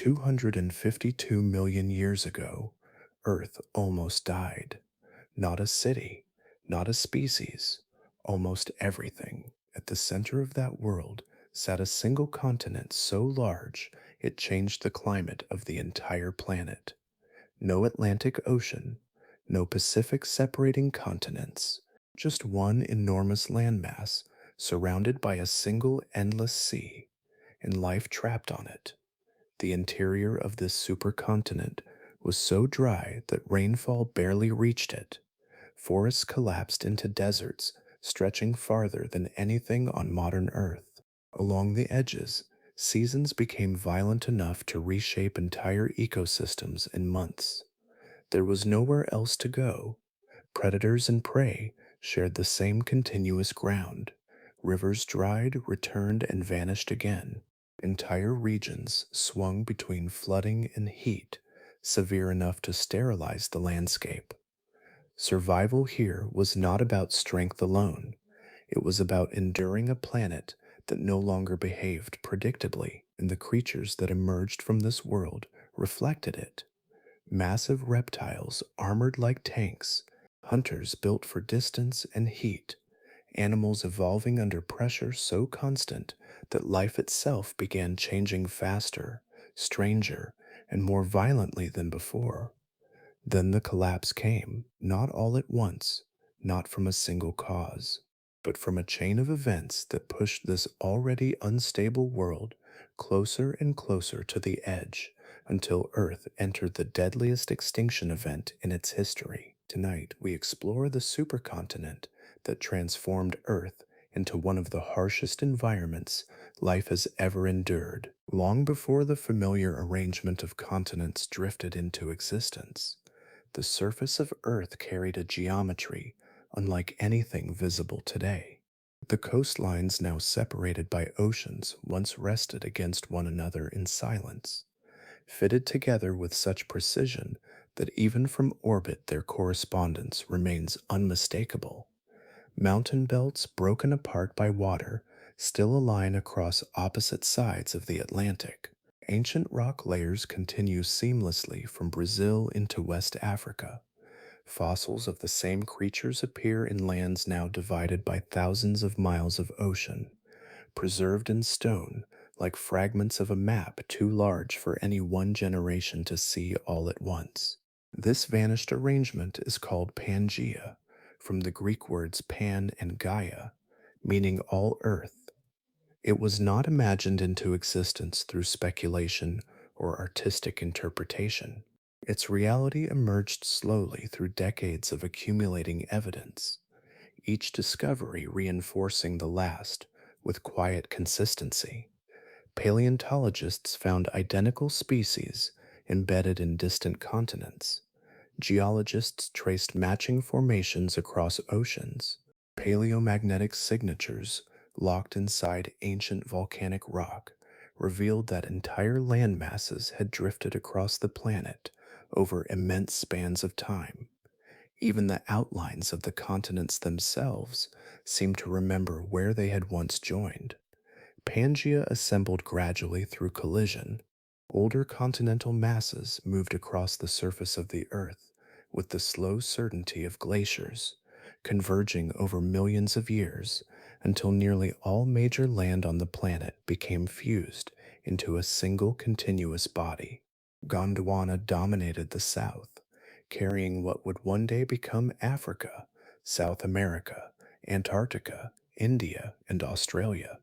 252 million years ago, Earth almost died. Not a city, not a species, almost everything. At the center of that world sat a single continent so large it changed the climate of the entire planet. No Atlantic Ocean, no Pacific separating continents, just one enormous landmass surrounded by a single endless sea, and life trapped on it. The interior of this supercontinent was so dry that rainfall barely reached it. Forests collapsed into deserts, stretching farther than anything on modern Earth. Along the edges, seasons became violent enough to reshape entire ecosystems in months. There was nowhere else to go. Predators and prey shared the same continuous ground. Rivers dried, returned, and vanished again. Entire regions swung between flooding and heat, severe enough to sterilize the landscape. Survival here was not about strength alone. It was about enduring a planet that no longer behaved predictably, and the creatures that emerged from this world reflected it. Massive reptiles armored like tanks, hunters built for distance and heat, animals evolving under pressure so constant that life itself began changing faster, stranger, and more violently than before. Then the collapse came, not all at once, not from a single cause, but from a chain of events that pushed this already unstable world closer and closer to the edge until Earth entered the deadliest extinction event in its history. Tonight, we explore the supercontinent that transformed Earth into one of the harshest environments life has ever endured, long before the familiar arrangement of continents drifted into existence. The surface of Earth carried a geometry unlike anything visible today. The coastlines, now separated by oceans, once rested against one another in silence, fitted together with such precision that even from orbit their correspondence remains unmistakable. Mountain belts broken apart by water still align across opposite sides of the Atlantic. Ancient rock layers continue seamlessly from Brazil into West Africa. Fossils of the same creatures appear in lands now divided by thousands of miles of ocean, preserved in stone like fragments of a map too large for any one generation to see all at once. This vanished arrangement is called Pangea, from the Greek words pan and Gaia, meaning all earth. It was not imagined into existence through speculation or artistic interpretation. Its reality emerged slowly through decades of accumulating evidence, each discovery reinforcing the last with quiet consistency. Paleontologists found identical species embedded in distant continents. Geologists traced matching formations across oceans. Paleomagnetic signatures locked inside ancient volcanic rock revealed that entire land masses had drifted across the planet over immense spans of time. Even the outlines of the continents themselves seemed to remember where they had once joined. Pangea assembled gradually through collision. Older continental masses moved across the surface of the Earth with the slow certainty of glaciers, converging over millions of years until nearly all major land on the planet became fused into a single continuous body. Gondwana dominated the south, carrying what would one day become Africa, South America, Antarctica, India, and Australia.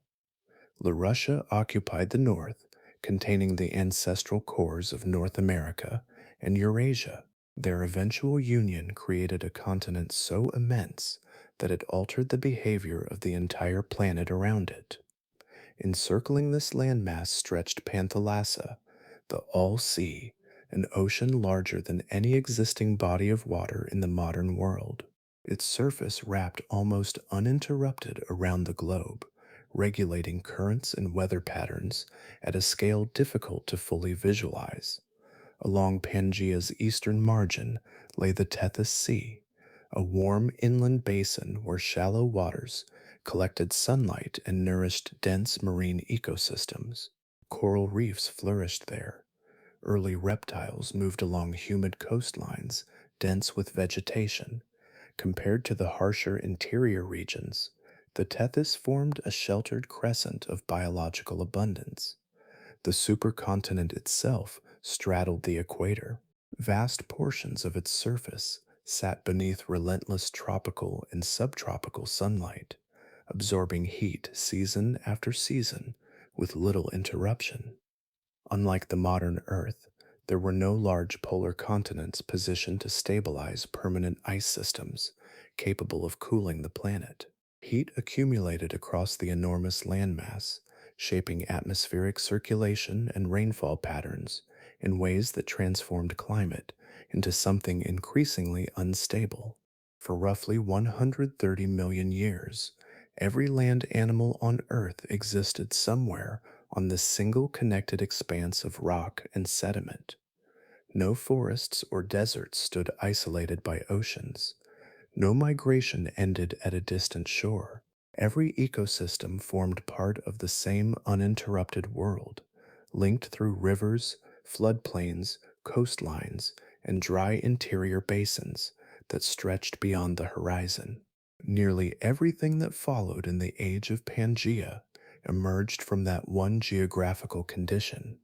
Russia occupied the north, containing the ancestral cores of North America and Eurasia. Their eventual union created a continent so immense that it altered the behavior of the entire planet around it. Encircling this landmass stretched Panthalassa, the All-Sea, an ocean larger than any existing body of water in the modern world. Its surface wrapped almost uninterrupted around the globe, regulating currents and weather patterns at a scale difficult to fully visualize. Along Pangea's eastern margin lay the Tethys Sea, a warm inland basin where shallow waters collected sunlight and nourished dense marine ecosystems. Coral reefs flourished there, Early reptiles moved along humid coastlines, dense with vegetation. Compared to the harsher interior regions, the Tethys formed a sheltered crescent of biological abundance. The supercontinent itself straddled the equator. Vast portions of its surface sat beneath relentless tropical and subtropical sunlight, absorbing heat season after season with little interruption. Unlike the modern Earth, there were no large polar continents positioned to stabilize permanent ice systems capable of cooling the planet. Heat accumulated across the enormous landmass, shaping atmospheric circulation and rainfall patterns in ways that transformed climate into something increasingly unstable. For roughly 130 million years, every land animal on Earth existed somewhere on this single connected expanse of rock and sediment. No forests or deserts stood isolated by oceans. No migration ended at a distant shore. Every ecosystem formed part of the same uninterrupted world, linked through rivers, floodplains, coastlines, and dry interior basins that stretched beyond the horizon. Nearly everything that followed in the age of Pangea emerged from that one geographical condition,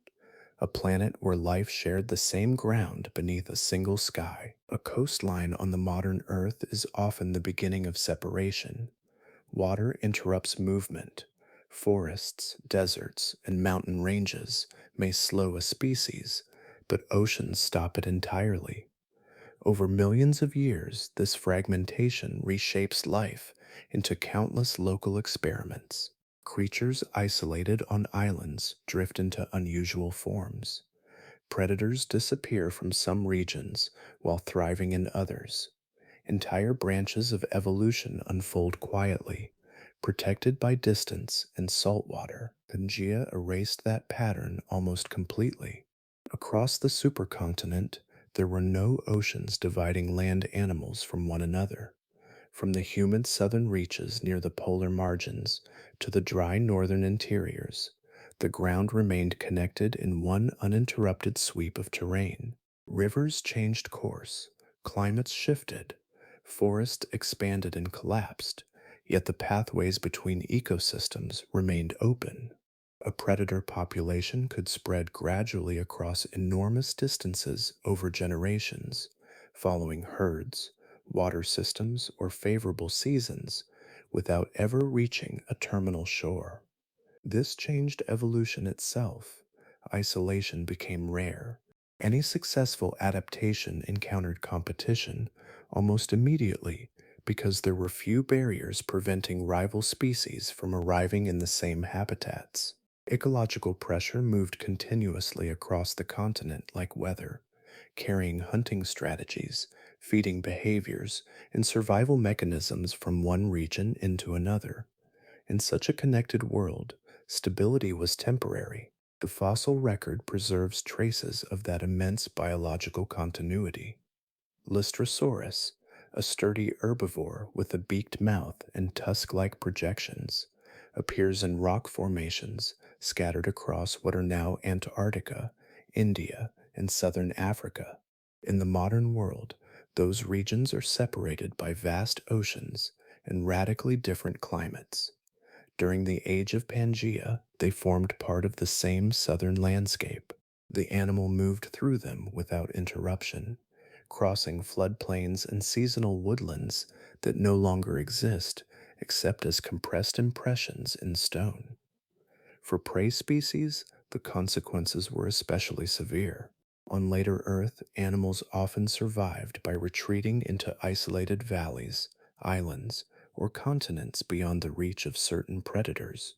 a planet where life shared the same ground beneath a single sky. A coastline on the modern Earth is often the beginning of separation. Water interrupts movement. Forests, deserts, and mountain ranges may slow a species, but oceans stop it entirely. Over millions of years, this fragmentation reshapes life into countless local experiments. Creatures isolated on islands drift into unusual forms. Predators disappear from some regions while thriving in others. Entire branches of evolution unfold quietly, protected by distance and salt water. Pangea erased that pattern almost completely. Across the supercontinent, there were no oceans dividing land animals from one another. From the humid southern reaches near the polar margins to the dry northern interiors, the ground remained connected in one uninterrupted sweep of terrain. Rivers changed course, climates shifted, forests expanded and collapsed, yet the pathways between ecosystems remained open. A predator population could spread gradually across enormous distances over generations, following herds, water systems, or favorable seasons without ever reaching a terminal shore. This changed evolution itself. Isolation became rare. Any successful adaptation encountered competition almost immediately because there were few barriers preventing rival species from arriving in the same habitats. Ecological pressure moved continuously across the continent like weather, carrying hunting strategies, feeding behaviors, and survival mechanisms from one region into another. In such a connected world, stability was temporary. The fossil record preserves traces of that immense biological continuity. Lystrosaurus, a sturdy herbivore with a beaked mouth and tusk-like projections, appears in rock formations scattered across what are now Antarctica, India, and southern Africa. In the modern world, those regions are separated by vast oceans and radically different climates. During the age of Pangea, they formed part of the same southern landscape. The animal moved through them without interruption, crossing floodplains and seasonal woodlands that no longer exist except as compressed impressions in stone. For prey species, the consequences were especially severe. On later Earth, animals often survived by retreating into isolated valleys, islands, or continents beyond the reach of certain predators.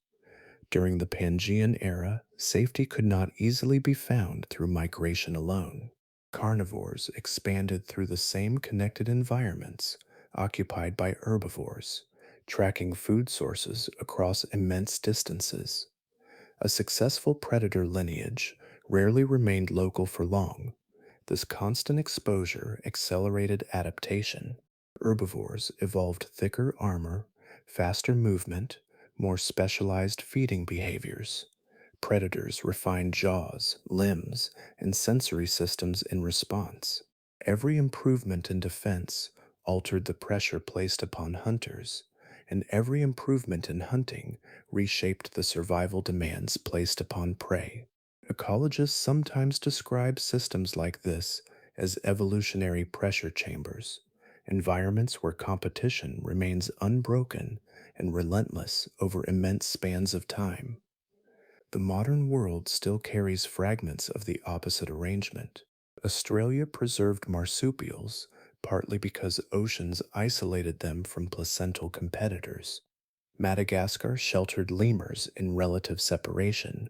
During the Pangean era, safety could not easily be found through migration alone. Carnivores expanded through the same connected environments occupied by herbivores, tracking food sources across immense distances. A successful predator lineage rarely remained local for long. This constant exposure accelerated adaptation. Herbivores evolved thicker armor, faster movement, more specialized feeding behaviors. Predators refined jaws, limbs, and sensory systems in response. Every improvement in defense altered the pressure placed upon hunters, and every improvement in hunting reshaped the survival demands placed upon prey. Ecologists sometimes describe systems like this as evolutionary pressure chambers, environments where competition remains unbroken and relentless over immense spans of time. The modern world still carries fragments of the opposite arrangement. Australia preserved marsupials partly because oceans isolated them from placental competitors. Madagascar sheltered lemurs in relative separation.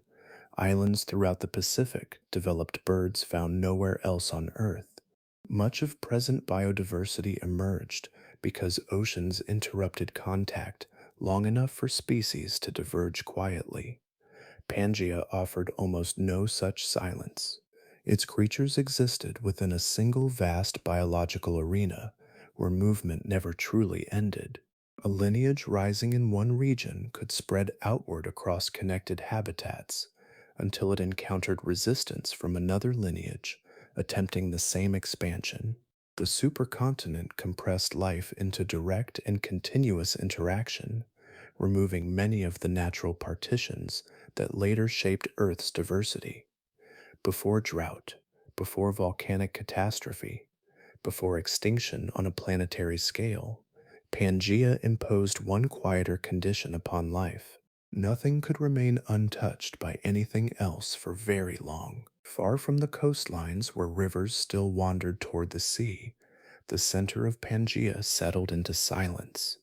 Islands throughout the Pacific developed birds found nowhere else on Earth. Much of present biodiversity emerged because oceans interrupted contact long enough for species to diverge quietly. Pangea offered almost no such silence. Its creatures existed within a single vast biological arena where movement never truly ended. A lineage rising in one region could spread outward across connected habitats until it encountered resistance from another lineage attempting the same expansion. The supercontinent compressed life into direct and continuous interaction, removing many of the natural partitions that later shaped Earth's diversity. Before drought, before volcanic catastrophe, before extinction on a planetary scale, Pangea imposed one quieter condition upon life. Nothing could remain untouched by anything else for very long. Far from the coastlines where rivers still wandered toward the sea, the center of Pangea settled into silence.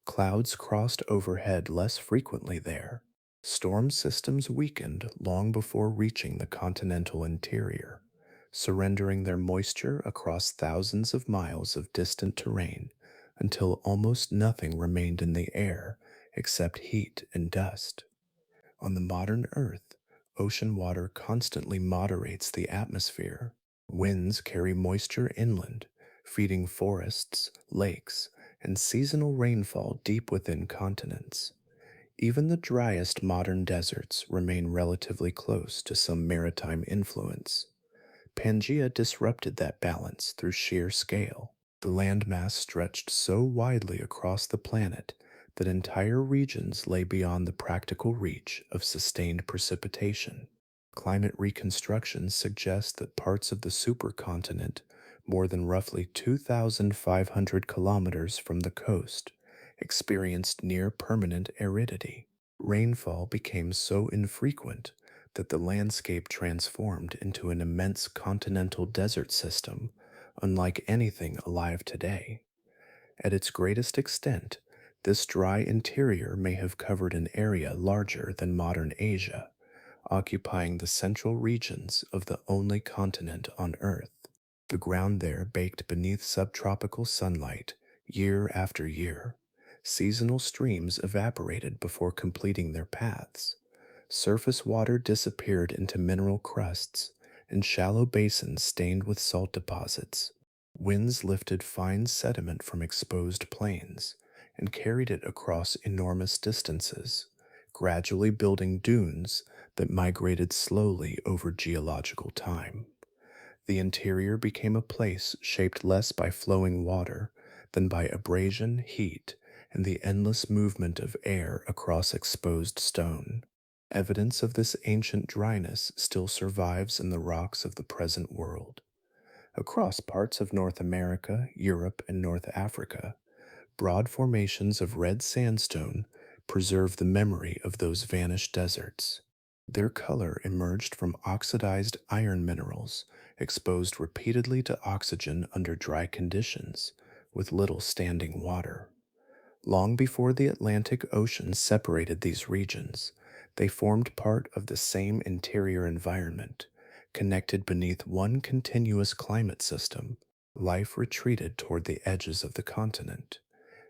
Clouds crossed overhead less frequently there. Storm systems weakened long before reaching the continental interior, surrendering their moisture across thousands of miles of distant terrain until almost nothing remained in the air except heat and dust. On the modern Earth, ocean water constantly moderates the atmosphere. Winds carry moisture inland, feeding forests, lakes, and seasonal rainfall deep within continents. Even the driest modern deserts remain relatively close to some maritime influence. Pangea disrupted that balance through sheer scale. The landmass stretched so widely across the planet that entire regions lay beyond the practical reach of sustained precipitation. Climate reconstruction suggests that parts of the supercontinent, more than roughly 2,500 kilometers from the coast, experienced near permanent aridity. Rainfall became so infrequent that the landscape transformed into an immense continental desert system, unlike anything alive today. At its greatest extent, this dry interior may have covered an area larger than modern Asia, occupying the central regions of the only continent on Earth. The ground there baked beneath subtropical sunlight year after year. Seasonal streams evaporated before completing their paths. Surface water disappeared into mineral crusts, and shallow basins stained with salt deposits. Winds lifted fine sediment from exposed plains and carried it across enormous distances, gradually building dunes that migrated slowly over geological time. The interior became a place shaped less by flowing water than by abrasion, heat, and the endless movement of air across exposed stone. Evidence of this ancient dryness still survives in the rocks of the present world. Across parts of North America, Europe, and North Africa, broad formations of red sandstone preserve the memory of those vanished deserts. Their color emerged from oxidized iron minerals exposed repeatedly to oxygen under dry conditions, with little standing water. Long before the Atlantic Ocean separated these regions, they formed part of the same interior environment, connected beneath one continuous climate system. Life retreated toward the edges of the continent.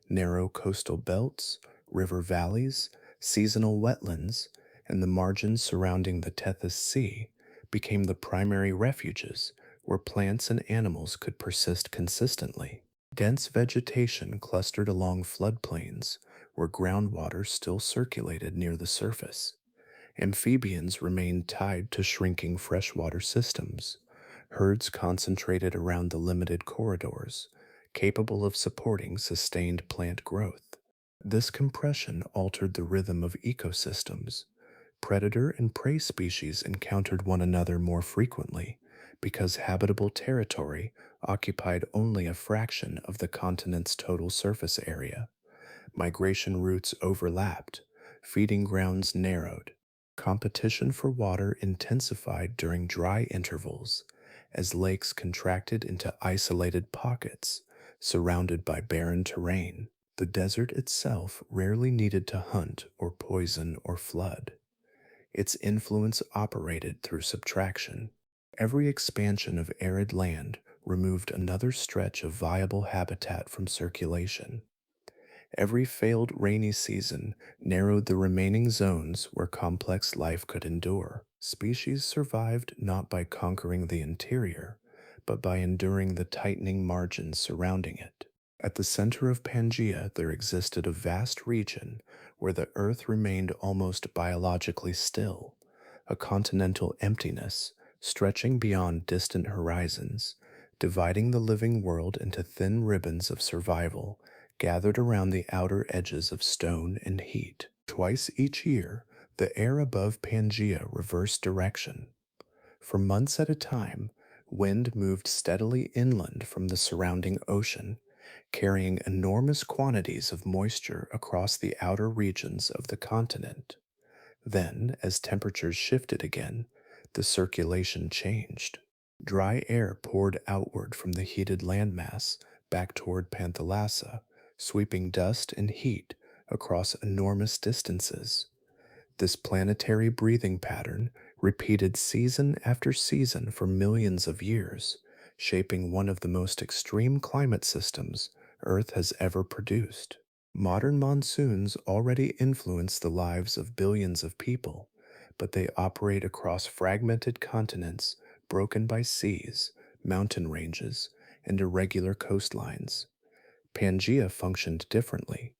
Narrow coastal belts, river valleys, seasonal wetlands, and the margins surrounding the Tethys Sea became the primary refuges where plants and animals could persist consistently. Dense vegetation clustered along floodplains where groundwater still circulated near the surface, Amphibians remained tied to shrinking freshwater systems, herds concentrated around the limited corridors, capable of supporting sustained plant growth. This compression altered the rhythm of ecosystems. Predator and prey species encountered one another more frequently because habitable territory occupied only a fraction of the continent's total surface area. Migration routes overlapped, feeding grounds narrowed. Competition for water intensified during dry intervals as lakes contracted into isolated pockets surrounded by barren terrain. The desert itself rarely needed to hunt or poison or flood. Its influence operated through subtraction. Every expansion of arid land removed another stretch of viable habitat from circulation. Every failed rainy season narrowed the remaining zones where complex life could endure. Species survived not by conquering the interior, but by enduring the tightening margins surrounding it. At the center of Pangea, there existed a vast region where the Earth remained almost biologically still, a continental emptiness stretching beyond distant horizons, dividing the living world into thin ribbons of survival gathered around the outer edges of stone and heat. Twice each year, the air above Pangea reversed direction. For months at a time, wind moved steadily inland from the surrounding ocean, carrying enormous quantities of moisture across the outer regions of the continent. Then, as temperatures shifted again, the circulation changed. Dry air poured outward from the heated landmass back toward Panthalassa, sweeping dust and heat across enormous distances. This planetary breathing pattern repeated season after season for millions of years, shaping one of the most extreme climate systems Earth has ever produced. Modern monsoons already influence the lives of billions of people, but they operate across fragmented continents broken by seas, mountain ranges, and irregular coastlines. Pangea functioned differently.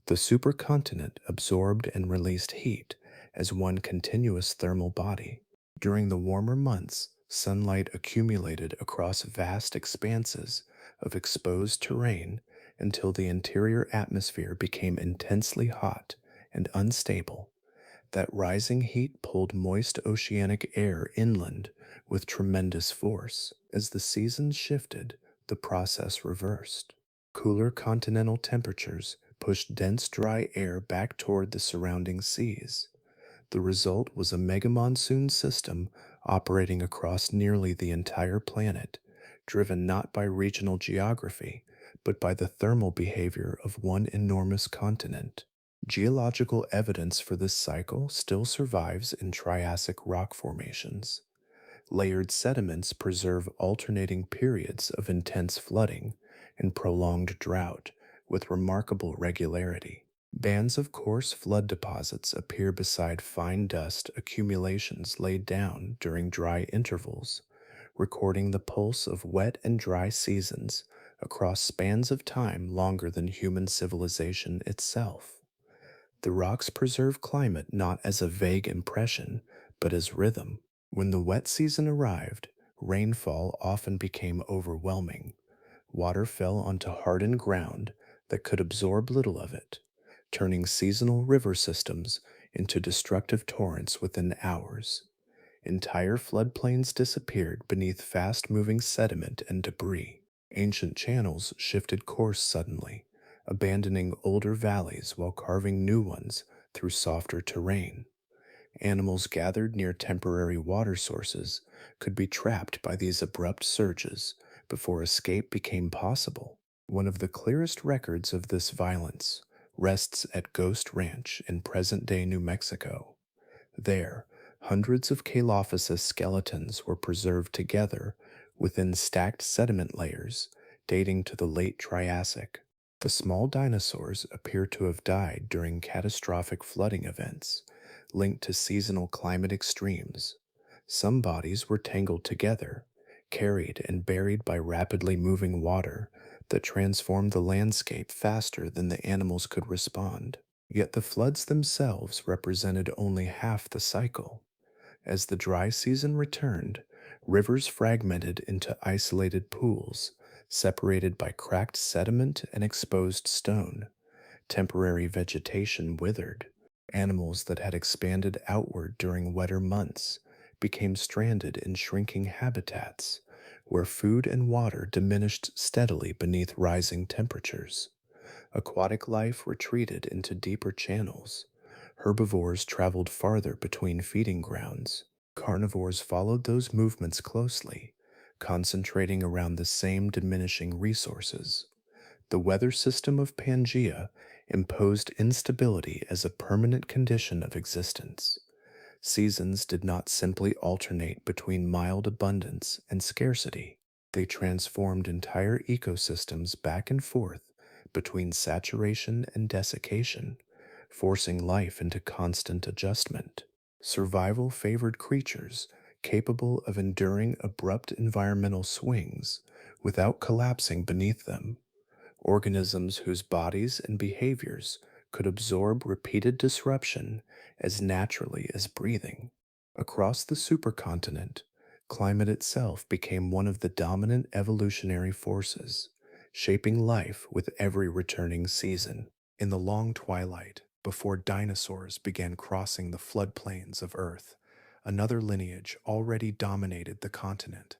The supercontinent absorbed and released heat as one continuous thermal body. During the warmer months, sunlight accumulated across vast expanses of exposed terrain until the interior atmosphere became intensely hot and unstable. That rising heat pulled moist oceanic air inland with tremendous force. As the seasons shifted, the process reversed. Cooler continental temperatures pushed dense dry air back toward the surrounding seas. The result was a megamonsoon system operating across nearly the entire planet, driven not by regional geography, but by the thermal behavior of one enormous continent. Geological evidence for this cycle still survives in Triassic rock formations. Layered sediments preserve alternating periods of intense flooding and prolonged drought with remarkable regularity. Bands of coarse flood deposits appear beside fine dust accumulations laid down during dry intervals, recording the pulse of wet and dry seasons across spans of time longer than human civilization itself. The rocks preserve climate not as a vague impression, but as rhythm. When the wet season arrived, rainfall often became overwhelming. Water fell onto hardened ground that could absorb little of it, turning seasonal river systems into destructive torrents within hours. Entire floodplains disappeared beneath fast moving sediment and debris. Ancient channels shifted course suddenly, abandoning older valleys while carving new ones through softer terrain. Animals gathered near temporary water sources could be trapped by these abrupt surges before escape became possible. One of the clearest records of this violence rests at Ghost Ranch in present day New Mexico. There, hundreds of Calophysis skeletons were preserved together within stacked sediment layers dating to the late Triassic. The small dinosaurs appear to have died during catastrophic flooding events linked to seasonal climate extremes. Some bodies were tangled together, carried and buried by rapidly moving water that transformed the landscape faster than the animals could respond. Yet the floods themselves represented only half the cycle. As the dry season returned, rivers fragmented into isolated pools, separated by cracked sediment and exposed stone. Temporary vegetation withered. Animals that had expanded outward during wetter months became stranded in shrinking habitats, where food and water diminished steadily beneath rising temperatures. Aquatic life retreated into deeper channels. Herbivores traveled farther between feeding grounds. Carnivores followed those movements closely, concentrating around the same diminishing resources. The weather system of Pangea imposed instability as a permanent condition of existence. Seasons did not simply alternate between mild abundance and scarcity. They transformed entire ecosystems back and forth between saturation and desiccation, forcing life into constant adjustment. Survival favored creatures capable of enduring abrupt environmental swings without collapsing beneath them. Organisms whose bodies and behaviors could absorb repeated disruption as naturally as breathing. Across the supercontinent, climate itself became one of the dominant evolutionary forces, shaping life with every returning season. In the long twilight, before dinosaurs began crossing the floodplains of Earth, another lineage already dominated the continent.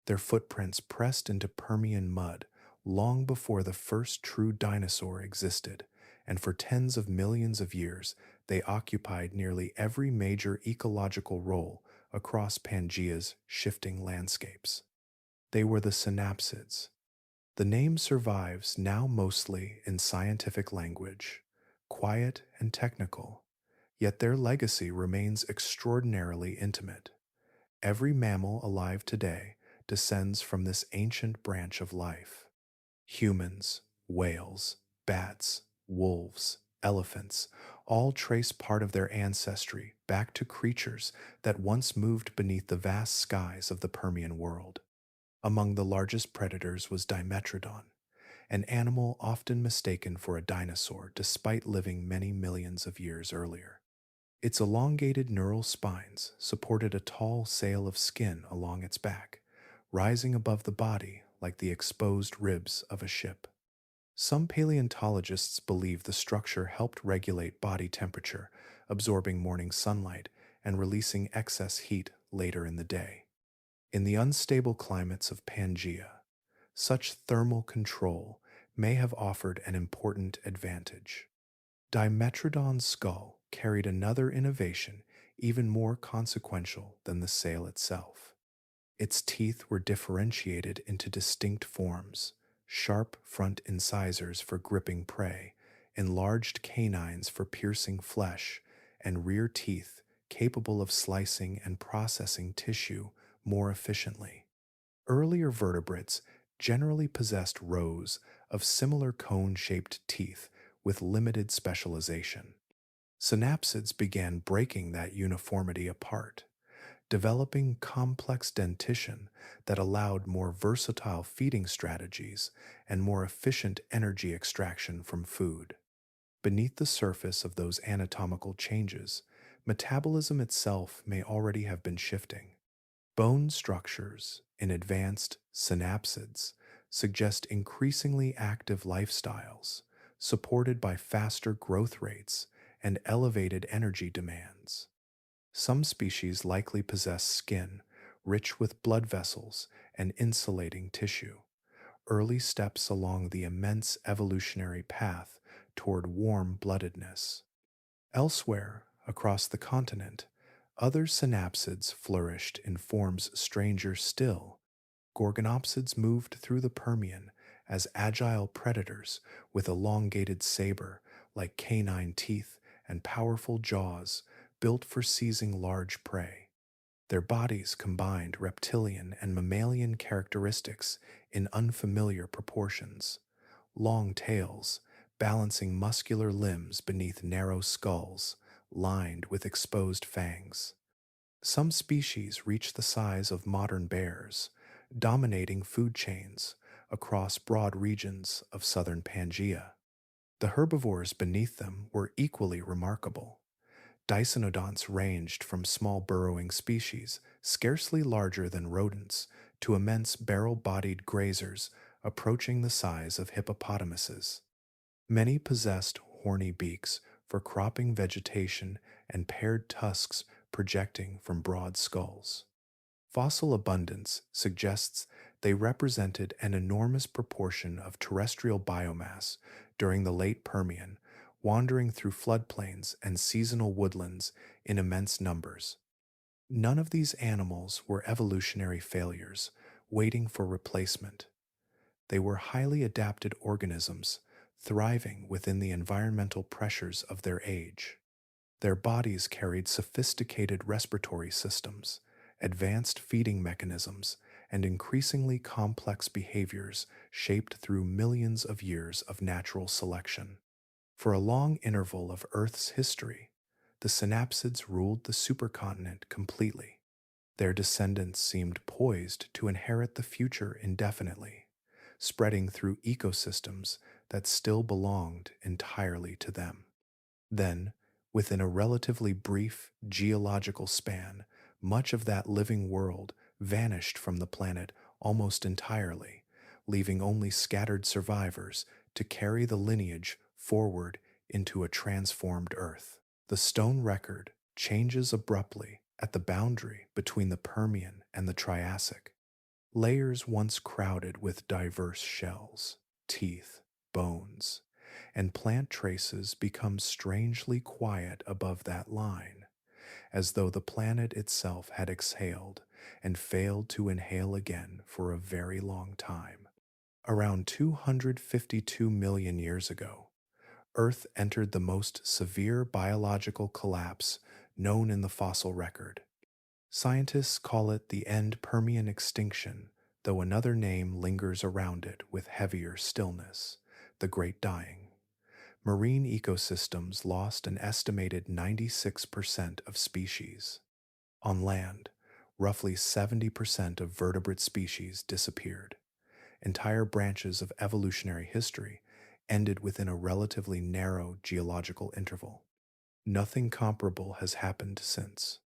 Their footprints pressed into Permian mud long before the first true dinosaur existed, and for tens of millions of years they occupied nearly every major ecological role across Pangea's shifting landscapes. They were the synapsids. The name survives now mostly in scientific language, quiet and technical, yet their legacy remains extraordinarily intimate. Every mammal alive today descends from this ancient branch of life. Humans, whales, bats, wolves, elephants all trace part of their ancestry back to creatures that once moved beneath the vast skies of the Permian world. Among the largest predators was Dimetrodon, an animal often mistaken for a dinosaur despite living many millions of years earlier. Its elongated neural spines supported a tall sail of skin along its back, rising above the body like the exposed ribs of a ship. Some paleontologists believe the structure helped regulate body temperature, absorbing morning sunlight and releasing excess heat later in the day. In the unstable climates of Pangea, such thermal control may have offered an important advantage. Dimetrodon's skull carried another innovation even more consequential than the sail itself. Its teeth were differentiated into distinct forms: sharp front incisors for gripping prey, enlarged canines for piercing flesh, and rear teeth capable of slicing and processing tissue more efficiently. Earlier vertebrates generally possessed rows of similar cone shaped teeth with limited specialization. Synapsids began breaking that uniformity apart, developing complex dentition that allowed more versatile feeding strategies and more efficient energy extraction from food. Beneath the surface of those anatomical changes, metabolism itself may already have been shifting. Bone structures in advanced synapsids suggest increasingly active lifestyles, supported by faster growth rates and elevated energy demands. Some species likely possess skin rich with blood vessels and insulating tissue, early steps along the immense evolutionary path toward warm bloodedness. Elsewhere, across the continent, other synapsids flourished in forms stranger still. Gorgonopsids moved through the Permian as agile predators with elongated saber like canine teeth and powerful jaws built for seizing large prey. Their bodies combined reptilian and mammalian characteristics in unfamiliar proportions: long tails, balancing muscular limbs beneath narrow skulls, lined with exposed fangs. Some species reach the size of modern bears, dominating food chains across broad regions of southern Pangea. The herbivores beneath them were equally remarkable. Dicynodonts ranged from small burrowing species, scarcely larger than rodents, to immense barrel-bodied grazers approaching the size of hippopotamuses. Many possessed horny beaks for cropping vegetation and paired tusks projecting from broad skulls. Fossil abundance suggests they represented an enormous proportion of terrestrial biomass during the late Permian, wandering through floodplains and seasonal woodlands in immense numbers. None of these animals were evolutionary failures, waiting for replacement. They were highly adapted organisms, thriving within the environmental pressures of their age. Their bodies carried sophisticated respiratory systems, advanced feeding mechanisms, and increasingly complex behaviors shaped through millions of years of natural selection. For a long interval of Earth's history, the synapsids ruled the supercontinent completely. Their descendants seemed poised to inherit the future indefinitely, spreading through ecosystems that still belonged entirely to them. Then, within a relatively brief geological span, much of that living world vanished from the planet almost entirely, leaving only scattered survivors to carry the lineage forward into a transformed Earth. The stone record changes abruptly at the boundary between the Permian and the Triassic. Layers once crowded with diverse shells, teeth, bones, and plant traces become strangely quiet above that line, as though the planet itself had exhaled and failed to inhale again for a very long time. Around 252 million years ago, Earth entered the most severe biological collapse known in the fossil record. Scientists call it the end Permian extinction, though another name lingers around it with heavier stillness, the Great Dying. Marine ecosystems lost an estimated 96% of species. On land, roughly 70% of vertebrate species disappeared. Entire branches of evolutionary history ended within a relatively narrow geological interval. Nothing comparable has happened since.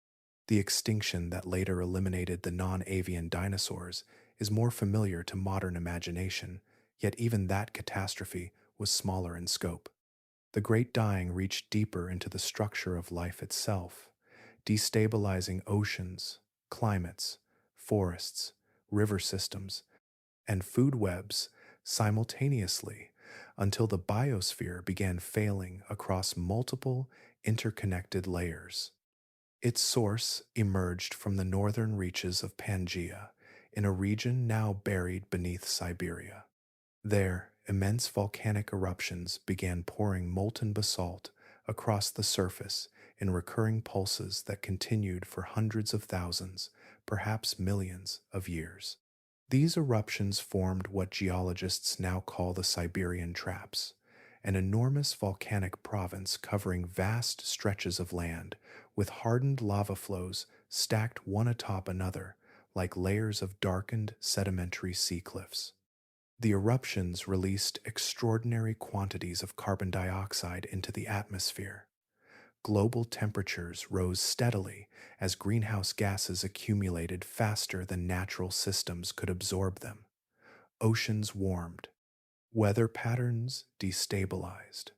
The extinction that later eliminated the non-avian dinosaurs is more familiar to modern imagination, yet even that catastrophe was smaller in scope. The Great Dying reached deeper into the structure of life itself, destabilizing oceans, climates, forests, river systems, and food webs simultaneously until the biosphere began failing across multiple interconnected layers. Its source emerged from the northern reaches of Pangea, in a region now buried beneath Siberia. There, immense volcanic eruptions began pouring molten basalt across the surface in recurring pulses that continued for hundreds of thousands, perhaps millions of years. These eruptions formed what geologists now call the Siberian Traps, an enormous volcanic province covering vast stretches of land with hardened lava flows stacked one atop another like layers of darkened sedimentary sea cliffs. The eruptions released extraordinary quantities of carbon dioxide into the atmosphere. Global temperatures rose steadily as greenhouse gases accumulated faster than natural systems could absorb them. Oceans warmed. Weather patterns destabilized.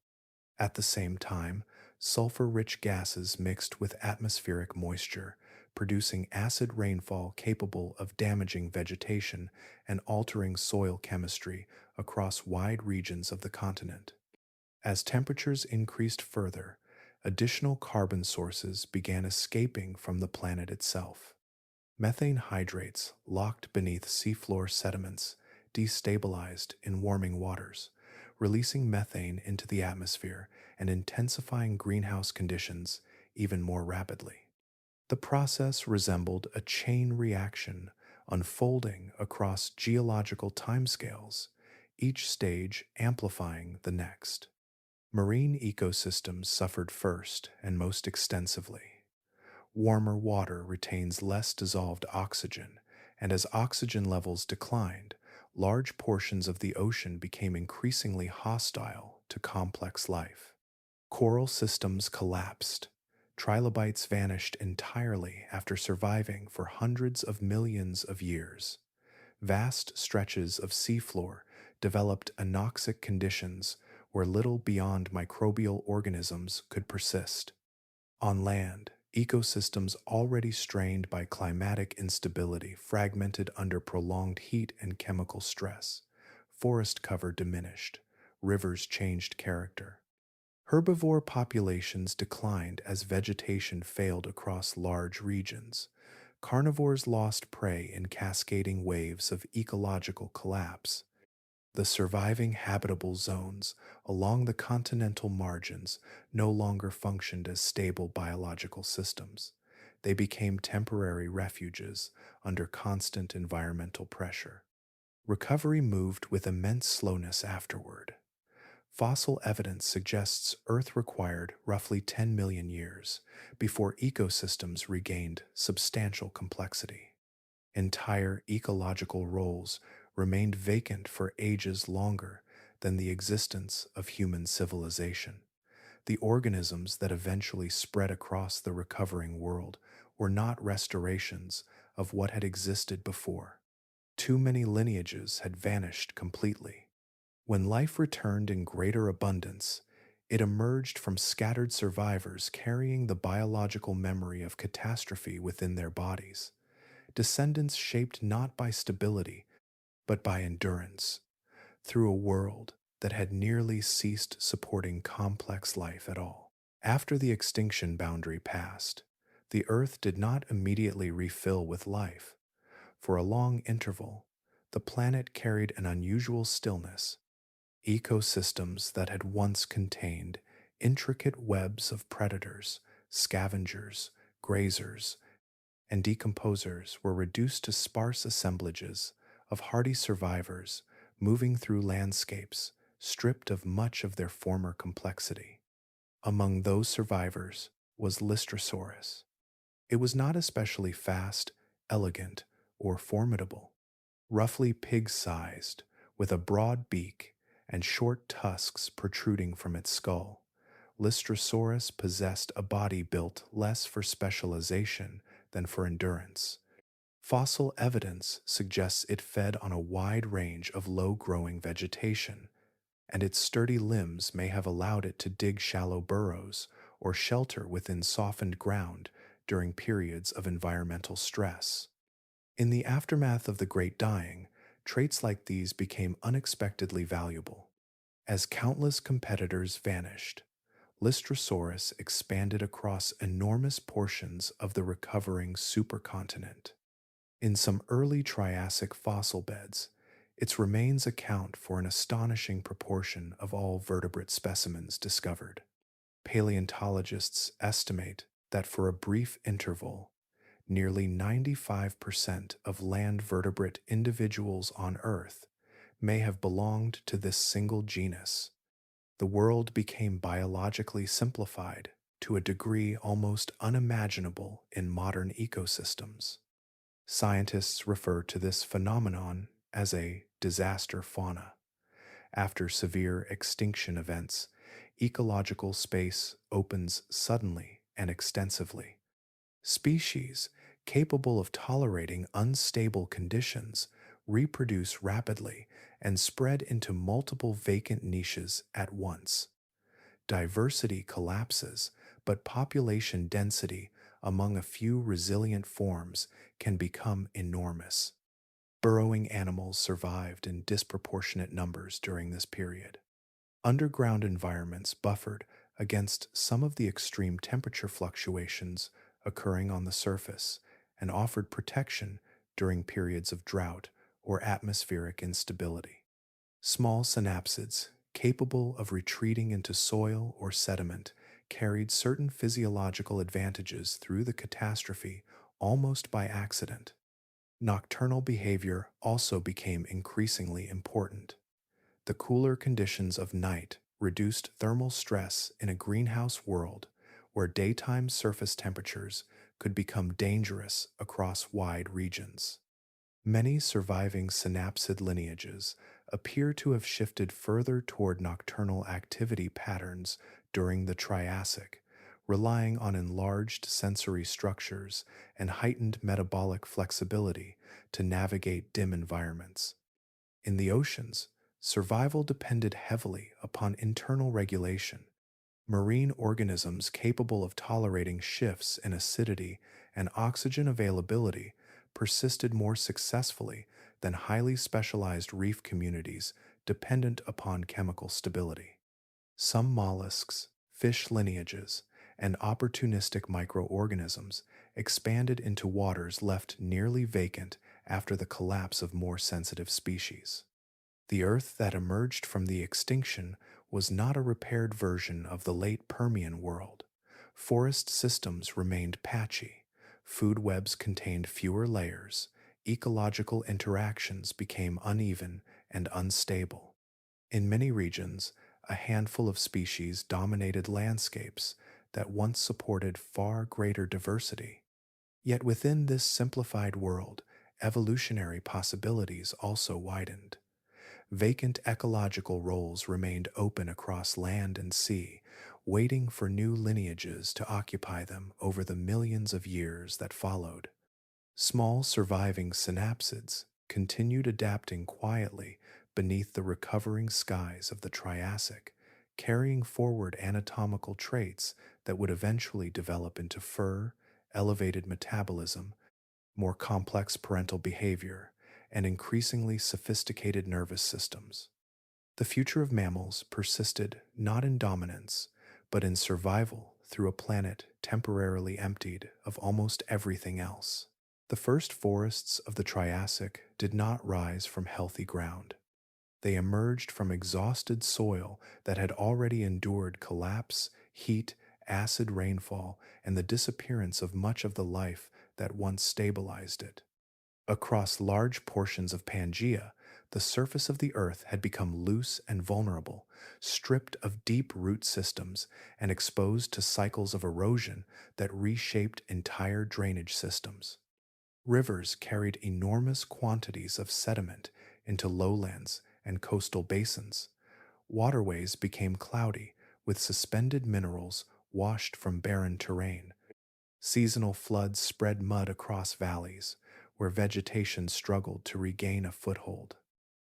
At the same time, sulfur-rich gases mixed with atmospheric moisture, producing acid rainfall capable of damaging vegetation and altering soil chemistry across wide regions of the continent. As temperatures increased further, additional carbon sources began escaping from the planet itself. Methane hydrates, locked beneath seafloor sediments, destabilized in warming waters, releasing methane into the atmosphere and intensifying greenhouse conditions even more rapidly. The process resembled a chain reaction unfolding across geological timescales, each stage amplifying the next. Marine ecosystems suffered first and most extensively. Warmer water retains less dissolved oxygen, and as oxygen levels declined, large portions of the ocean became increasingly hostile to complex life. Coral systems collapsed. Trilobites vanished entirely after surviving for hundreds of millions of years. Vast stretches of seafloor developed anoxic conditions where little beyond microbial organisms could persist. On land, ecosystems already strained by climatic instability fragmented under prolonged heat and chemical stress. Forest cover diminished. Rivers changed character. Herbivore populations declined as vegetation failed across large regions. Carnivores lost prey in cascading waves of ecological collapse. The surviving habitable zones along the continental margins no longer functioned as stable biological systems. They became temporary refuges under constant environmental pressure. Recovery moved with immense slowness afterward. Fossil evidence suggests Earth required roughly 10 million years before ecosystems regained substantial complexity. Entire ecological roles remained vacant for ages longer than the existence of human civilization. The organisms that eventually spread across the recovering world were not restorations of what had existed before. Too many lineages had vanished completely. When life returned in greater abundance, it emerged from scattered survivors carrying the biological memory of catastrophe within their bodies. Descendants shaped not by stability, but by endurance, through a world that had nearly ceased supporting complex life at all. After the extinction boundary passed, the Earth did not immediately refill with life. For a long interval, the planet carried an unusual stillness. Ecosystems that had once contained intricate webs of predators, scavengers, grazers, and decomposers were reduced to sparse assemblages of hardy survivors moving through landscapes stripped of much of their former complexity. Among those survivors was Lystrosaurus. It was not especially fast, elegant, or formidable. Roughly pig-sized, with a broad beak and short tusks protruding from its skull, Lystrosaurus possessed a body built less for specialization than for endurance. Fossil evidence suggests it fed on a wide range of low-growing vegetation, and its sturdy limbs may have allowed it to dig shallow burrows or shelter within softened ground during periods of environmental stress. In the aftermath of the Great Dying, traits like these became unexpectedly valuable. As countless competitors vanished, Lystrosaurus expanded across enormous portions of the recovering supercontinent. In some early Triassic fossil beds, its remains account for an astonishing proportion of all vertebrate specimens discovered. Paleontologists estimate that for a brief interval, nearly 95% of land vertebrate individuals on Earth may have belonged to this single genus. The world became biologically simplified to a degree almost unimaginable in modern ecosystems. Scientists refer to this phenomenon as a disaster fauna. After severe extinction events, ecological space opens suddenly and extensively. Species capable of tolerating unstable conditions reproduce rapidly and spread into multiple vacant niches at once. Diversity collapses, but population density among a few resilient forms can become enormous. Burrowing animals survived in disproportionate numbers during this period. Underground environments buffered against some of the extreme temperature fluctuations occurring on the surface and offered protection during periods of drought or atmospheric instability. Small synapsids, capable of retreating into soil or sediment, carried certain physiological advantages through the catastrophe almost by accident. Nocturnal behavior also became increasingly important. The cooler conditions of night reduced thermal stress in a greenhouse world where daytime surface temperatures could become dangerous across wide regions. Many surviving synapsid lineages appear to have shifted further toward nocturnal activity patterns during the Triassic, relying on enlarged sensory structures and heightened metabolic flexibility to navigate dim environments. In the oceans, survival depended heavily upon internal regulation. Marine organisms capable of tolerating shifts in acidity and oxygen availability persisted more successfully than highly specialized reef communities dependent upon chemical stability. Some mollusks, fish lineages, and opportunistic microorganisms expanded into waters left nearly vacant after the collapse of more sensitive species. The Earth that emerged from the extinction was not a repaired version of the late Permian world. Forest systems remained patchy, food webs contained fewer layers, ecological interactions became uneven and unstable. In many regions, a handful of species dominated landscapes that once supported far greater diversity. Yet within this simplified world, evolutionary possibilities also widened. Vacant ecological roles remained open across land and sea, waiting for new lineages to occupy them over the millions of years that followed. Small surviving synapsids continued adapting quietly beneath the recovering skies of the Triassic, carrying forward anatomical traits that would eventually develop into fur, elevated metabolism, more complex parental behavior, and increasingly sophisticated nervous systems. The future of mammals persisted not in dominance, but in survival through a planet temporarily emptied of almost everything else. The first forests of the Triassic did not rise from healthy ground. They emerged from exhausted soil that had already endured collapse, heat, acid rainfall, and the disappearance of much of the life that once stabilized it. Across large portions of Pangea, the surface of the earth had become loose and vulnerable, stripped of deep root systems and exposed to cycles of erosion that reshaped entire drainage systems. Rivers carried enormous quantities of sediment into lowlands and coastal basins. Waterways became cloudy, with suspended minerals washed from barren terrain. Seasonal floods spread mud across valleys, where vegetation struggled to regain a foothold.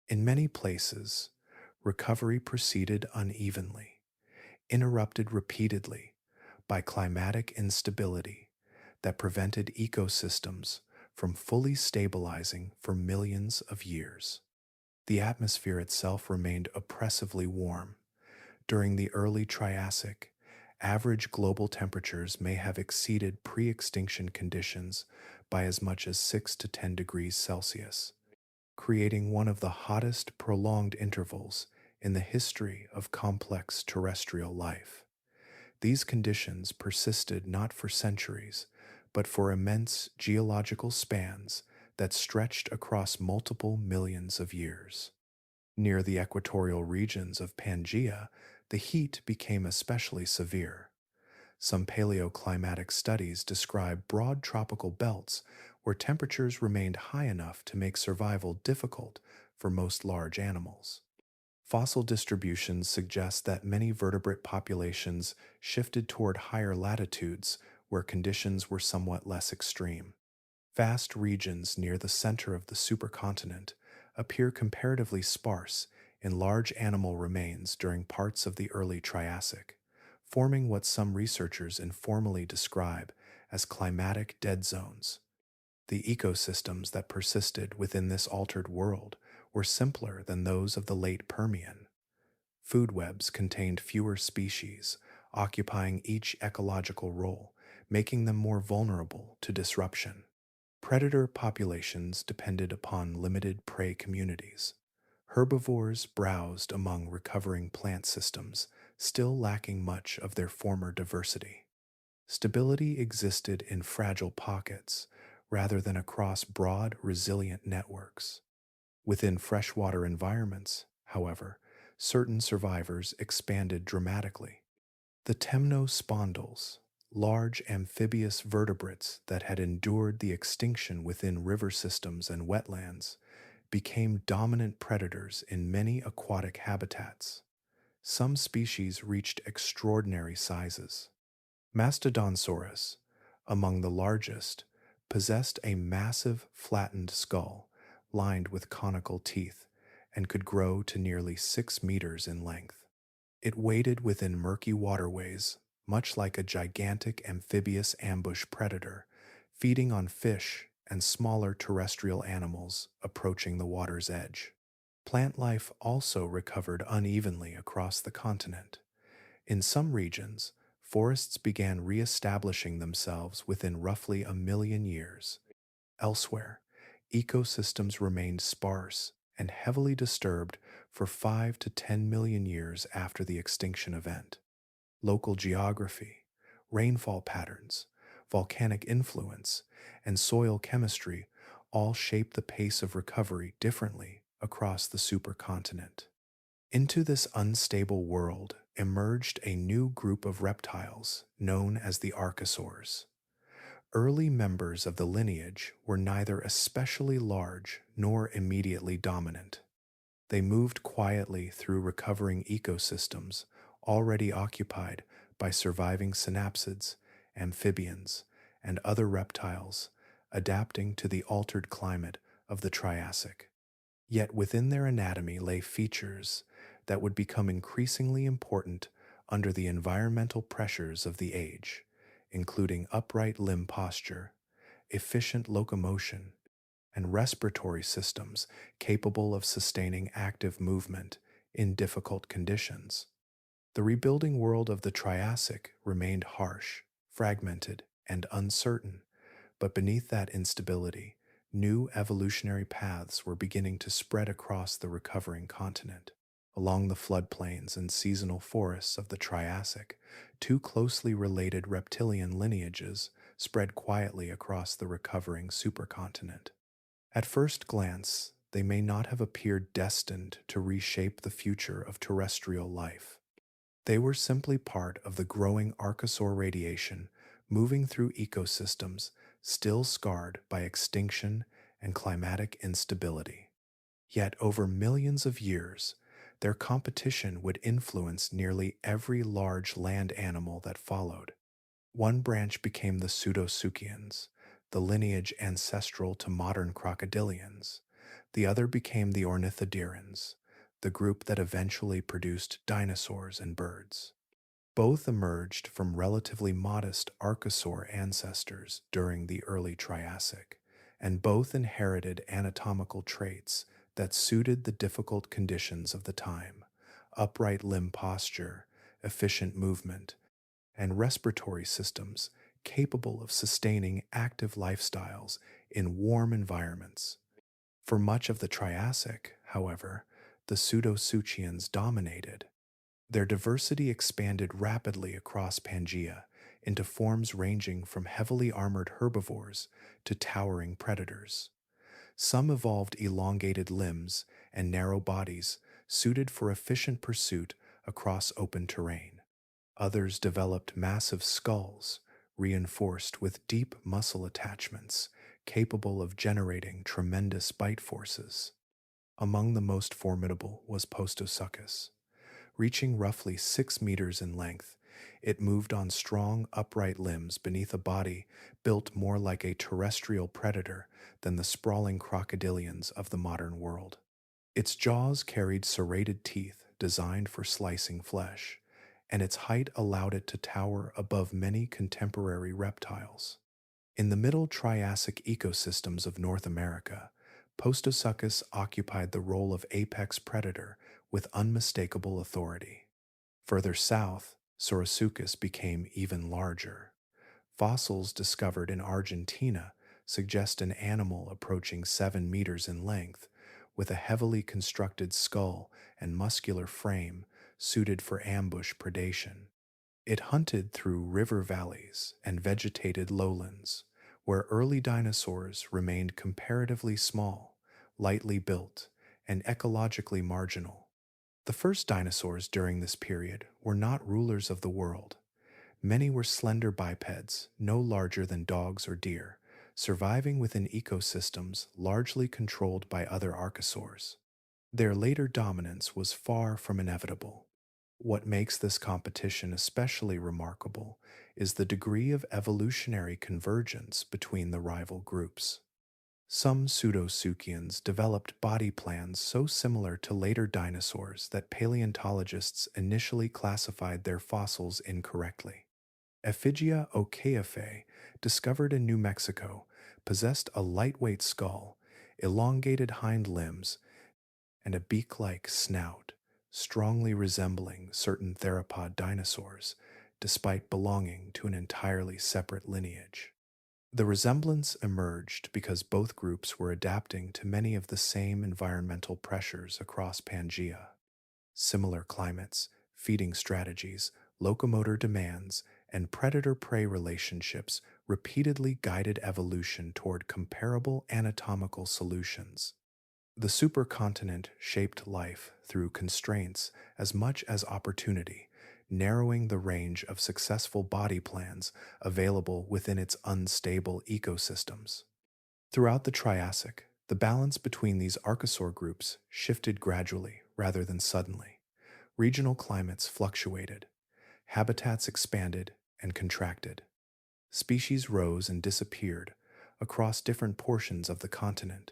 In many places, recovery proceeded unevenly, interrupted repeatedly by climatic instability that prevented ecosystems from fully stabilizing for millions of years. The atmosphere itself remained oppressively warm. During the early Triassic, average global temperatures may have exceeded pre extinction conditions by as much as 6 to 10 degrees Celsius, creating one of the hottest prolonged intervals in the history of complex terrestrial life. These conditions persisted not for centuries, but for immense geological spans that stretched across multiple millions of years. Near the equatorial regions of Pangea, the heat became especially severe. Some paleoclimatic studies describe broad tropical belts where temperatures remained high enough to make survival difficult for most large animals. Fossil distributions suggest that many vertebrate populations shifted toward higher latitudes where conditions were somewhat less extreme. Vast regions near the center of the supercontinent appear comparatively sparse in large animal remains during parts of the early Triassic, forming what some researchers informally describe as climatic dead zones. The ecosystems that persisted within this altered world were simpler than those of the late Permian. Food webs contained fewer species, occupying each ecological role, making them more vulnerable to disruption. Predator populations depended upon limited prey communities. Herbivores browsed among recovering plant systems, still lacking much of their former diversity. Stability existed in fragile pockets rather than across broad, resilient networks. Within freshwater environments, however, certain survivors expanded dramatically. The temnospondyls, large amphibious vertebrates that had endured the extinction within river systems and wetlands, became dominant predators in many aquatic habitats. Some species reached extraordinary sizes. Mastodonsaurus, among the largest, possessed a massive flattened skull lined with conical teeth and could grow to nearly 6 meters in length. It waded within murky waterways, much like a gigantic amphibious ambush predator, feeding on fish and smaller terrestrial animals approaching the water's edge. Plant life also recovered unevenly across the continent. In some regions, forests began re-establishing themselves within roughly 1 million years. Elsewhere, ecosystems remained sparse and heavily disturbed for 5 to 10 million years after the extinction event. Local geography, rainfall patterns, volcanic influence, and soil chemistry all shape the pace of recovery differently across the supercontinent. Into this unstable world emerged a new group of reptiles known as the archosaurs. Early members of the lineage were neither especially large nor immediately dominant. They moved quietly through recovering ecosystems already occupied by surviving synapsids, amphibians, and other reptiles, adapting to the altered climate of the Triassic. Yet within their anatomy lay features that would become increasingly important under the environmental pressures of the age, including upright limb posture, efficient locomotion, and respiratory systems capable of sustaining active movement in difficult conditions. The rebuilding world of the Triassic remained harsh, fragmented, and uncertain, but beneath that instability, new evolutionary paths were beginning to spread across the recovering continent. Along the floodplains and seasonal forests of the Triassic, two closely related reptilian lineages spread quietly across the recovering supercontinent. At first glance, they may not have appeared destined to reshape the future of terrestrial life. They were simply part of the growing archosaur radiation moving through ecosystems still scarred by extinction and climatic instability. Yet over millions of years, their competition would influence nearly every large land animal that followed. One branch became the pseudosuchians, the lineage ancestral to modern crocodilians. The other became the ornithoderans, the group that eventually produced dinosaurs and birds. Both emerged from relatively modest archosaur ancestors during the early Triassic, and both inherited anatomical traits that suited the difficult conditions of the time: upright limb posture, efficient movement, and respiratory systems capable of sustaining active lifestyles in warm environments. For much of the Triassic, however, the pseudosuchians dominated. Their diversity expanded rapidly across Pangea into forms ranging from heavily armored herbivores to towering predators. Some evolved elongated limbs and narrow bodies suited for efficient pursuit across open terrain. Others developed massive skulls, reinforced with deep muscle attachments, capable of generating tremendous bite forces. Among the most formidable was Postosuchus. Reaching roughly 6 meters in length, it moved on strong, upright limbs beneath a body built more like a terrestrial predator than the sprawling crocodilians of the modern world. Its jaws carried serrated teeth designed for slicing flesh, and its height allowed it to tower above many contemporary reptiles. In the middle Triassic ecosystems of North America, Postosuchus occupied the role of apex predator with unmistakable authority. Further south, Saurosuchus became even larger. Fossils discovered in Argentina suggest an animal approaching 7 meters in length, with a heavily constructed skull and muscular frame suited for ambush predation. It hunted through river valleys and vegetated lowlands, where early dinosaurs remained comparatively small, lightly built, and ecologically marginal. The first dinosaurs during this period were not rulers of the world. Many were slender bipeds, no larger than dogs or deer, surviving within ecosystems largely controlled by other archosaurs. Their later dominance was far from inevitable. What makes this competition especially remarkable is the degree of evolutionary convergence between the rival groups. Some pseudosuchians developed body plans so similar to later dinosaurs that paleontologists initially classified their fossils incorrectly. Ephigia okeafe, discovered in New Mexico, possessed a lightweight skull, elongated hind limbs, and a beak-like snout, strongly resembling certain theropod dinosaurs, despite belonging to an entirely separate lineage. The resemblance emerged because both groups were adapting to many of the same environmental pressures across Pangea. Similar climates, feeding strategies, locomotor demands, and predator prey relationships repeatedly guided evolution toward comparable anatomical solutions. The supercontinent shaped life through constraints as much as opportunity, narrowing the range of successful body plans available within its unstable ecosystems. Throughout the Triassic, the balance between these archosaur groups shifted gradually rather than suddenly. Regional climates fluctuated, habitats expanded and contracted. Species rose and disappeared across different portions of the continent.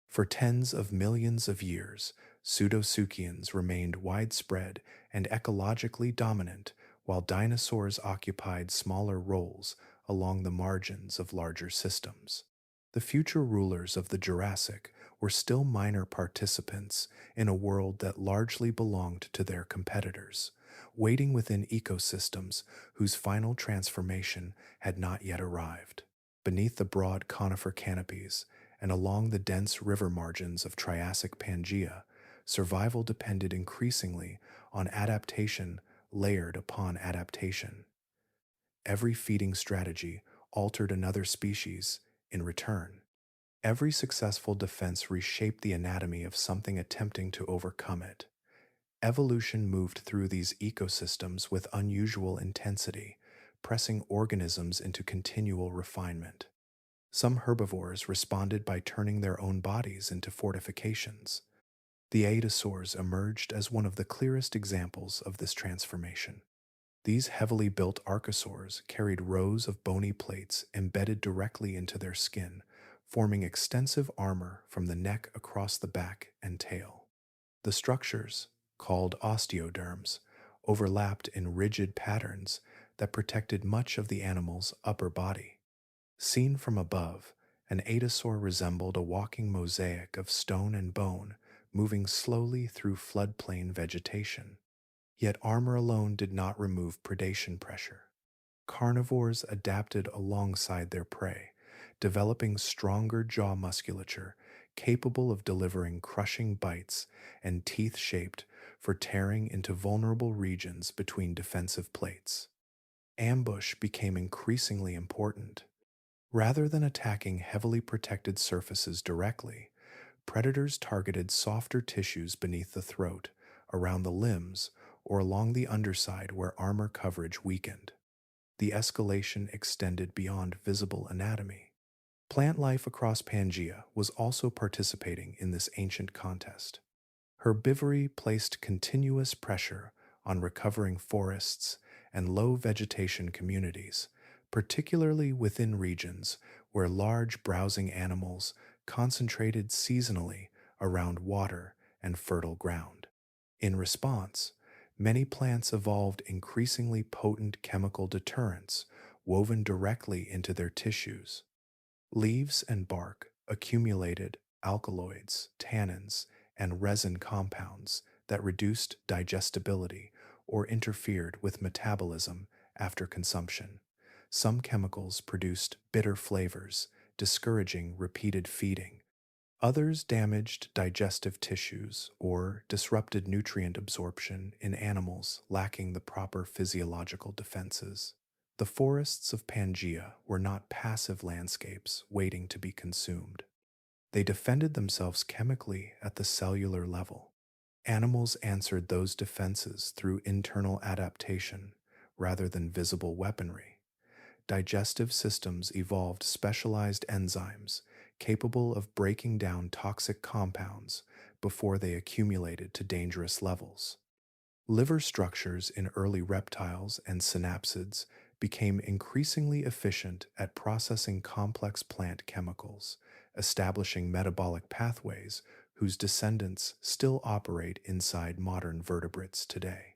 For tens of millions of years, pseudosuchians remained widespread and ecologically dominant, while dinosaurs occupied smaller roles along the margins of larger systems. The future rulers of the Jurassic were still minor participants in a world that largely belonged to their competitors, waiting within ecosystems whose final transformation had not yet arrived. Beneath the broad conifer canopies, and along the dense river margins of Triassic Pangea, survival depended increasingly on adaptation layered upon adaptation. Every feeding strategy altered another species in return. Every successful defense reshaped the anatomy of something attempting to overcome it. Evolution moved through these ecosystems with unusual intensity, pressing organisms into continual refinement. Some herbivores responded by turning their own bodies into fortifications. The adaptosaurs emerged as one of the clearest examples of this transformation. These heavily built archosaurs carried rows of bony plates embedded directly into their skin, forming extensive armor from the neck across the back and tail. The structures, called osteoderms, overlapped in rigid patterns that protected much of the animal's upper body. Seen from above, an adaptosaur resembled a walking mosaic of stone and bone, moving slowly through floodplain vegetation. Yet armor alone did not remove predation pressure. Carnivores adapted alongside their prey, developing stronger jaw musculature capable of delivering crushing bites and teeth shaped for tearing into vulnerable regions between defensive plates. Ambush became increasingly important. Rather than attacking heavily protected surfaces directly, predators targeted softer tissues beneath the throat, around the limbs, or along the underside where armor coverage weakened. The escalation extended beyond visible anatomy. Plant life across Pangea was also participating in this ancient contest. Herbivory placed continuous pressure on recovering forests and low vegetation communities, particularly within regions where large browsing animals concentrated seasonally around water and fertile ground. In response, many plants evolved increasingly potent chemical deterrents woven directly into their tissues. Leaves and bark accumulated alkaloids, tannins, and resin compounds that reduced digestibility or interfered with metabolism after consumption. Some chemicals produced bitter flavors, discouraging repeated feeding. Others damaged digestive tissues or disrupted nutrient absorption in animals lacking the proper physiological defenses. The forests of Pangea were not passive landscapes waiting to be consumed. They defended themselves chemically at the cellular level. Animals answered those defenses through internal adaptation rather than visible weaponry. digestive systems evolved specialized enzymes capable of breaking down toxic compounds before they accumulated to dangerous levels. Liver structures in early reptiles and synapsids became increasingly efficient at processing complex plant chemicals, establishing metabolic pathways whose descendants still operate inside modern vertebrates today.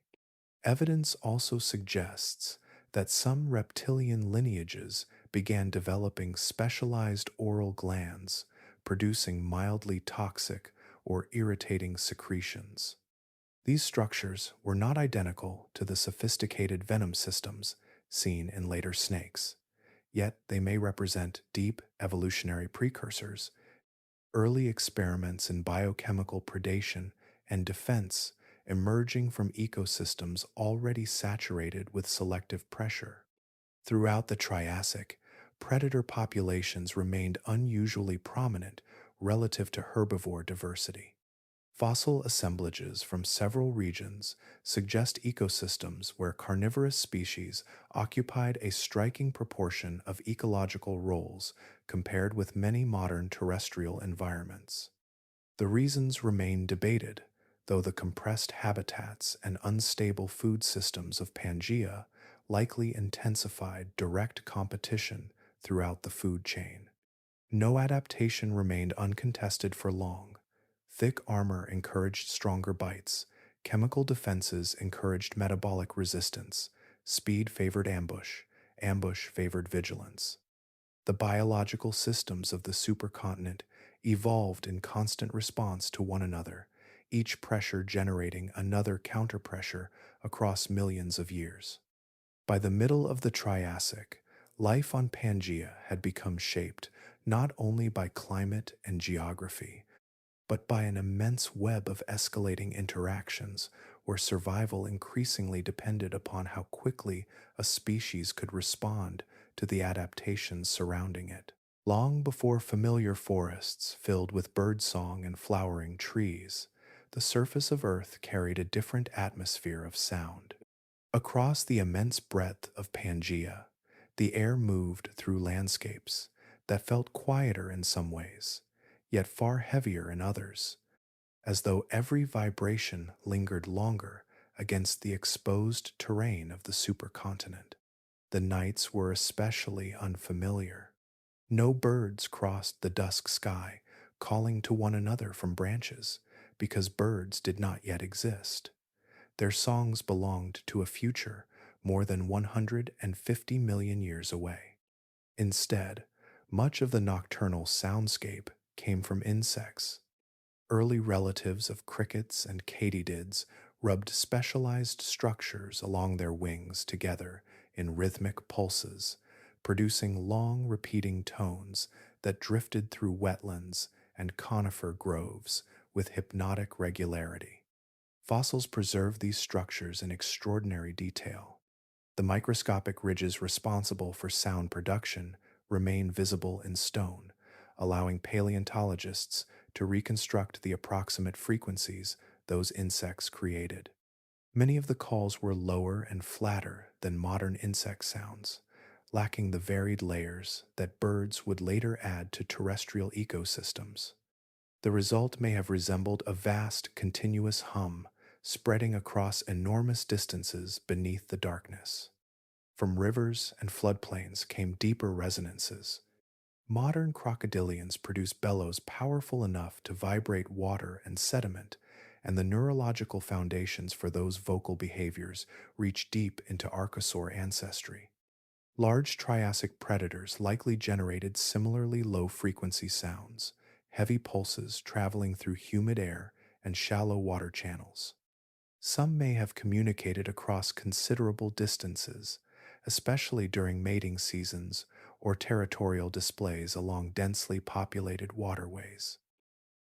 Evidence also suggests that some reptilian lineages began developing specialized oral glands, producing mildly toxic or irritating secretions. These structures were not identical to the sophisticated venom systems seen in later snakes, yet they may represent deep evolutionary precursors. Early experiments in biochemical predation and defense emerging from ecosystems already saturated with selective pressure. Throughout the Triassic, predator populations remained unusually prominent relative to herbivore diversity. Fossil assemblages from several regions suggest ecosystems where carnivorous species occupied a striking proportion of ecological roles compared with many modern terrestrial environments. The reasons remain debated, though the compressed habitats and unstable food systems of Pangea likely intensified direct competition throughout the food chain. No adaptation remained uncontested for long. Thick armor encouraged stronger bites, chemical defenses encouraged metabolic resistance, speed favored ambush, ambush favored vigilance. The biological systems of the supercontinent evolved in constant response to one another, each pressure generating another counterpressure across millions of years. By the middle of the Triassic, life on Pangea had become shaped not only by climate and geography, but by an immense web of escalating interactions where survival increasingly depended upon how quickly a species could respond to the adaptations surrounding it. Long before familiar forests filled with birdsong and flowering trees, the surface of Earth carried a different atmosphere of sound. Across the immense breadth of Pangea, the air moved through landscapes that felt quieter in some ways, yet far heavier in others, as though every vibration lingered longer against the exposed terrain of the supercontinent. The nights were especially unfamiliar. No birds crossed the dusk sky, calling to one another from branches, because birds did not yet exist. Their songs belonged to a future more than 150 million years away. Instead, much of the nocturnal soundscape came from insects. Early relatives of crickets and katydids rubbed specialized structures along their wings together in rhythmic pulses, producing long repeating tones that drifted through wetlands and conifer groves with hypnotic regularity. Fossils preserve these structures in extraordinary detail. The microscopic ridges responsible for sound production remain visible in stone, allowing paleontologists to reconstruct the approximate frequencies those insects created. Many of the calls were lower and flatter than modern insect sounds, lacking the varied layers that birds would later add to terrestrial ecosystems. The result may have resembled a vast, continuous hum spreading across enormous distances beneath the darkness. From rivers and floodplains came deeper resonances. Modern crocodilians produce bellows powerful enough to vibrate water and sediment, and the neurological foundations for those vocal behaviors reach deep into archosaur ancestry. Large Triassic predators likely generated similarly low-frequency sounds, heavy pulses traveling through humid air and shallow water channels. Some may have communicated across considerable distances, especially during mating seasons or territorial displays along densely populated waterways.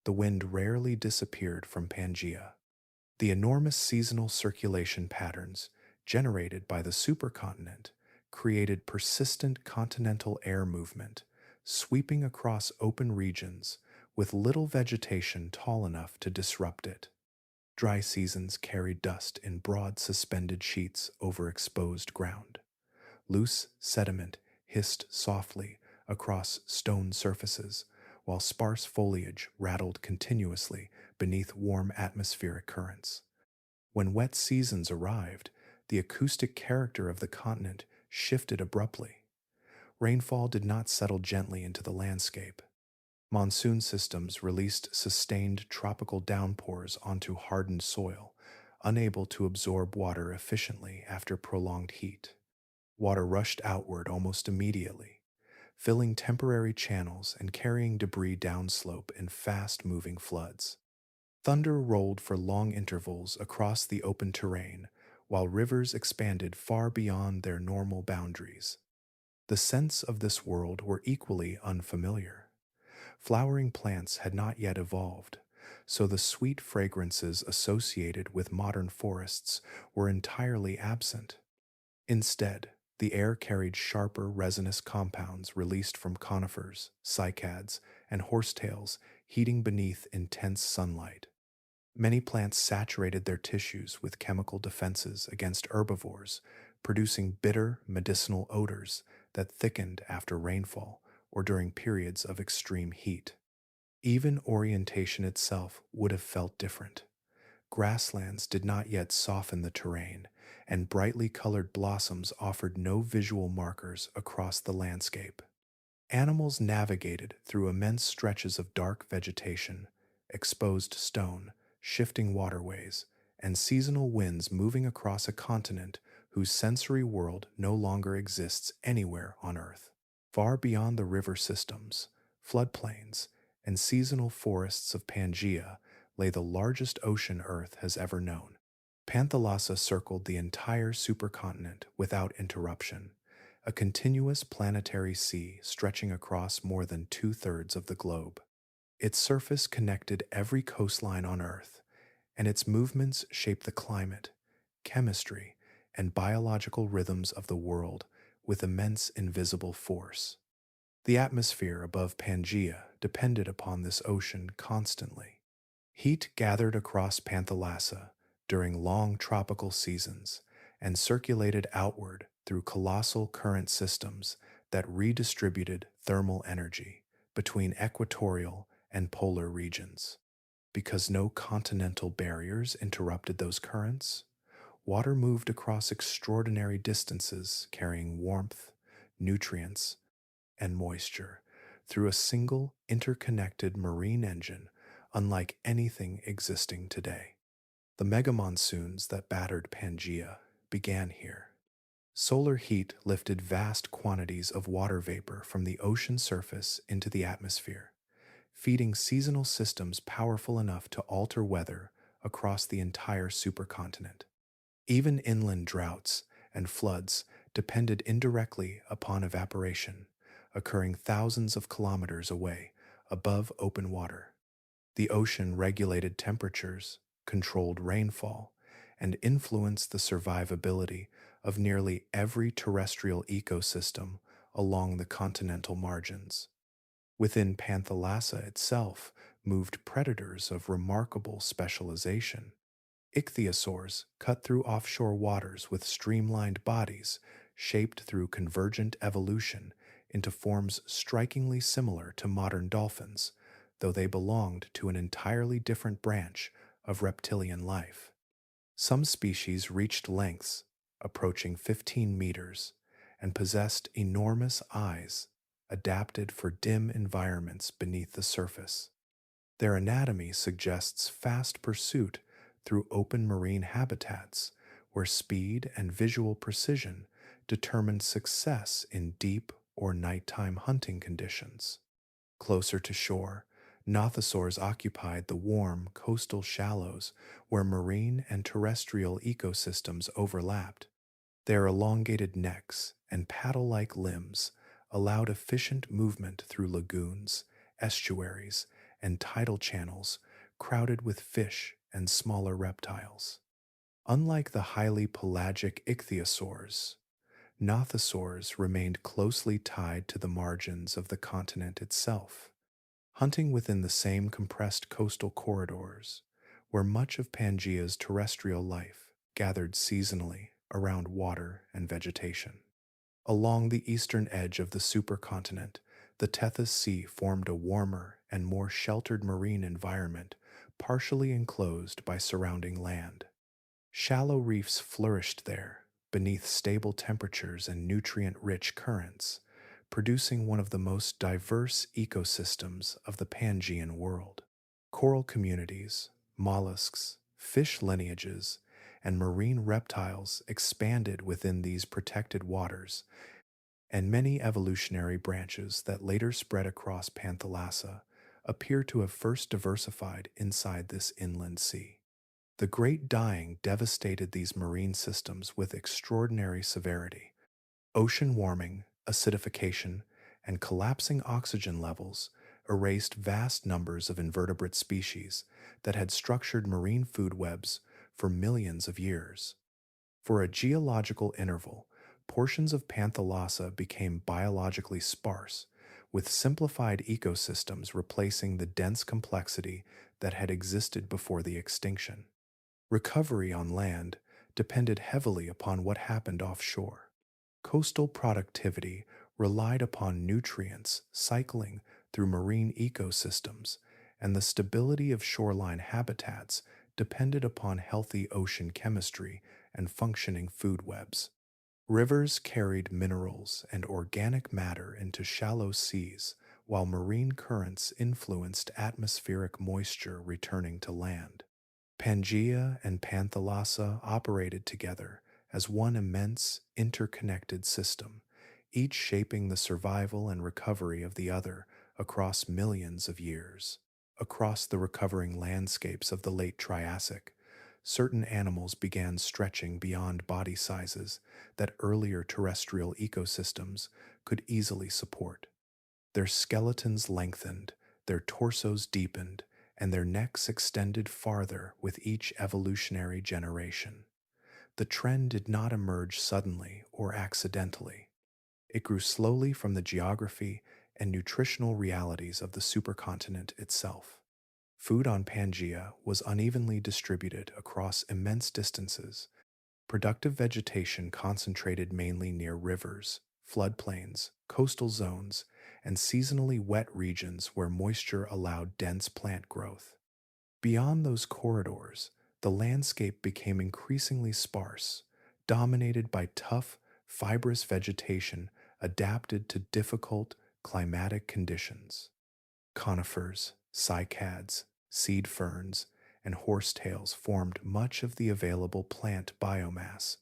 The wind rarely disappeared from Pangea. The enormous seasonal circulation patterns generated by the supercontinent created persistent continental air movement, sweeping across open regions with little vegetation tall enough to disrupt it. Dry seasons carried dust in broad suspended sheets over exposed ground. Loose sediment hissed softly across stone surfaces, while sparse foliage rattled continuously beneath warm atmospheric currents. When wet seasons arrived, the acoustic character of the continent shifted abruptly. Rainfall did not settle gently into the landscape. Monsoon systems released sustained tropical downpours onto hardened soil, unable to absorb water efficiently after prolonged heat. Water rushed outward almost immediately, filling temporary channels and carrying debris downslope in fast moving floods. Thunder rolled for long intervals across the open terrain, while rivers expanded far beyond their normal boundaries. The scents of this world were equally unfamiliar. Flowering plants had not yet evolved, so the sweet fragrances associated with modern forests were entirely absent. Instead, the air carried sharper resinous compounds released from conifers, cycads, and horsetails heating beneath intense sunlight. Many plants saturated their tissues with chemical defenses against herbivores, producing bitter medicinal odors that thickened after rainfall or during periods of extreme heat. Even orientation itself would have felt different. Grasslands did not yet soften the terrain, and brightly colored blossoms offered no visual markers across the landscape. Animals navigated through immense stretches of dark vegetation, exposed stone, shifting waterways, and seasonal winds moving across a continent whose sensory world no longer exists anywhere on Earth. Far beyond the river systems, floodplains, and seasonal forests of Pangea lay the largest ocean Earth has ever known. Panthalassa circled the entire supercontinent without interruption, a continuous planetary sea stretching across more than two-thirds of the globe. Its surface connected every coastline on Earth, and its movements shaped the climate, chemistry, and biological rhythms of the world with immense invisible force. The atmosphere above Pangea depended upon this ocean constantly. Heat gathered across Panthalassa during long tropical seasons and circulated outward through colossal current systems that redistributed thermal energy between equatorial and polar regions. Because no continental barriers interrupted those currents, water moved across extraordinary distances carrying warmth, nutrients, and moisture through a single interconnected marine engine unlike anything existing today. The megamonsoons that battered Pangea began here. Solar heat lifted vast quantities of water vapor from the ocean surface into the atmosphere, feeding seasonal systems powerful enough to alter weather across the entire supercontinent. Even inland droughts and floods depended indirectly upon evaporation, occurring thousands of kilometers away above open water. The ocean regulated temperatures, controlled rainfall, and influenced the survivability of nearly every terrestrial ecosystem along the continental margins. Within Panthalassa itself moved predators of remarkable specialization. Ichthyosaurs cut through offshore waters with streamlined bodies shaped through convergent evolution into forms strikingly similar to modern dolphins, though they belonged to an entirely different branch of reptilian life. Some species reached lengths approaching 15 meters and possessed enormous eyes adapted for dim environments beneath the surface. Their anatomy suggests fast pursuit through open marine habitats where speed and visual precision determined success in deep or nighttime hunting conditions. Closer to shore, nothosaurs occupied the warm coastal shallows where marine and terrestrial ecosystems overlapped. Their elongated necks and paddle-like limbs allowed efficient movement through lagoons, estuaries, and tidal channels crowded with fish and smaller reptiles. Unlike the highly pelagic ichthyosaurs, nothosaurs remained closely tied to the margins of the continent itself, hunting within the same compressed coastal corridors where much of Pangea's terrestrial life gathered seasonally around water and vegetation. Along the eastern edge of the supercontinent, the Tethys Sea formed a warmer and more sheltered marine environment, partially enclosed by surrounding land. Shallow reefs flourished there, beneath stable temperatures and nutrient-rich currents, producing one of the most diverse ecosystems of the Pangean world. Coral communities, mollusks, fish lineages, and marine reptiles expanded within these protected waters, and many evolutionary branches that later spread across Panthalassa appear to have first diversified inside this inland sea. The Great Dying devastated these marine systems with extraordinary severity. Ocean warming, acidification, and collapsing oxygen levels erased vast numbers of invertebrate species that had structured marine food webs for millions of years. For a geological interval, portions of Panthalassa became biologically sparse, with simplified ecosystems replacing the dense complexity that had existed before the extinction. Recovery on land depended heavily upon what happened offshore. Coastal productivity relied upon nutrients cycling through marine ecosystems, and the stability of shoreline habitats depended upon healthy ocean chemistry and functioning food webs. Rivers carried minerals and organic matter into shallow seas, while marine currents influenced atmospheric moisture returning to land. Pangea and Panthalassa operated together as one immense, interconnected system, each shaping the survival and recovery of the other across millions of years. Across the recovering landscapes of the late Triassic, certain animals began stretching beyond body sizes that earlier terrestrial ecosystems could easily support. Their skeletons lengthened, their torsos deepened, and their necks extended farther with each evolutionary generation. The trend did not emerge suddenly or accidentally. It grew slowly from the geography and nutritional realities of the supercontinent itself. Food on Pangea was unevenly distributed across immense distances. Productive vegetation concentrated mainly near rivers, floodplains, coastal zones, and seasonally wet regions where moisture allowed dense plant growth. Beyond those corridors, the landscape became increasingly sparse, dominated by tough, fibrous vegetation adapted to difficult climatic conditions. Conifers, cycads, seed ferns, and horsetails formed much of the available plant biomass,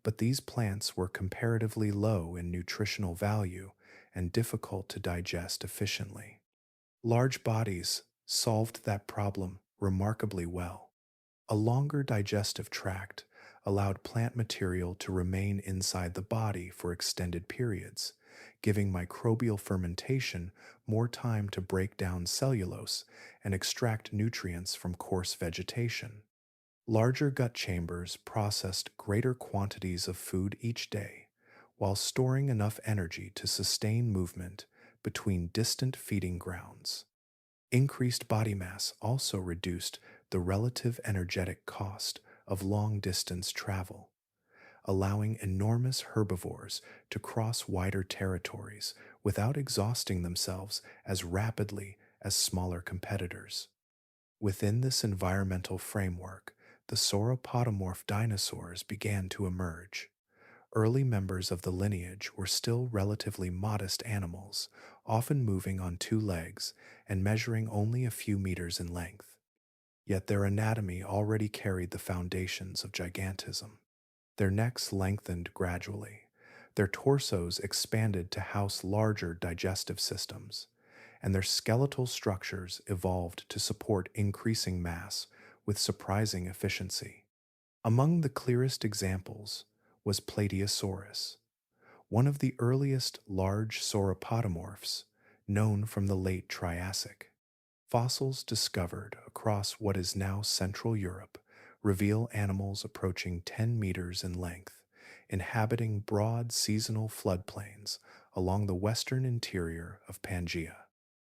but these plants were comparatively low in nutritional value and difficult to digest efficiently. Large bodies solved that problem remarkably well. A longer digestive tract allowed plant material to remain inside the body for extended periods, giving microbial fermentation more time to break down cellulose and extract nutrients from coarse vegetation. Larger gut chambers processed greater quantities of food each day, while storing enough energy to sustain movement between distant feeding grounds. Increased body mass also reduced the relative energetic cost of long-distance travel, allowing enormous herbivores to cross wider territories without exhausting themselves as rapidly as smaller competitors. Within this environmental framework, the sauropodomorph dinosaurs began to emerge. Early members of the lineage were still relatively modest animals, often moving on two legs and measuring only a few meters in length. Yet their anatomy already carried the foundations of gigantism. Their necks lengthened gradually. Their torsos expanded to house larger digestive systems, and their skeletal structures evolved to support increasing mass with surprising efficiency. Among the clearest examples was Plateosaurus, one of the earliest large sauropodomorphs known from the late Triassic. Fossils discovered across what is now Central Europe reveal animals approaching 10 meters in length, inhabiting broad seasonal floodplains along the western interior of Pangea.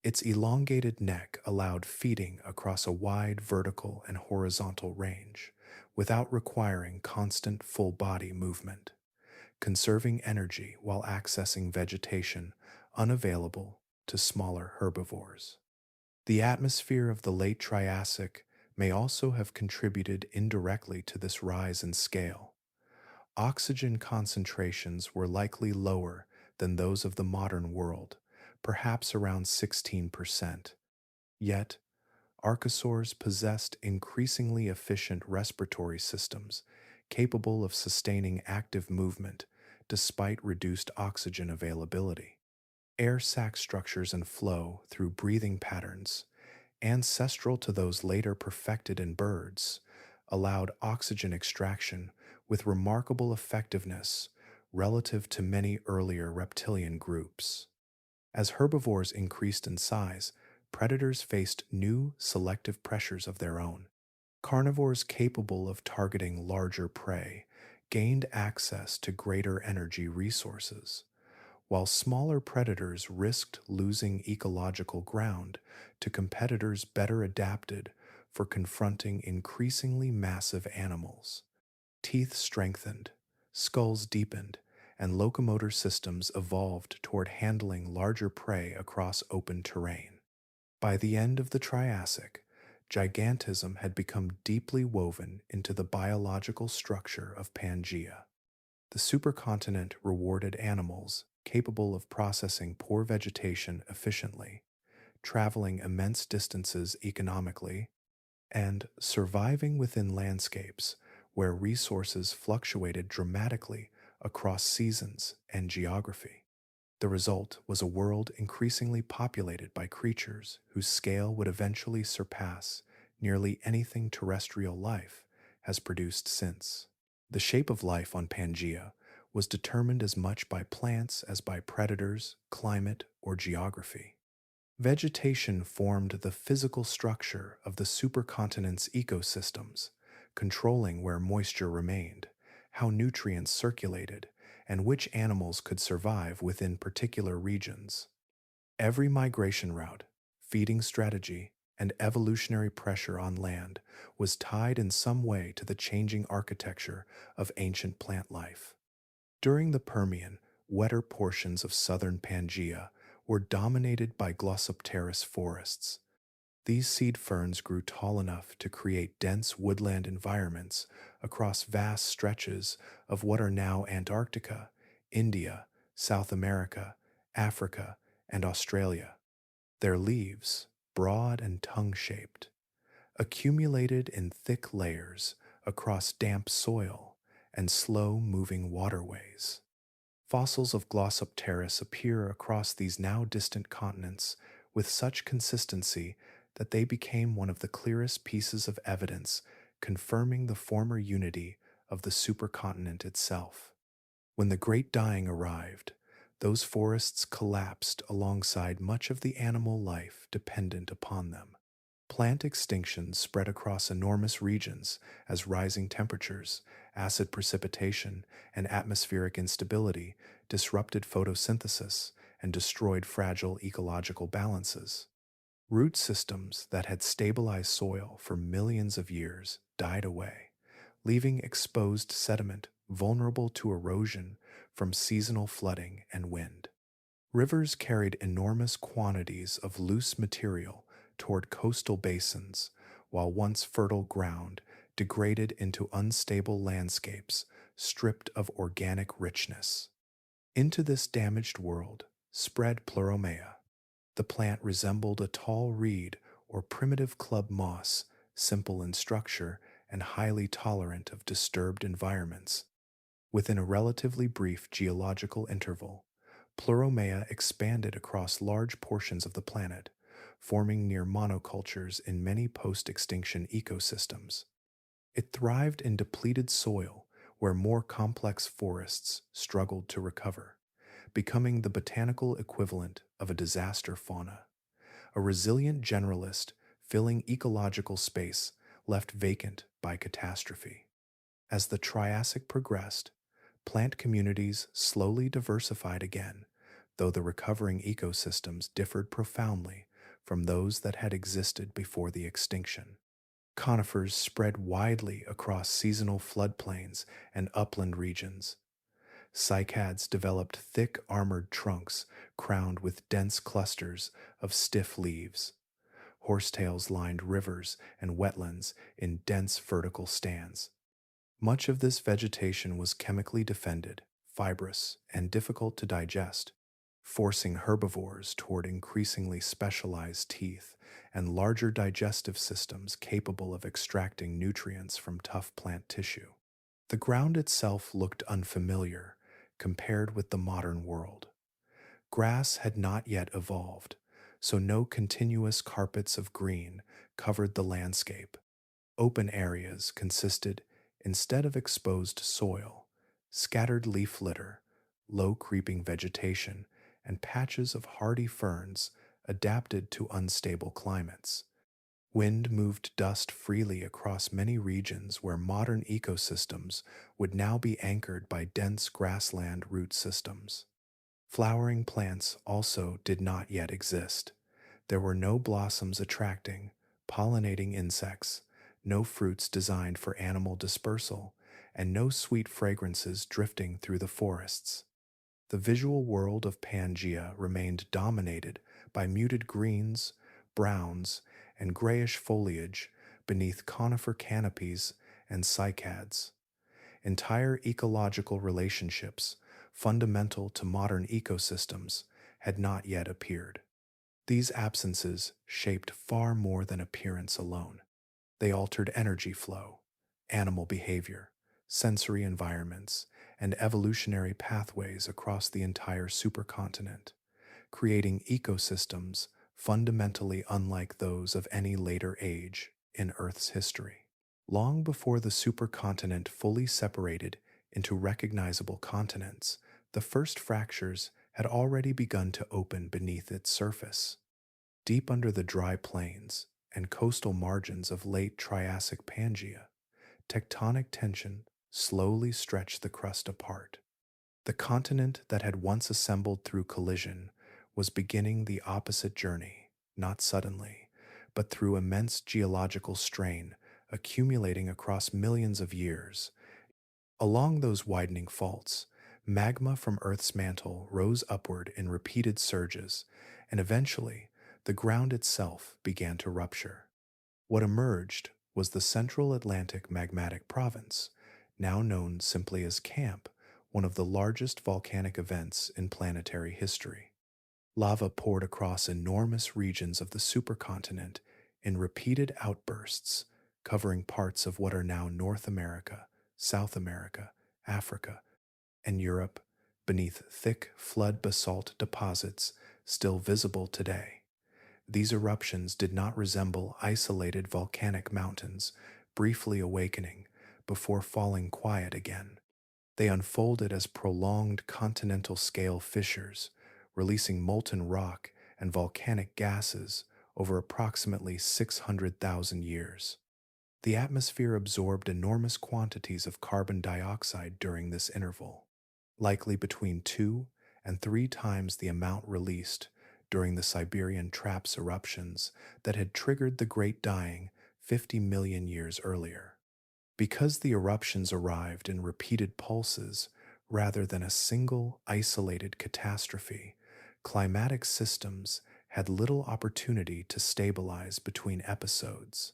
Its elongated neck allowed feeding across a wide vertical and horizontal range, without requiring constant full-body movement. conserving energy while accessing vegetation unavailable to smaller herbivores. The atmosphere of the late Triassic may also have contributed indirectly to this rise in scale. Oxygen concentrations were likely lower than those of the modern world, perhaps around 16%. Yet, archosaurs possessed increasingly efficient respiratory systems capable of sustaining active movement despite reduced oxygen availability. Air sac structures and flow through breathing patterns, ancestral to those later perfected in birds, allowed oxygen extraction with remarkable effectiveness relative to many earlier reptilian groups. As herbivores increased in size, predators faced new selective pressures of their own. Carnivores capable of targeting larger prey gained access to greater energy resources, while smaller predators risked losing ecological ground to competitors better adapted for confronting increasingly massive animals. Teeth strengthened, skulls deepened, and locomotor systems evolved toward handling larger prey across open terrain. By the end of the Triassic, gigantism had become deeply woven into the biological structure of Pangea. The supercontinent rewarded animals capable of processing poor vegetation efficiently, traveling immense distances economically, and surviving within landscapes where resources fluctuated dramatically across seasons and geography. The result was a world increasingly populated by creatures whose scale would eventually surpass nearly anything terrestrial life has produced since. The shape of life on Pangea was determined as much by plants as by predators, climate, or geography. Vegetation formed the physical structure of the supercontinent's ecosystems, controlling where moisture remained, how nutrients circulated, and which animals could survive within particular regions. Every migration route, feeding strategy, and evolutionary pressure on land was tied in some way to the changing architecture of ancient plant life. During the Permian, wetter portions of southern Pangea were dominated by glossopteris forests. These seed ferns grew tall enough to create dense woodland environments across vast stretches of what are now Antarctica, India, South America, Africa, and Australia. Their leaves, broad and tongue-shaped, accumulated in thick layers across damp soil and slow-moving waterways. Fossils of Glossopteris appear across these now distant continents with such consistency that they became one of the clearest pieces of evidence confirming the former unity of the supercontinent itself. When the Great Dying arrived, those forests collapsed alongside much of the animal life dependent upon them. Plant extinctions spread across enormous regions as rising temperatures, acid precipitation, and atmospheric instability disrupted photosynthesis and destroyed fragile ecological balances. Root systems that had stabilized soil for millions of years died away, leaving exposed sediment vulnerable to erosion from seasonal flooding and wind. Rivers carried enormous quantities of loose material toward coastal basins, while once fertile ground degraded into unstable landscapes stripped of organic richness. Into this damaged world spread Pleuromea. The plant resembled a tall reed or primitive club moss, simple in structure and highly tolerant of disturbed environments. Within a relatively brief geological interval, Pleuromea expanded across large portions of the planet, forming near monocultures in many post-extinction ecosystems. It thrived in depleted soil where more complex forests struggled to recover, becoming the botanical equivalent of a disaster fauna, a resilient generalist filling ecological space left vacant by catastrophe. As the Triassic progressed, plant communities slowly diversified again, though the recovering ecosystems differed profoundly from those that had existed before the extinction. Conifers spread widely across seasonal floodplains and upland regions. Cycads developed thick armored trunks crowned with dense clusters of stiff leaves. Horsetails lined rivers and wetlands in dense vertical stands. Much of this vegetation was chemically defended, fibrous, and difficult to digest, forcing herbivores toward increasingly specialized teeth and larger digestive systems capable of extracting nutrients from tough plant tissue. The ground itself looked unfamiliar compared with the modern world. Grass had not yet evolved, so no continuous carpets of green covered the landscape. Open areas consisted, instead of exposed soil, scattered leaf litter, low creeping vegetation, and patches of hardy ferns adapted to unstable climates. Wind moved dust freely across many regions where modern ecosystems would now be anchored by dense grassland root systems. Flowering plants also did not yet exist. There were no blossoms attracting, pollinating insects, no fruits designed for animal dispersal, and no sweet fragrances drifting through the forests. The visual world of Pangea remained dominated by muted greens, browns, and grayish foliage beneath conifer canopies and cycads. Entire ecological relationships, fundamental to modern ecosystems, had not yet appeared. These absences shaped far more than appearance alone. They altered energy flow, animal behavior, sensory environments, and evolutionary pathways across the entire supercontinent, creating ecosystems fundamentally unlike those of any later age in Earth's history. Long before the supercontinent fully separated into recognizable continents, the first fractures had already begun to open beneath its surface. Deep under the dry plains and coastal margins of late Triassic Pangea, tectonic tension slowly stretched the crust apart. The continent that had once assembled through collision was beginning the opposite journey, not suddenly, but through immense geological strain accumulating across millions of years. Along those widening faults, magma from Earth's mantle rose upward in repeated surges, and eventually, the ground itself began to rupture. What emerged was the Central Atlantic Magmatic Province, now known simply as CAMP, one of the largest volcanic events in planetary history. Lava poured across enormous regions of the supercontinent in repeated outbursts, covering parts of what are now North America, South America, Africa, and Europe beneath thick flood basalt deposits still visible today. These eruptions did not resemble isolated volcanic mountains briefly awakening before falling quiet again. They unfolded as prolonged continental scale fissures, releasing molten rock and volcanic gases over approximately 600,000 years. The atmosphere absorbed enormous quantities of carbon dioxide during this interval, likely between 2 and 3 times the amount released during the Siberian Traps eruptions that had triggered the Great Dying 50 million years earlier. Because the eruptions arrived in repeated pulses rather than a single isolated catastrophe, climatic systems had little opportunity to stabilize between episodes.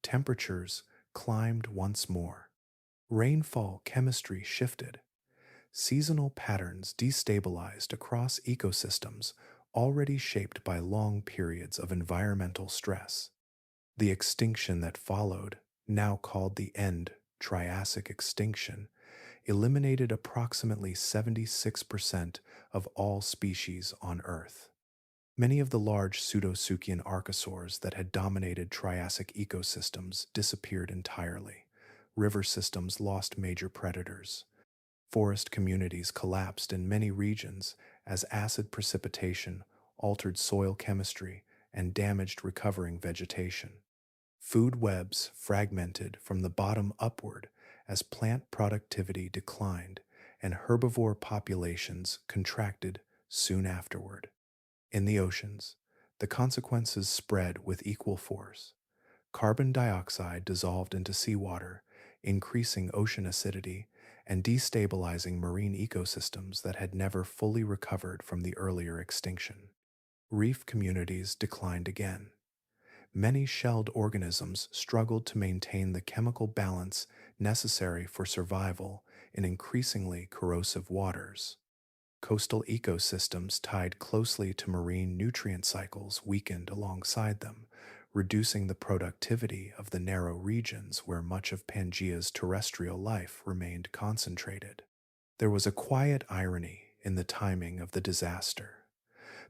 Temperatures climbed once more. Rainfall chemistry shifted. Seasonal patterns destabilized across ecosystems already shaped by long periods of environmental stress. The extinction that followed, now called the end Triassic extinction, eliminated approximately 76% of all species on Earth. Many of the large pseudosuchian archosaurs that had dominated Triassic ecosystems disappeared entirely. River systems lost major predators. Forest communities collapsed in many regions as acid precipitation altered soil chemistry and damaged recovering vegetation. Food webs fragmented from the bottom upward as plant productivity declined and herbivore populations contracted soon afterward. In the oceans, the consequences spread with equal force. Carbon dioxide dissolved into seawater, increasing ocean acidity and destabilizing marine ecosystems that had never fully recovered from the earlier extinction. Reef communities declined again. Many shelled organisms struggled to maintain the chemical balance necessary for survival in increasingly corrosive waters. Coastal ecosystems tied closely to marine nutrient cycles weakened alongside them, reducing the productivity of the narrow regions where much of Pangea's terrestrial life remained concentrated. There was a quiet irony in the timing of the disaster.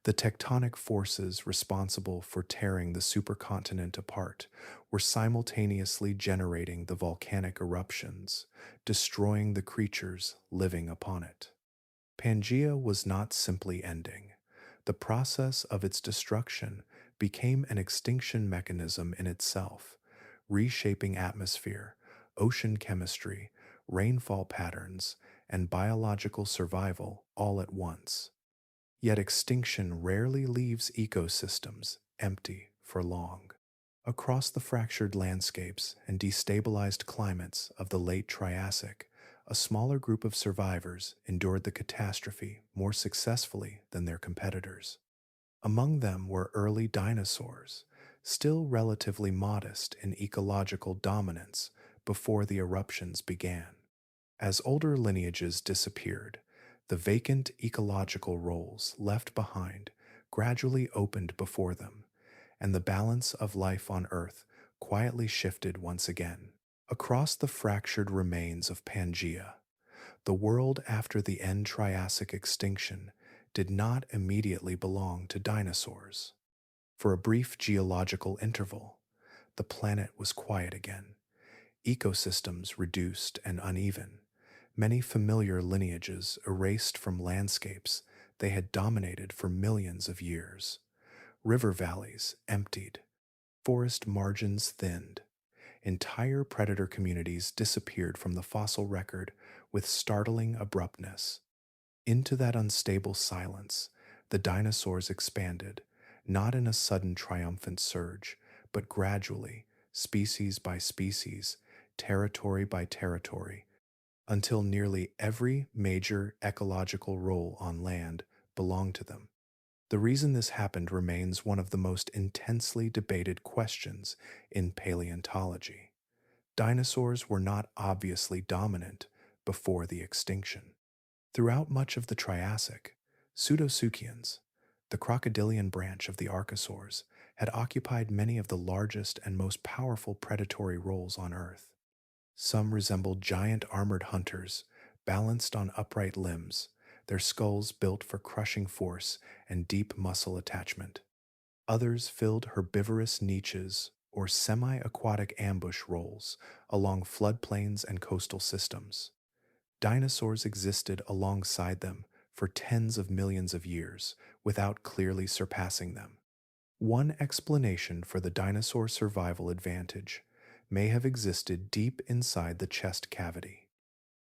The tectonic forces responsible for tearing the supercontinent apart were simultaneously generating the volcanic eruptions, destroying the creatures living upon it. Pangea was not simply ending. The process of its destruction became an extinction mechanism in itself, reshaping atmosphere, ocean chemistry, rainfall patterns, and biological survival all at once. Yet extinction rarely leaves ecosystems empty for long. Across the fractured landscapes and destabilized climates of the late Triassic, a smaller group of survivors endured the catastrophe more successfully than their competitors. Among them were early dinosaurs, still relatively modest in ecological dominance before the eruptions began. As older lineages disappeared, the vacant ecological roles left behind gradually opened before them, and the balance of life on Earth quietly shifted once again. Across the fractured remains of Pangea, the world after the end Triassic extinction did not immediately belong to dinosaurs. For a brief geological interval, the planet was quiet again, ecosystems reduced and uneven, many familiar lineages erased from landscapes they had dominated for millions of years. River valleys emptied, forest margins thinned, entire predator communities disappeared from the fossil record with startling abruptness. Into that unstable silence, the dinosaurs expanded, not in a sudden triumphant surge, but gradually, species by species, territory by territory, until nearly every major ecological role on land belonged to them. The reason this happened remains one of the most intensely debated questions in paleontology. Dinosaurs were not obviously dominant before the extinction. Throughout much of the Triassic, pseudosuchians, the crocodilian branch of the archosaurs, had occupied many of the largest and most powerful predatory roles on Earth. Some resembled giant armored hunters, balanced on upright limbs, their skulls built for crushing force and deep muscle attachment. Others filled herbivorous niches or semi-aquatic ambush roles along floodplains and coastal systems. Dinosaurs existed alongside them for tens of millions of years without clearly surpassing them. One explanation for the dinosaur survival advantage may have existed deep inside the chest cavity.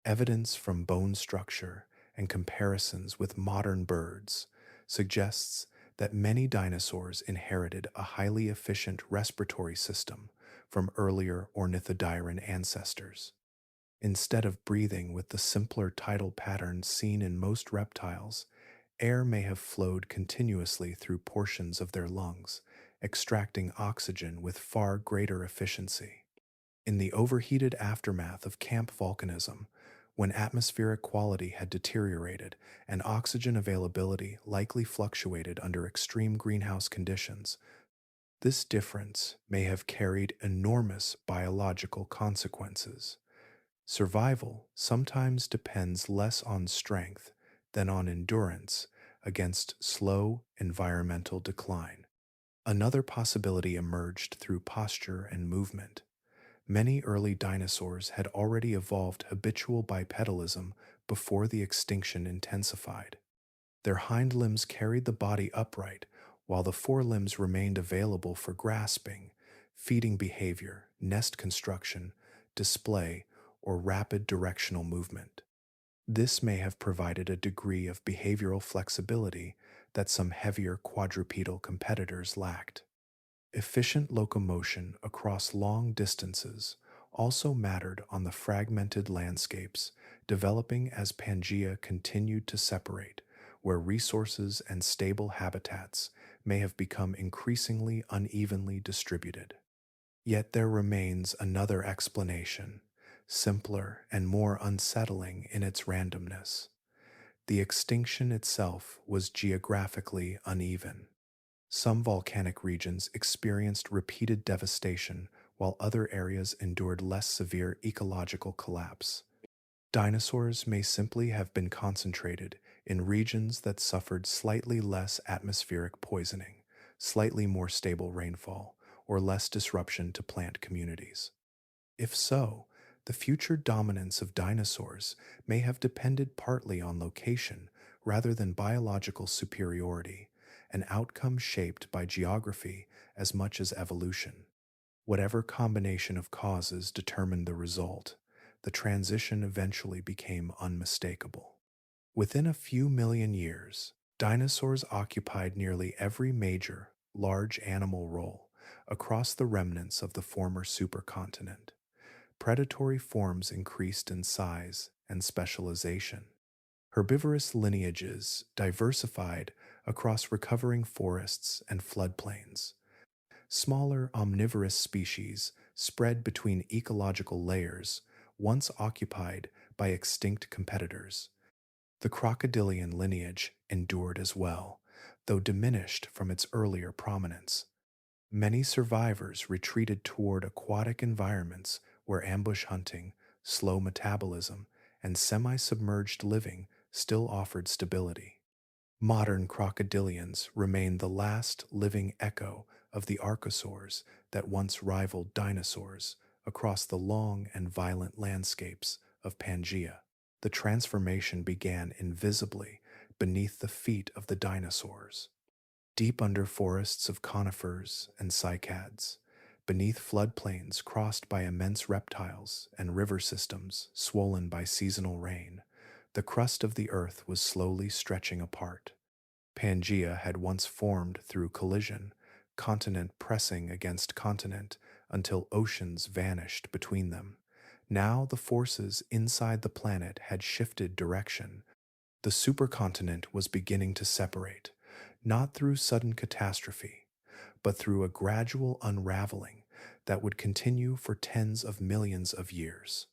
Evidence from bone structure and comparisons with modern birds suggests that many dinosaurs inherited a highly efficient respiratory system from earlier ornithodyrran ancestors. Instead of breathing with the simpler tidal patterns seen in most reptiles, air may have flowed continuously through portions of their lungs, extracting oxygen with far greater efficiency. In the overheated aftermath of camp volcanism, when atmospheric quality had deteriorated and oxygen availability likely fluctuated under extreme greenhouse conditions, this difference may have carried enormous biological consequences. Survival sometimes depends less on strength than on endurance against slow environmental decline. Another possibility emerged through posture and movement. Many early dinosaurs had already evolved habitual bipedalism before the extinction intensified. Their hind limbs carried the body upright, while the forelimbs remained available for grasping, feeding behavior, nest construction, display, or rapid directional movement. This may have provided a degree of behavioral flexibility that some heavier quadrupedal competitors lacked. Efficient locomotion across long distances also mattered on the fragmented landscapes developing as Pangea continued to separate, where resources and stable habitats may have become increasingly unevenly distributed. Yet there remains another explanation, simpler and more unsettling in its randomness. The extinction itself was geographically uneven. Some volcanic regions experienced repeated devastation, while other areas endured less severe ecological collapse. Dinosaurs may simply have been concentrated in regions that suffered slightly less atmospheric poisoning, slightly more stable rainfall, or less disruption to plant communities. If so, the future dominance of dinosaurs may have depended partly on location rather than biological superiority, an outcome shaped by geography as much as evolution. Whatever combination of causes determined the result, the transition eventually became unmistakable. Within a few million years, dinosaurs occupied nearly every major, large animal role across the remnants of the former supercontinent. Predatory forms increased in size and specialization. Herbivorous lineages diversified across recovering forests and floodplains. Smaller omnivorous species spread between ecological layers once occupied by extinct competitors. The crocodilian lineage endured as well, though diminished from its earlier prominence. Many survivors retreated toward aquatic environments where ambush hunting, slow metabolism, and semi submerged living still offered stability. Modern crocodilians remain the last living echo of the archosaurs that once rivaled dinosaurs across the long and violent landscapes of Pangea. The transformation began invisibly beneath the feet of the dinosaurs, deep under forests of conifers and cycads, beneath floodplains crossed by immense reptiles and river systems swollen by seasonal rain. The crust of the earth was slowly stretching apart. Pangea had once formed through collision, continent pressing against continent until oceans vanished between them. Now the forces inside the planet had shifted direction. The supercontinent was beginning to separate, not through sudden catastrophe, but through a gradual unraveling that would continue for tens of millions of years.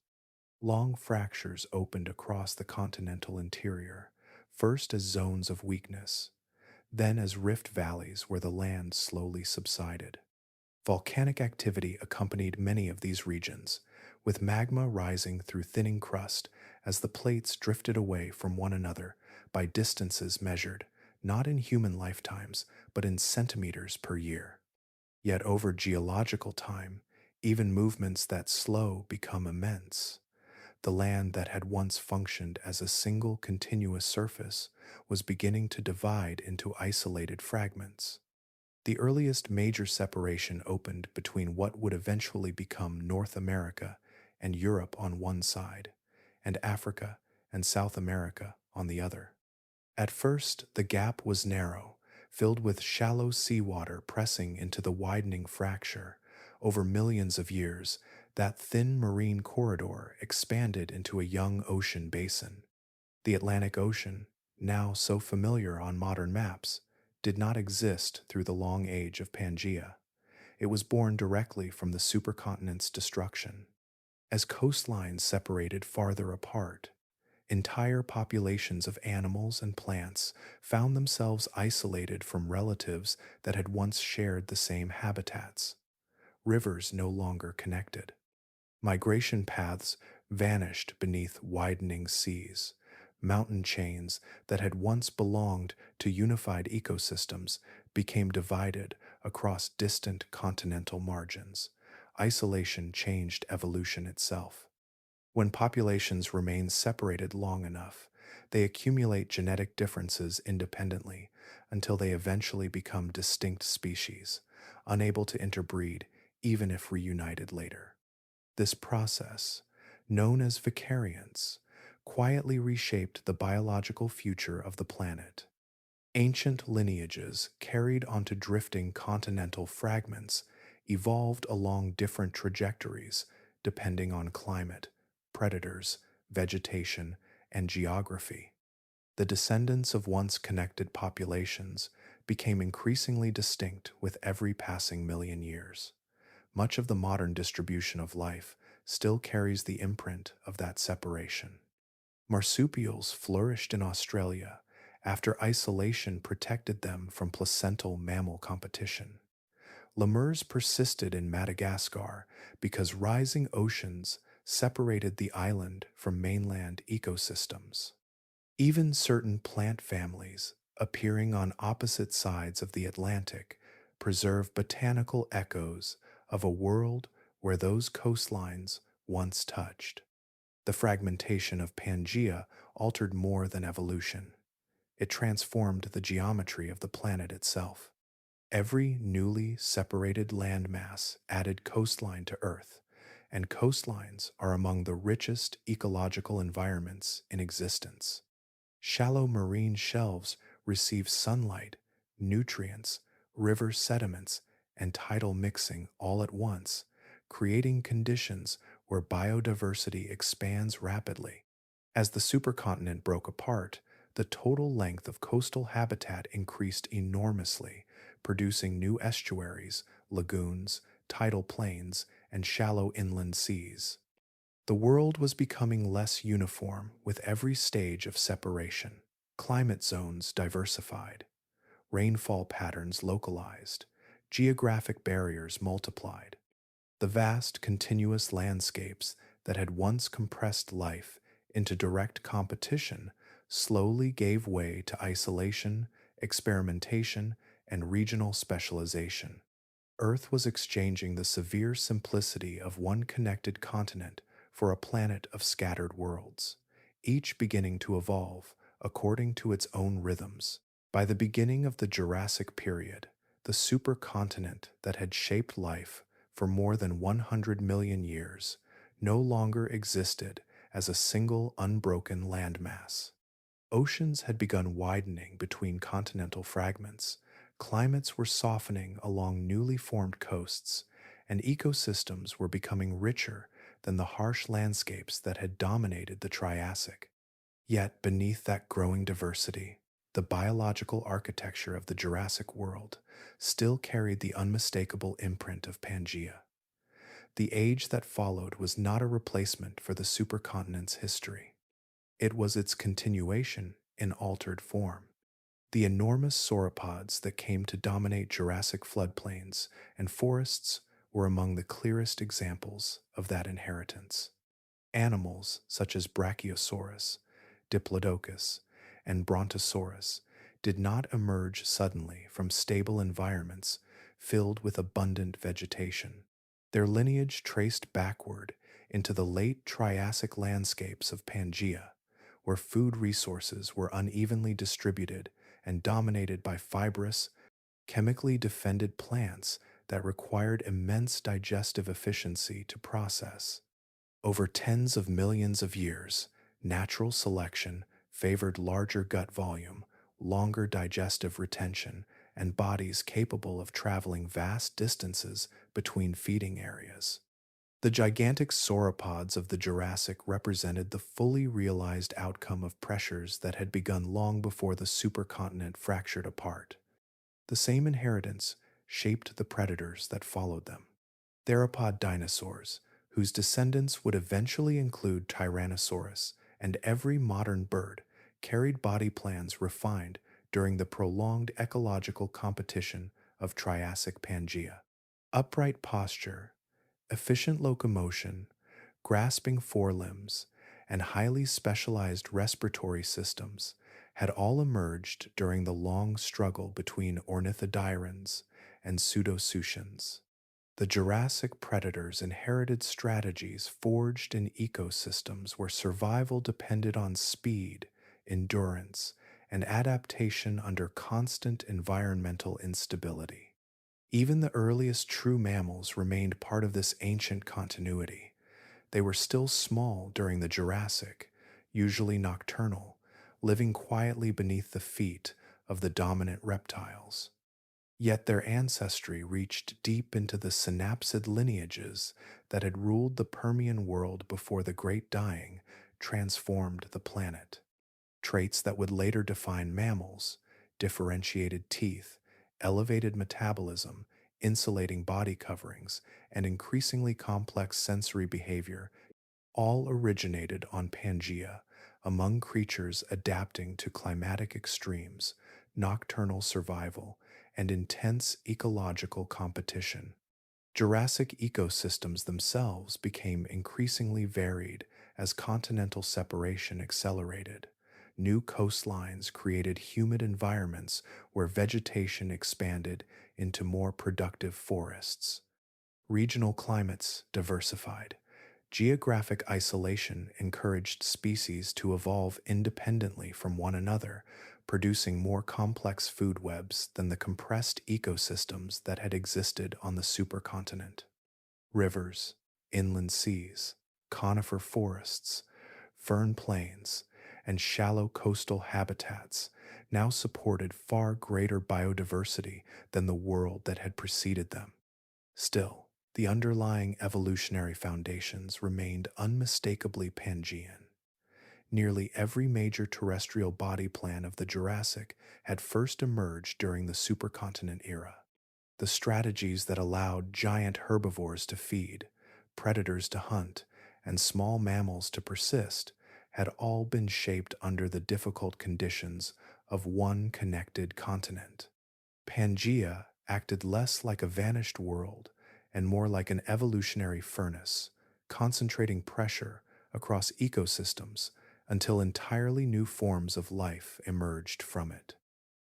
Long fractures opened across the continental interior, first as zones of weakness, then as rift valleys where the land slowly subsided. Volcanic activity accompanied many of these regions, with magma rising through thinning crust as the plates drifted away from one another by distances measured not in human lifetimes but in centimeters per year. Yet over geological time, even movements that slow become immense. The land that had once functioned as a single continuous surface was beginning to divide into isolated fragments. The earliest major separation opened between what would eventually become North America and Europe on one side, and Africa and South America on the other. At first, the gap was narrow, filled with shallow seawater pressing into the widening fracture. Over millions of years, that thin marine corridor expanded into a young ocean basin. The Atlantic Ocean, now so familiar on modern maps, did not exist through the long age of Pangea. It was born directly from the supercontinent's destruction. As coastlines separated farther apart, entire populations of animals and plants found themselves isolated from relatives that had once shared the same habitats. Rivers no longer connected. Migration paths vanished beneath widening seas. Mountain chains that had once belonged to unified ecosystems became divided across distant continental margins. Isolation changed evolution itself. When populations remain separated long enough, they accumulate genetic differences independently until they eventually become distinct species, unable to interbreed even if reunited later. This process, known as vicariance, quietly reshaped the biological future of the planet. Ancient lineages carried onto drifting continental fragments evolved along different trajectories depending on climate, predators, vegetation, and geography. The descendants of once connected populations became increasingly distinct with every passing million years. Much of the modern distribution of life still carries the imprint of that separation. Marsupials flourished in Australia after isolation protected them from placental mammal competition. Lemurs persisted in Madagascar because rising oceans separated the island from mainland ecosystems. Even certain plant families, appearing on opposite sides of the Atlantic, preserve botanical echoes of a world where those coastlines once touched. The fragmentation of Pangea altered more than evolution. It transformed the geometry of the planet itself. Every newly separated landmass added coastline to Earth, and coastlines are among the richest ecological environments in existence. Shallow marine shelves receive sunlight, nutrients, river sediments, and tidal mixing all at once, creating conditions where biodiversity expands rapidly. As the supercontinent broke apart, the total length of coastal habitat increased enormously, producing new estuaries, lagoons, tidal plains, and shallow inland seas. The world was becoming less uniform with every stage of separation. Climate zones diversified, rainfall patterns localized, geographic barriers multiplied. The vast, continuous landscapes that had once compressed life into direct competition slowly gave way to isolation, experimentation, and regional specialization. Earth was exchanging the severe simplicity of one connected continent for a planet of scattered worlds, each beginning to evolve according to its own rhythms. By the beginning of the Jurassic period, the supercontinent that had shaped life for more than 100 million years no longer existed as a single unbroken landmass. Oceans had begun widening between continental fragments, climates were softening along newly formed coasts, and ecosystems were becoming richer than the harsh landscapes that had dominated the Triassic. Yet, beneath that growing diversity, the biological architecture of the Jurassic world still carried the unmistakable imprint of Pangea. The age that followed was not a replacement for the supercontinent's history. It was its continuation in altered form. The enormous sauropods that came to dominate Jurassic floodplains and forests were among the clearest examples of that inheritance. Animals such as Brachiosaurus, Diplodocus, and Brontosaurus did not emerge suddenly from stable environments filled with abundant vegetation. Their lineage traced backward into the late Triassic landscapes of Pangea, where food resources were unevenly distributed and dominated by fibrous, chemically defended plants that required immense digestive efficiency to process. Over tens of millions of years, natural selection favored larger gut volume, longer digestive retention, and bodies capable of traveling vast distances between feeding areas. The gigantic sauropods of the Jurassic represented the fully realized outcome of pressures that had begun long before the supercontinent fractured apart. The same inheritance shaped the predators that followed them. Theropod dinosaurs, whose descendants would eventually include Tyrannosaurus and every modern bird, carried body plans refined during the prolonged ecological competition of Triassic Pangea. Upright posture, efficient locomotion, grasping forelimbs, and highly specialized respiratory systems had all emerged during the long struggle between ornithodyrans and pseudosuchians. The Jurassic predators inherited strategies forged in ecosystems where survival depended on speed, endurance, and adaptation under constant environmental instability. Even the earliest true mammals remained part of this ancient continuity. They were still small during the Jurassic, usually nocturnal, living quietly beneath the feet of the dominant reptiles. Yet their ancestry reached deep into the synapsid lineages that had ruled the Permian world before the Great Dying transformed the planet. Traits that would later define mammals, differentiated teeth, elevated metabolism, insulating body coverings, and increasingly complex sensory behavior all originated on Pangea, among creatures adapting to climatic extremes, nocturnal survival, and intense ecological competition. Jurassic ecosystems themselves became increasingly varied as continental separation accelerated. New coastlines created humid environments where vegetation expanded into more productive forests. Regional climates diversified. Geographic isolation encouraged species to evolve independently from one another, producing more complex food webs than the compressed ecosystems that had existed on the supercontinent. Rivers, inland seas, conifer forests, fern plains, and shallow coastal habitats now supported far greater biodiversity than the world that had preceded them. Still, the underlying evolutionary foundations remained unmistakably Pangean. Nearly every major terrestrial body plan of the Jurassic had first emerged during the supercontinent era. The strategies that allowed giant herbivores to feed, predators to hunt, and small mammals to persist had all been shaped under the difficult conditions of one connected continent. Pangea acted less like a vanished world and more like an evolutionary furnace, concentrating pressure across ecosystems until entirely new forms of life emerged from it.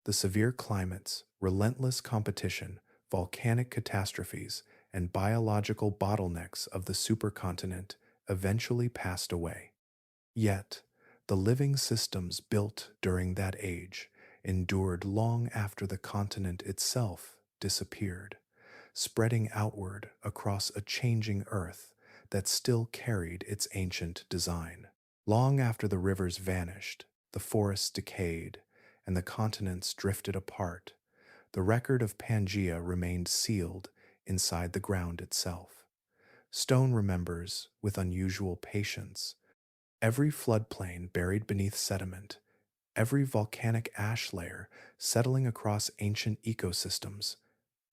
The severe climates, relentless competition, volcanic catastrophes, and biological bottlenecks of the supercontinent eventually passed away. Yet, the living systems built during that age endured long after the continent itself disappeared, spreading outward across a changing earth that still carried its ancient design. Long after the rivers vanished, the forests decayed, and the continents drifted apart, the record of Pangea remained sealed inside the ground itself. Stone remembers, with unusual patience, every floodplain buried beneath sediment, every volcanic ash layer settling across ancient ecosystems,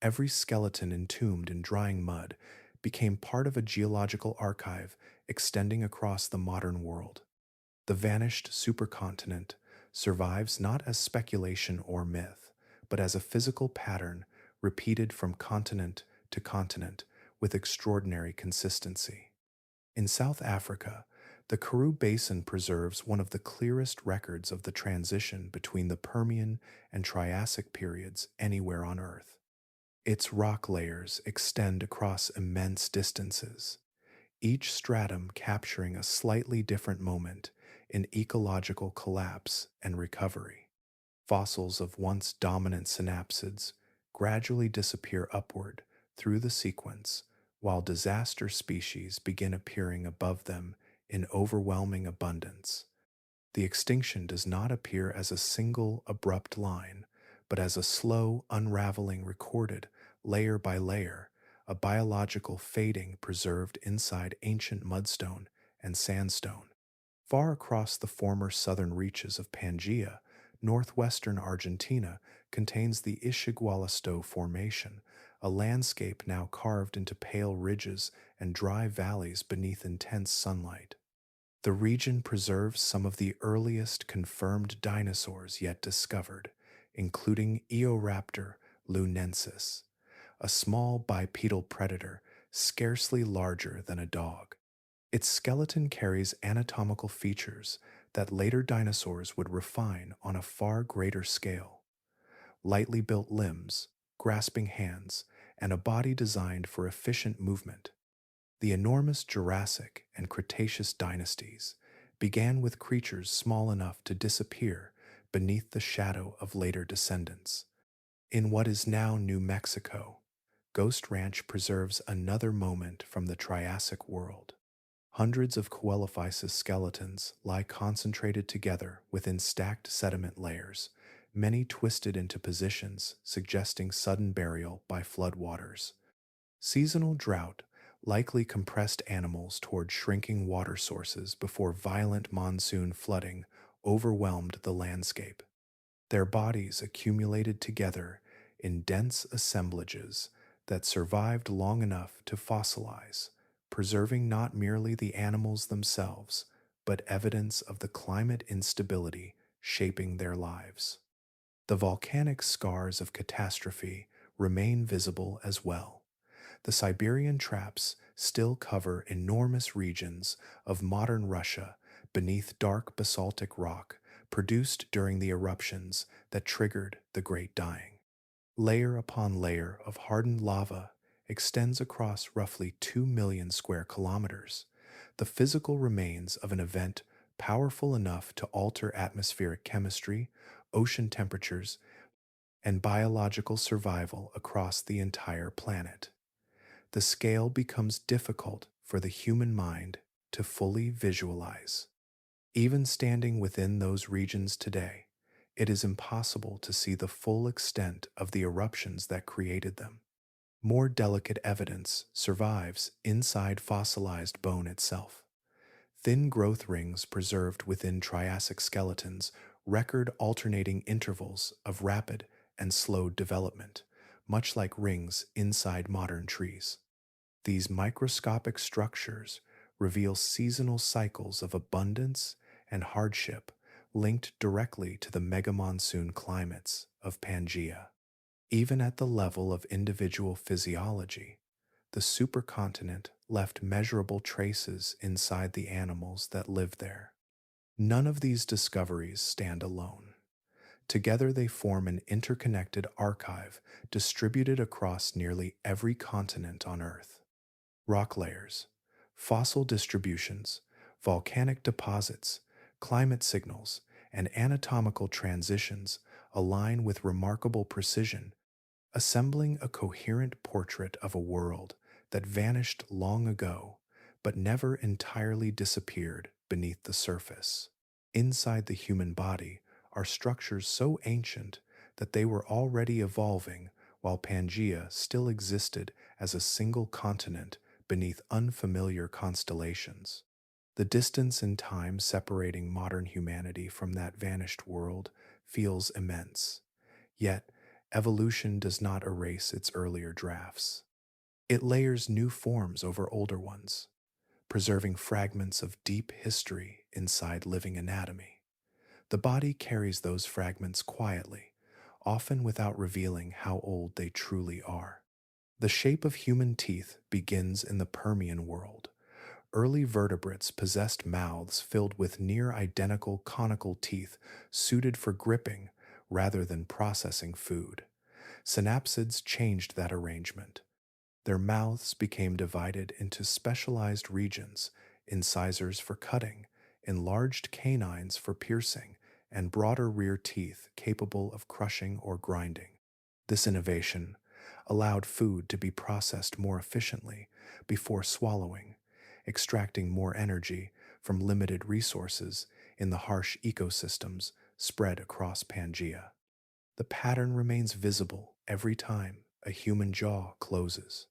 every skeleton entombed in drying mud became part of a geological archive extending across the modern world. The vanished supercontinent survives not as speculation or myth, but as a physical pattern repeated from continent to continent with extraordinary consistency. In South Africa, the Karoo Basin preserves one of the clearest records of the transition between the Permian and Triassic periods anywhere on Earth. Its rock layers extend across immense distances, each stratum capturing a slightly different moment in ecological collapse and recovery. Fossils of once dominant synapsids gradually disappear upward through the sequence, while disaster species begin appearing above them in overwhelming abundance. The extinction does not appear as a single abrupt line, but as a slow unraveling recorded layer by layer, a biological fading preserved inside ancient mudstone and sandstone. Far across the former southern reaches of Pangea, northwestern Argentina contains the Ishigualasto Formation, a landscape now carved into pale ridges and dry valleys beneath intense sunlight. The region preserves some of the earliest confirmed dinosaurs yet discovered, including Eoraptor lunensis, a small bipedal predator scarcely larger than a dog. Its skeleton carries anatomical features that later dinosaurs would refine on a far greater scale. Lightly built limbs, grasping hands, and a body designed for efficient movement. The enormous Jurassic and Cretaceous dynasties began with creatures small enough to disappear beneath the shadow of later descendants. In what is now New Mexico, Ghost Ranch preserves another moment from the Triassic world. Hundreds of Coelophysis skeletons lie concentrated together within stacked sediment layers, many twisted into positions suggesting sudden burial by floodwaters. Seasonal drought likely compressed animals toward shrinking water sources before violent monsoon flooding overwhelmed the landscape. Their bodies accumulated together in dense assemblages that survived long enough to fossilize, preserving not merely the animals themselves, but evidence of the climate instability shaping their lives. The volcanic scars of catastrophe remain visible as well. The Siberian traps still cover enormous regions of modern Russia beneath dark basaltic rock produced during the eruptions that triggered the Great Dying. Layer upon layer of hardened lava extends across roughly 2 million square kilometers, the physical remains of an event powerful enough to alter atmospheric chemistry, ocean temperatures, and biological survival across the entire planet. The scale becomes difficult for the human mind to fully visualize. Even standing within those regions today, it is impossible to see the full extent of the eruptions that created them. More delicate evidence survives inside fossilized bone itself. Thin growth rings preserved within Triassic skeletons record alternating intervals of rapid and slowed development, much like rings inside modern trees. These microscopic structures reveal seasonal cycles of abundance and hardship linked directly to the megamonsoon climates of Pangea. Even at the level of individual physiology, the supercontinent left measurable traces inside the animals that lived there. None of these discoveries stand alone. Together, they form an interconnected archive distributed across nearly every continent on Earth. Rock layers, fossil distributions, volcanic deposits, climate signals, and anatomical transitions align with remarkable precision, assembling a coherent portrait of a world that vanished long ago but never entirely disappeared beneath the surface. Inside the human body are structures so ancient that they were already evolving while Pangea still existed as a single continent beneath unfamiliar constellations. The distance in time separating modern humanity from that vanished world feels immense. Yet, evolution does not erase its earlier drafts. It layers new forms over older ones, preserving fragments of deep history inside living anatomy. The body carries those fragments quietly, often without revealing how old they truly are. The shape of human teeth begins in the Permian world. Early vertebrates possessed mouths filled with near identical conical teeth suited for gripping rather than processing food. Synapsids changed that arrangement. Their mouths became divided into specialized regions, incisors for cutting, enlarged canines for piercing, and broader rear teeth capable of crushing or grinding. This innovation allowed food to be processed more efficiently before swallowing, extracting more energy from limited resources in the harsh ecosystems spread across Pangea. The pattern remains visible every time a human jaw closes.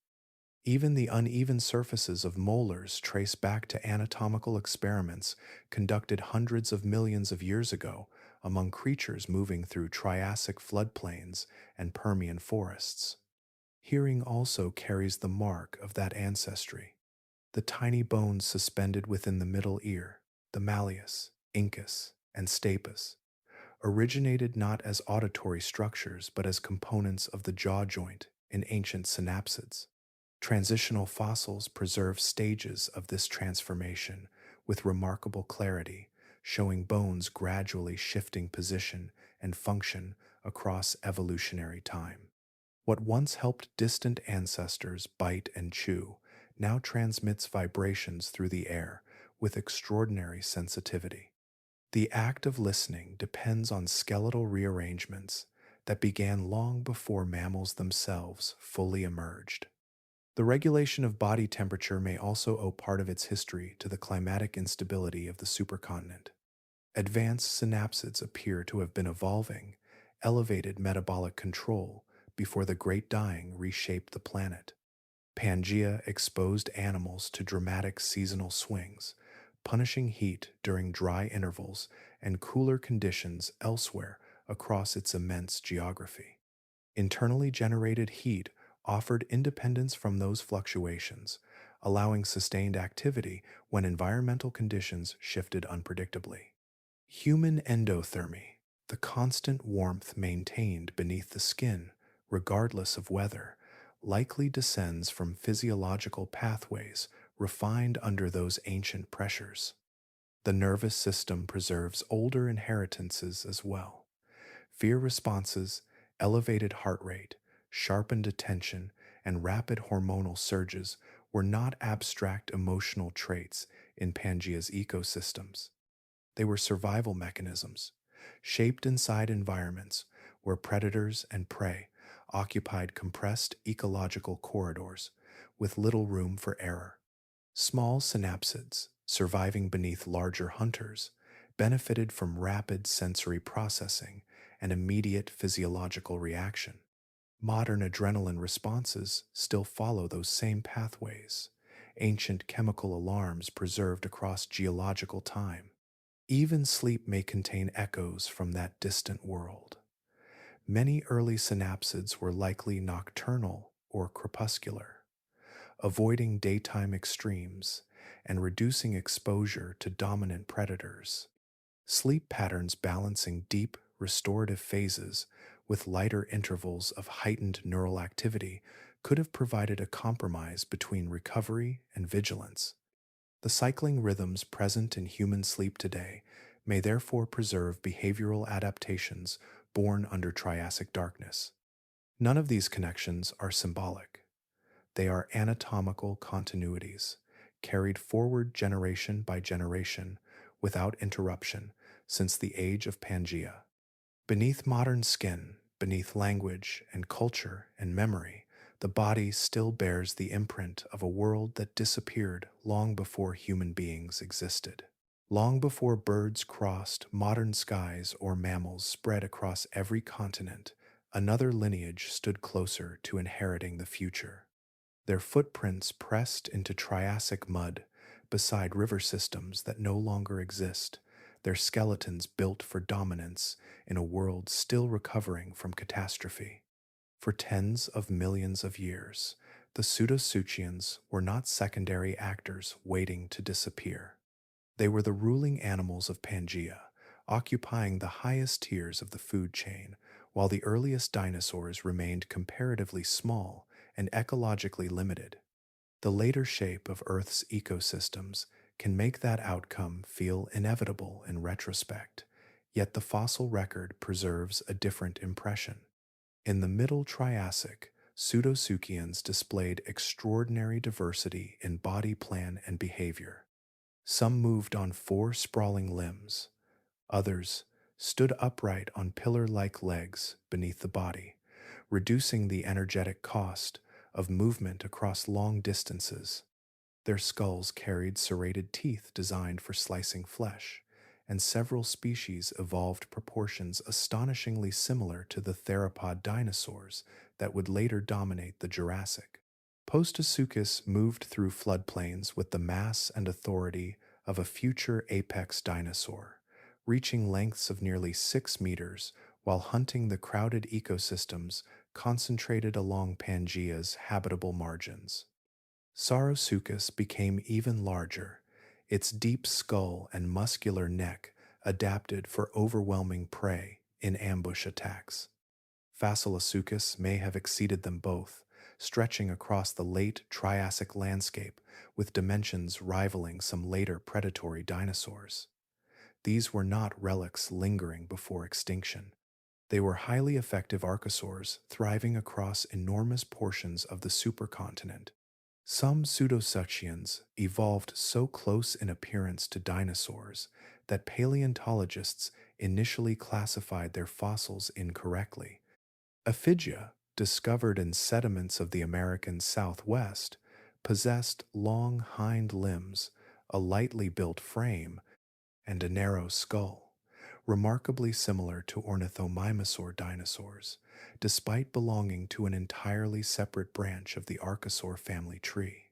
Even the uneven surfaces of molars trace back to anatomical experiments conducted hundreds of millions of years ago among creatures moving through Triassic floodplains and Permian forests. Hearing also carries the mark of that ancestry. The tiny bones suspended within the middle ear, the malleus, incus, and stapes, originated not as auditory structures but as components of the jaw joint in ancient synapsids. Transitional fossils preserve stages of this transformation with remarkable clarity, showing bones gradually shifting position and function across evolutionary time. What once helped distant ancestors bite and chew now transmits vibrations through the air with extraordinary sensitivity. The act of listening depends on skeletal rearrangements that began long before mammals themselves fully emerged. The regulation of body temperature may also owe part of its history to the climatic instability of the supercontinent. Advanced synapsids appear to have been evolving elevated metabolic control before the Great Dying reshaped the planet. Pangea exposed animals to dramatic seasonal swings, punishing heat during dry intervals and cooler conditions elsewhere across its immense geography. Internally generated heat offered independence from those fluctuations, allowing sustained activity when environmental conditions shifted unpredictably. Human endothermy, the constant warmth maintained beneath the skin, regardless of weather, likely descends from physiological pathways refined under those ancient pressures. The nervous system preserves older inheritances as well. Fear responses, elevated heart rate, sharpened attention, and rapid hormonal surges were not abstract emotional traits in Pangea's ecosystems. They were survival mechanisms, shaped inside environments where predators and prey occupied compressed ecological corridors with little room for error. Small synapsids, surviving beneath larger hunters, benefited from rapid sensory processing and immediate physiological reaction. Modern adrenaline responses still follow those same pathways, ancient chemical alarms preserved across geological time. Even sleep may contain echoes from that distant world. Many early synapsids were likely nocturnal or crepuscular, avoiding daytime extremes and reducing exposure to dominant predators. Sleep patterns balancing deep, restorative phases with lighter intervals of heightened neural activity could have provided a compromise between recovery and vigilance. The cycling rhythms present in human sleep today may therefore preserve behavioral adaptations born under Triassic darkness. None of these connections are symbolic. They are anatomical continuities, carried forward generation by generation without interruption since the age of Pangea. Beneath modern skin, beneath language and culture and memory, the body still bears the imprint of a world that disappeared long before human beings existed. Long before birds crossed modern skies or mammals spread across every continent, another lineage stood closer to inheriting the future. Their footprints pressed into Triassic mud beside river systems that no longer exist, their skeletons built for dominance in a world still recovering from catastrophe. For tens of millions of years, the pseudosuchians were not secondary actors waiting to disappear. They were the ruling animals of Pangea, occupying the highest tiers of the food chain, while the earliest dinosaurs remained comparatively small and ecologically limited. The later shape of Earth's ecosystems can make that outcome feel inevitable in retrospect, yet the fossil record preserves a different impression. In the Middle Triassic, pseudosuchians displayed extraordinary diversity in body plan and behavior. Some moved on four sprawling limbs, others stood upright on pillar-like legs beneath the body, reducing the energetic cost of movement across long distances. Their skulls carried serrated teeth designed for slicing flesh, and several species evolved proportions astonishingly similar to the theropod dinosaurs that would later dominate the Jurassic. Postosuchus moved through floodplains with the mass and authority of a future apex dinosaur, reaching lengths of nearly 6 meters while hunting the crowded ecosystems concentrated along Pangea's habitable margins. Saurosuchus became even larger, its deep skull and muscular neck adapted for overwhelming prey in ambush attacks. Facilosuchus may have exceeded them both, stretching across the late Triassic landscape with dimensions rivaling some later predatory dinosaurs. These were not relics lingering before extinction. They were highly effective archosaurs thriving across enormous portions of the supercontinent. Some pseudosuchians evolved so close in appearance to dinosaurs that paleontologists initially classified their fossils incorrectly. Aphidia, discovered in sediments of the American Southwest, possessed long hind limbs, a lightly built frame, and a narrow skull, remarkably similar to ornithomimosaur dinosaurs, despite belonging to an entirely separate branch of the archosaur family tree.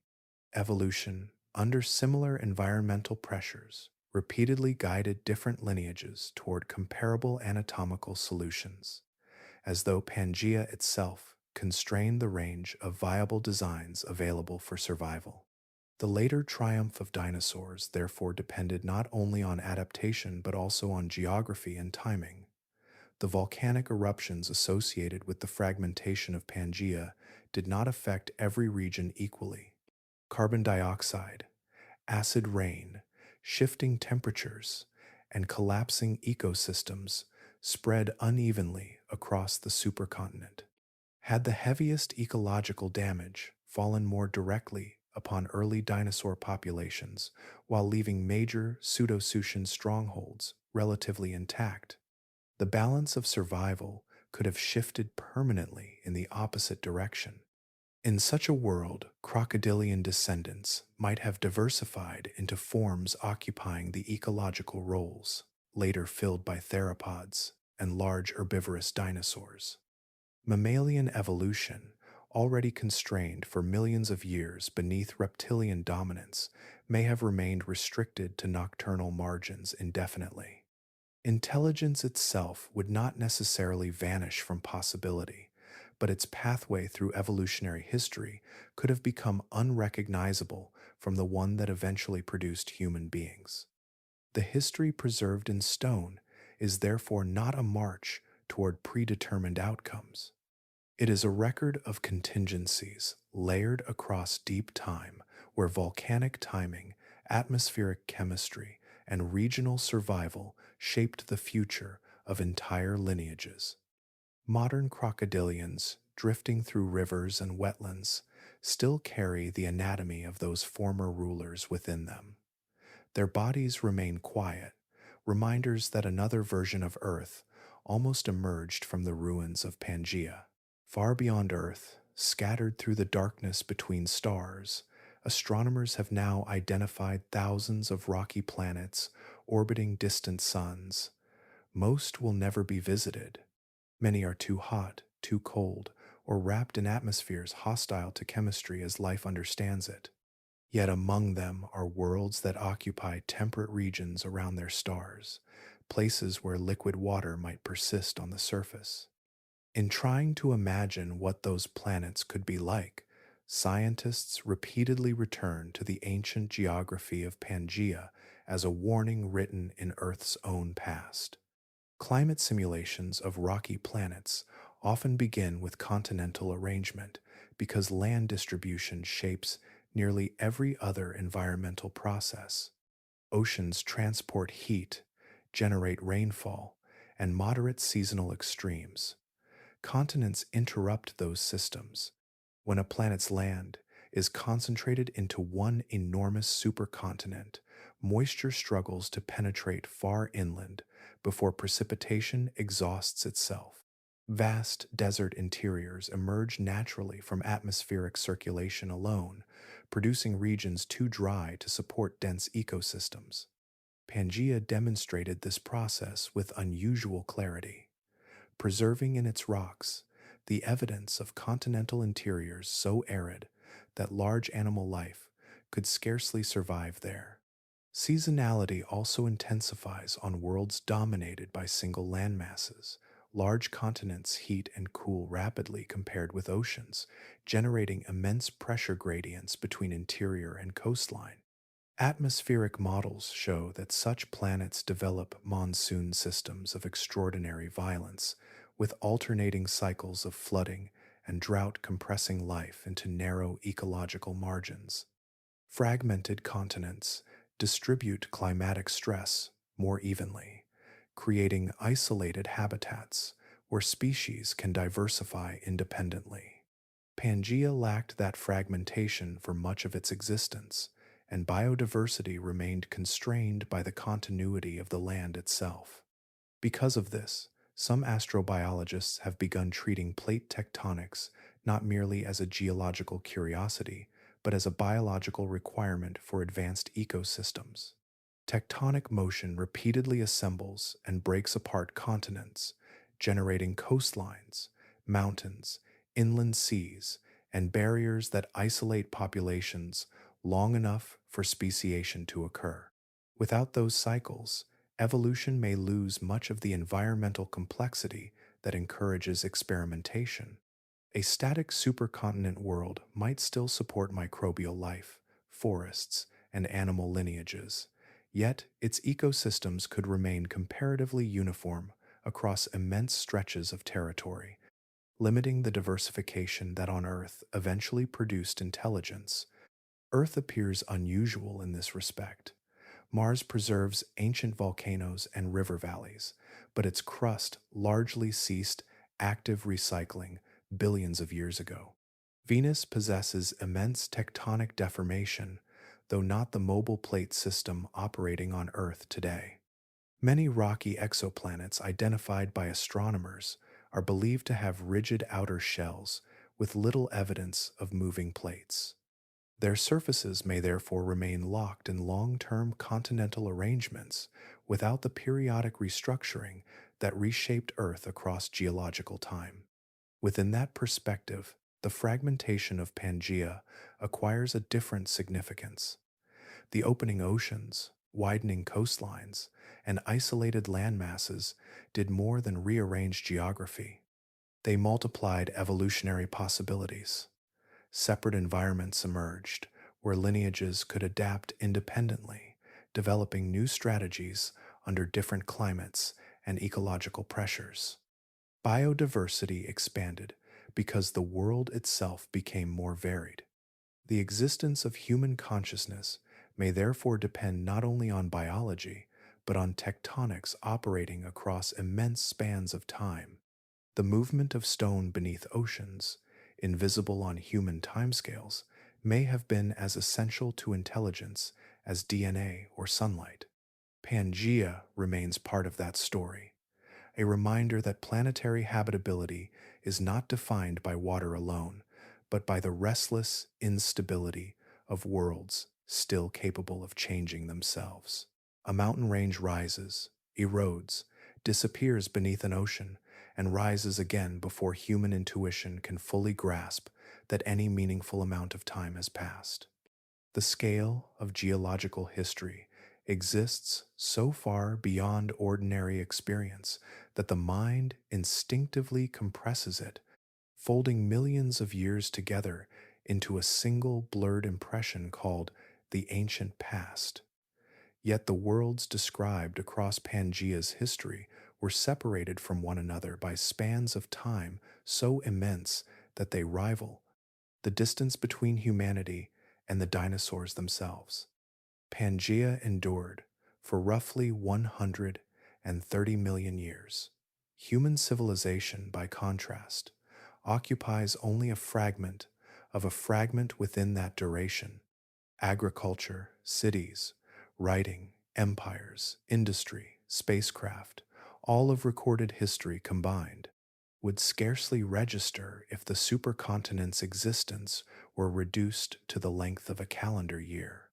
Evolution, under similar environmental pressures, repeatedly guided different lineages toward comparable anatomical solutions, as though Pangea itself constrained the range of viable designs available for survival. The later triumph of dinosaurs therefore depended not only on adaptation but also on geography and timing. The volcanic eruptions associated with the fragmentation of Pangea did not affect every region equally. Carbon dioxide, acid rain, shifting temperatures, and collapsing ecosystems spread unevenly across the supercontinent. Had the heaviest ecological damage fallen more directly upon early dinosaur populations while leaving major pseudosuchian strongholds relatively intact, the balance of survival could have shifted permanently in the opposite direction. In such a world, crocodilian descendants might have diversified into forms occupying the ecological roles later filled by theropods and large herbivorous dinosaurs. Mammalian evolution, already constrained for millions of years beneath reptilian dominance, may have remained restricted to nocturnal margins indefinitely. Intelligence itself would not necessarily vanish from possibility, but its pathway through evolutionary history could have become unrecognizable from the one that eventually produced human beings. The history preserved in stone is therefore not a march toward predetermined outcomes. It is a record of contingencies layered across deep time where volcanic timing, atmospheric chemistry, and regional survival shaped the future of entire lineages. Modern crocodilians, drifting through rivers and wetlands, still carry the anatomy of those former rulers within them. Their bodies remain quiet, reminders that another version of Earth almost emerged from the ruins of Pangea. Far beyond Earth, scattered through the darkness between stars, astronomers have now identified thousands of rocky planets orbiting distant suns. Most will never be visited. Many are too hot, too cold, or wrapped in atmospheres hostile to chemistry as life understands it. Yet among them are worlds that occupy temperate regions around their stars, places where liquid water might persist on the surface. In trying to imagine what those planets could be like, scientists repeatedly return to the ancient geography of Pangea as a warning written in Earth's own past. Climate simulations of rocky planets often begin with continental arrangement because land distribution shapes nearly every other environmental process. Oceans transport heat, generate rainfall, and moderate seasonal extremes. Continents interrupt those systems. When a planet's land is concentrated into one enormous supercontinent, moisture struggles to penetrate far inland before precipitation exhausts itself. Vast desert interiors emerge naturally from atmospheric circulation alone, producing regions too dry to support dense ecosystems. Pangea demonstrated this process with unusual clarity, preserving in its rocks the evidence of continental interiors so arid that large animal life could scarcely survive there. Seasonality also intensifies on worlds dominated by single landmasses. Large continents heat and cool rapidly compared with oceans, generating immense pressure gradients between interior and coastline. Atmospheric models show that such planets develop monsoon systems of extraordinary violence, with alternating cycles of flooding and drought compressing life into narrow ecological margins. Fragmented continents distribute climatic stress more evenly, creating isolated habitats where species can diversify independently. Pangea lacked that fragmentation for much of its existence, and biodiversity remained constrained by the continuity of the land itself. Because of this, some astrobiologists have begun treating plate tectonics not merely as a geological curiosity, but as a biological requirement for advanced ecosystems. Tectonic motion repeatedly assembles and breaks apart continents, generating coastlines, mountains, inland seas, and barriers that isolate populations long enough for speciation to occur. Without those cycles, evolution may lose much of the environmental complexity that encourages experimentation. A static supercontinent world might still support microbial life, forests, and animal lineages, yet its ecosystems could remain comparatively uniform across immense stretches of territory, limiting the diversification that on Earth eventually produced intelligence. Earth appears unusual in this respect. Mars preserves ancient volcanoes and river valleys, but its crust largely ceased active recycling billions of years ago. Venus possesses immense tectonic deformation, though not the mobile plate system operating on Earth today. Many rocky exoplanets identified by astronomers are believed to have rigid outer shells with little evidence of moving plates. Their surfaces may therefore remain locked in long-term continental arrangements without the periodic restructuring that reshaped Earth across geological time. Within that perspective, the fragmentation of Pangea acquires a different significance. The opening oceans, widening coastlines, and isolated landmasses did more than rearrange geography. They multiplied evolutionary possibilities. Separate environments emerged where lineages could adapt independently, developing new strategies under different climates and ecological pressures. Biodiversity expanded because the world itself became more varied. The existence of human consciousness may therefore depend not only on biology, but on tectonics operating across immense spans of time. The movement of stone beneath oceans, invisible on human timescales, may have been as essential to intelligence as DNA or sunlight. Pangea remains part of that story, a reminder that planetary habitability is not defined by water alone, but by the restless instability of worlds still capable of changing themselves. A mountain range rises, erodes, disappears beneath an ocean, and rises again before human intuition can fully grasp that any meaningful amount of time has passed. The scale of geological history exists so far beyond ordinary experience that the mind instinctively compresses it, folding millions of years together into a single blurred impression called the ancient past. Yet the worlds described across Pangea's history were separated from one another by spans of time so immense that they rival the distance between humanity and the dinosaurs themselves. Pangea endured for roughly 130 million years. Human civilization, by contrast, occupies only a fragment of a fragment within that duration. Agriculture, cities, writing, empires, industry, spacecraft, all of recorded history combined, would scarcely register if the supercontinent's existence were reduced to the length of a calendar year.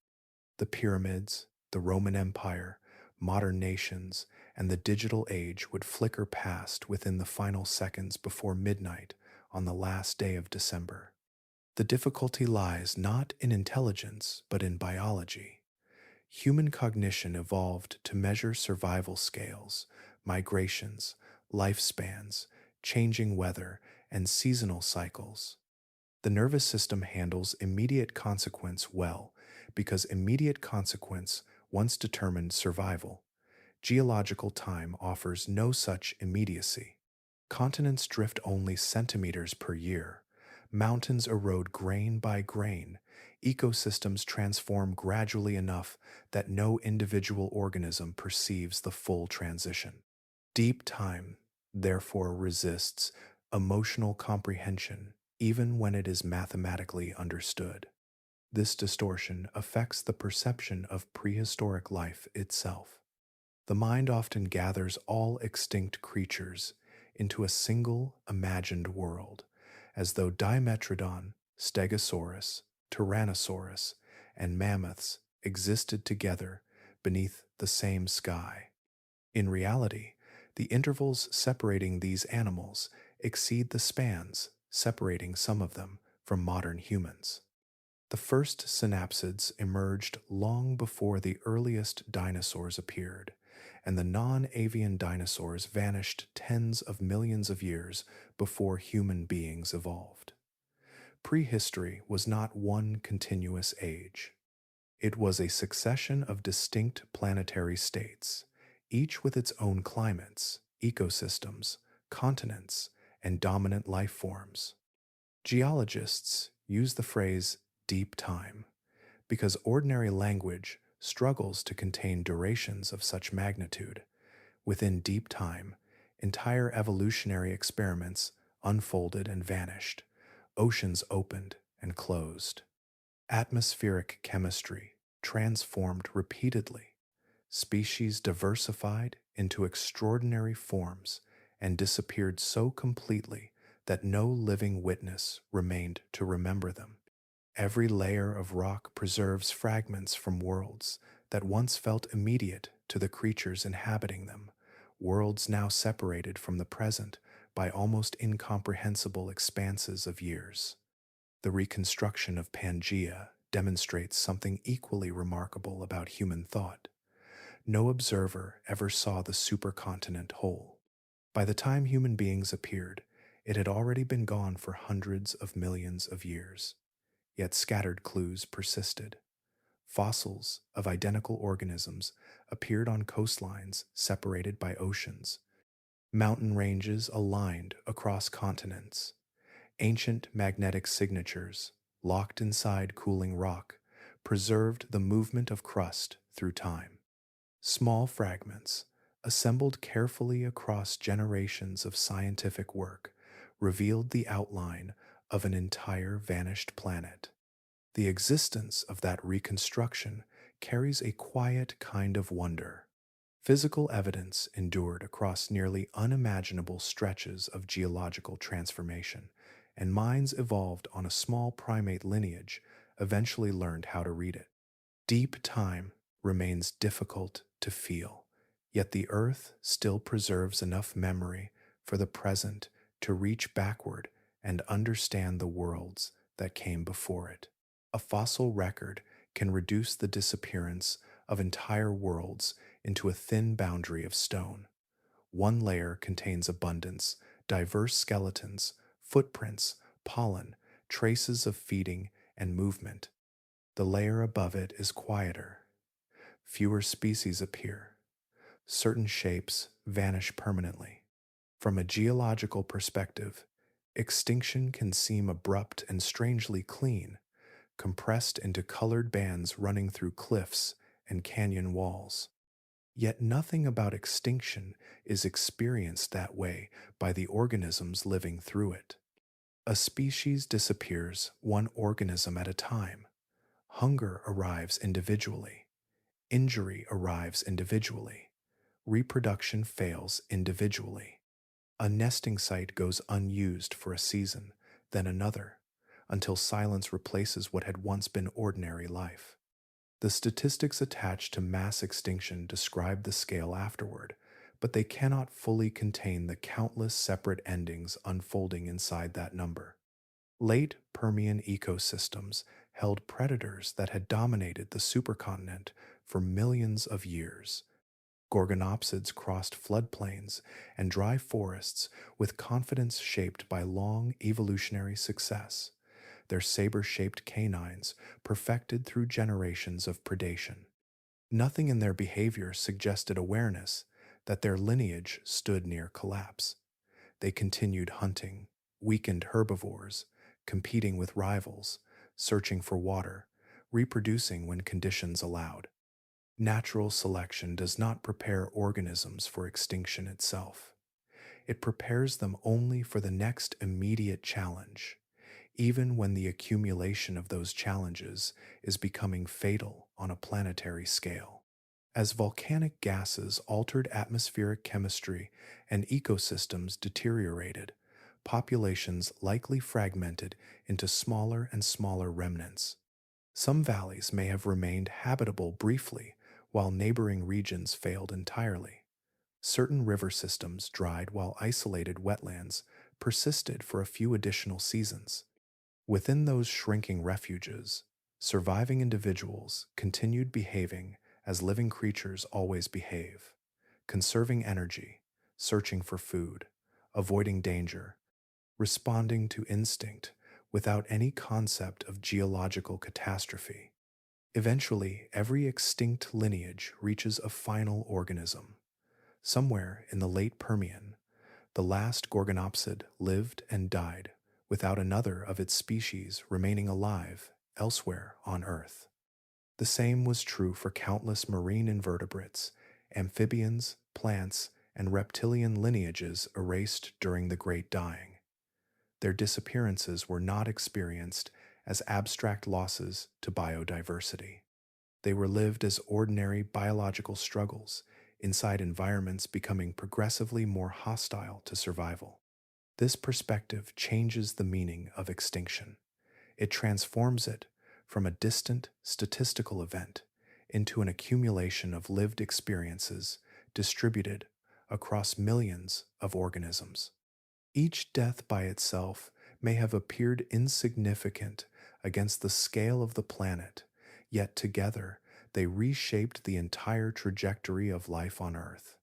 The pyramids, the Roman Empire, modern nations, and the digital age would flicker past within the final seconds before midnight on the last day of December. The difficulty lies not in intelligence, but in biology. Human cognition evolved to measure survival scales, migrations, lifespans, changing weather, and seasonal cycles. The nervous system handles immediate consequence well because immediate consequence once determined survival. Geological time offers no such immediacy. Continents drift only centimeters per year. Mountains erode grain by grain. Ecosystems transform gradually enough that no individual organism perceives the full transition. Deep time, therefore, resists emotional comprehension even when it is mathematically understood. This distortion affects the perception of prehistoric life itself. The mind often gathers all extinct creatures into a single imagined world, as though Dimetrodon, Stegosaurus, Tyrannosaurus, and mammoths existed together beneath the same sky. In reality, the intervals separating these animals exceed the spans separating some of them from modern humans. The first synapsids emerged long before the earliest dinosaurs appeared, and the non avian dinosaurs vanished tens of millions of years before human beings evolved. Prehistory was not one continuous age. It was a succession of distinct planetary states, each with its own climates, ecosystems, continents, and dominant life forms. Geologists use the phrase deep time because ordinary language struggles to contain durations of such magnitude. Within deep time, entire evolutionary experiments unfolded and vanished, oceans opened and closed. Atmospheric chemistry transformed repeatedly, species diversified into extraordinary forms and disappeared so completely that no living witness remained to remember them. Every layer of rock preserves fragments from worlds that once felt immediate to the creatures inhabiting them, worlds now separated from the present by almost incomprehensible expanses of years. The reconstruction of Pangea demonstrates something equally remarkable about human thought. No observer ever saw the supercontinent whole. By the time human beings appeared, it had already been gone for hundreds of millions of years. Yet scattered clues persisted. Fossils of identical organisms appeared on coastlines separated by oceans, mountain ranges aligned across continents, ancient magnetic signatures, locked inside cooling rock, preserved the movement of crust through time. Small fragments, assembled carefully across generations of scientific work, revealed the outline of an entire vanished planet. The existence of that reconstruction carries a quiet kind of wonder. Physical evidence endured across nearly unimaginable stretches of geological transformation, and minds evolved on a small primate lineage eventually learned how to read it. Deep time remains difficult to feel, yet the Earth still preserves enough memory for the present to reach backward and understand the worlds that came before it. A fossil record can reduce the disappearance of entire worlds into a thin boundary of stone. One layer contains abundance, diverse skeletons, footprints, pollen, traces of feeding and movement. The layer above it is quieter. Fewer species appear. Certain shapes vanish permanently. From a geological perspective, extinction can seem abrupt and strangely clean, compressed into colored bands running through cliffs and canyon walls. Yet nothing about extinction is experienced that way by the organisms living through it. A species disappears one organism at a time. Hunger arrives individually. Injury arrives individually. Reproduction fails individually. A nesting site goes unused for a season, then another, until silence replaces what had once been ordinary life. The statistics attached to mass extinction describe the scale afterward, but they cannot fully contain the countless separate endings unfolding inside that number. Late Permian ecosystems held predators that had dominated the supercontinent for millions of years. Gorgonopsids crossed floodplains and dry forests with confidence shaped by long evolutionary success, their saber-shaped canines perfected through generations of predation. Nothing in their behavior suggested awareness that their lineage stood near collapse. They continued hunting, weakened herbivores, competing with rivals, searching for water, reproducing when conditions allowed. Natural selection does not prepare organisms for extinction itself. It prepares them only for the next immediate challenge, even when the accumulation of those challenges is becoming fatal on a planetary scale. As volcanic gases altered atmospheric chemistry and ecosystems deteriorated, populations likely fragmented into smaller and smaller remnants. Some valleys may have remained habitable briefly, while neighboring regions failed entirely. Certain river systems dried while isolated wetlands persisted for a few additional seasons. Within those shrinking refuges, surviving individuals continued behaving as living creatures always behave, conserving energy, searching for food, avoiding danger, responding to instinct without any concept of geological catastrophe. Eventually, every extinct lineage reaches a final organism. Somewhere in the late Permian, the last gorgonopsid lived and died without another of its species remaining alive elsewhere on Earth. The same was true for countless marine invertebrates, amphibians, plants, and reptilian lineages erased during the Great Dying. Their disappearances were not experienced as abstract losses to biodiversity. They were lived as ordinary biological struggles inside environments becoming progressively more hostile to survival. This perspective changes the meaning of extinction. It transforms it from a distant statistical event into an accumulation of lived experiences distributed across millions of organisms. Each death by itself may have appeared insignificant against the scale of the planet, yet together they reshaped the entire trajectory of life on Earth.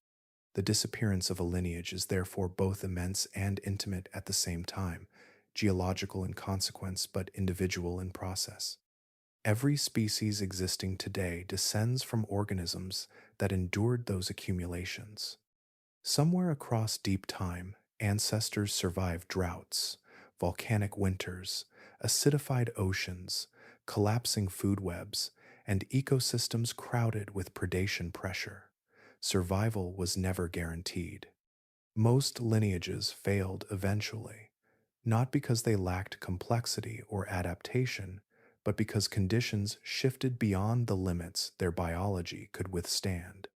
The disappearance of a lineage is therefore both immense and intimate at the same time, geological in consequence but individual in process. Every species existing today descends from organisms that endured those accumulations. Somewhere across deep time, ancestors survived droughts, volcanic winters, acidified oceans, collapsing food webs, and ecosystems crowded with predation pressure. Survival was never guaranteed. Most lineages failed eventually, not because they lacked complexity or adaptation, but because conditions shifted beyond the limits their biology could withstand.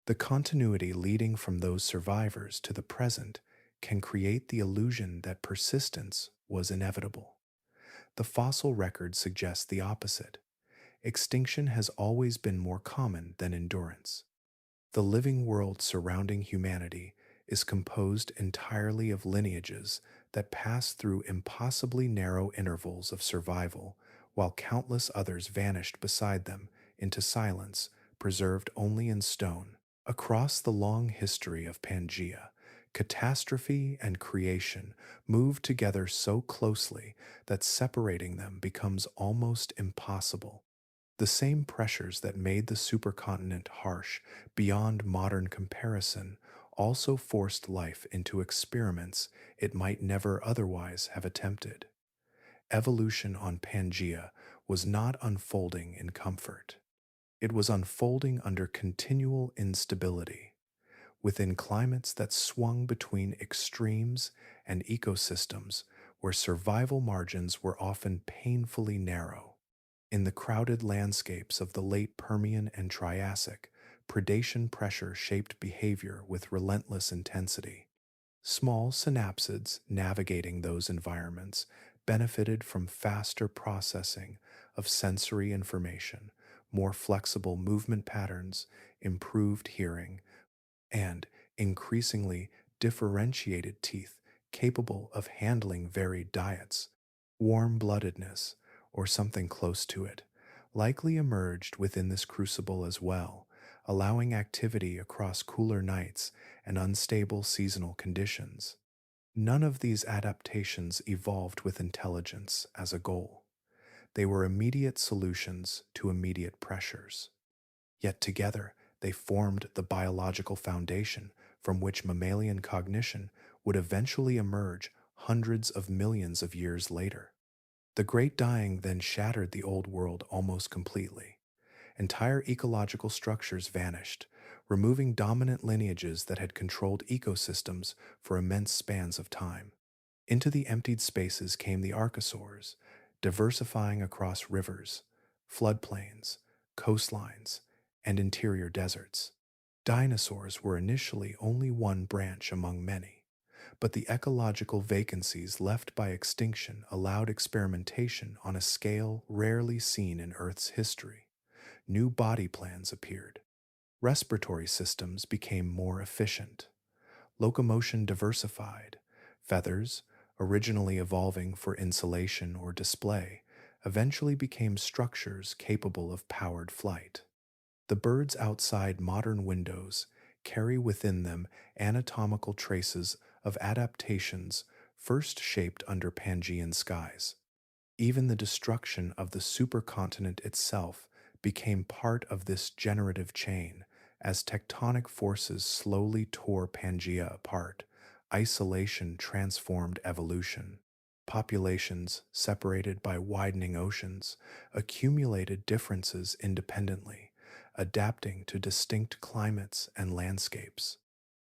The continuity leading from those survivors to the present can create the illusion that persistence was inevitable. The fossil record suggests the opposite. Extinction has always been more common than endurance. The living world surrounding humanity is composed entirely of lineages that pass through impossibly narrow intervals of survival, while countless others vanished beside them into silence, preserved only in stone. Across the long history of Pangea, catastrophe and creation move together so closely that separating them becomes almost impossible. The same pressures that made the supercontinent harsh beyond modern comparison also forced life into experiments it might never otherwise have attempted. Evolution on Pangea was not unfolding in comfort. It was unfolding under continual instability, within climates that swung between extremes and ecosystems where survival margins were often painfully narrow. In the crowded landscapes of the late Permian and Triassic, predation pressure shaped behavior with relentless intensity. Small synapsids navigating those environments benefited from faster processing of sensory information, more flexible movement patterns, improved hearing, and increasingly differentiated teeth capable of handling varied diets. Warm bloodedness, or something close to it, likely emerged within this crucible as well, allowing activity across cooler nights and unstable seasonal conditions. None of these adaptations evolved with intelligence as a goal. They were immediate solutions to immediate pressures. Yet together, they formed the biological foundation from which mammalian cognition would eventually emerge hundreds of millions of years later. The Great Dying then shattered the old world almost completely. Entire ecological structures vanished, removing dominant lineages that had controlled ecosystems for immense spans of time. Into the emptied spaces came the archosaurs, diversifying across rivers, floodplains, coastlines, and interior deserts. Dinosaurs were initially only one branch among many, but the ecological vacancies left by extinction allowed experimentation on a scale rarely seen in Earth's history. New body plans appeared, Respiratory systems became more efficient. Locomotion diversified. Feathers, originally evolving for insulation or display, eventually became structures capable of powered flight. The birds outside modern windows carry within them anatomical traces of adaptations first shaped under Pangean skies. Even the destruction of the supercontinent itself became part of this generative chain as tectonic forces slowly tore Pangea apart. Isolation transformed evolution. Populations, separated by widening oceans, accumulated differences independently, adapting to distinct climates and landscapes.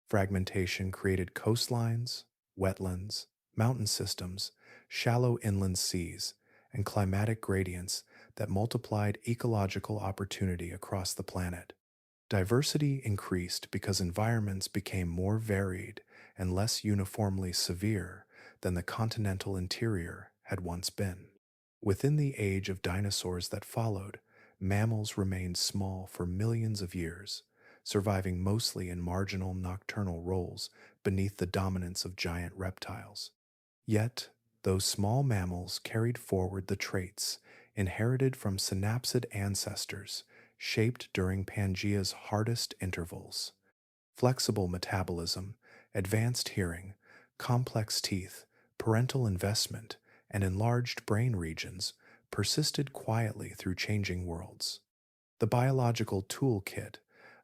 Fragmentation created coastlines, wetlands, mountain systems, shallow inland seas, and climatic gradients that multiplied ecological opportunity across the planet. Diversity increased because environments became more varied and less uniformly severe than the continental interior had once been. Within the age of dinosaurs that followed, mammals remained small for millions of years, surviving mostly in marginal nocturnal roles beneath the dominance of giant reptiles. Yet, those small mammals carried forward the traits inherited from synapsid ancestors shaped during Pangea's hardest intervals. Flexible metabolism, advanced hearing, complex teeth, parental investment, and enlarged brain regions persisted quietly through changing worlds. The biological toolkit,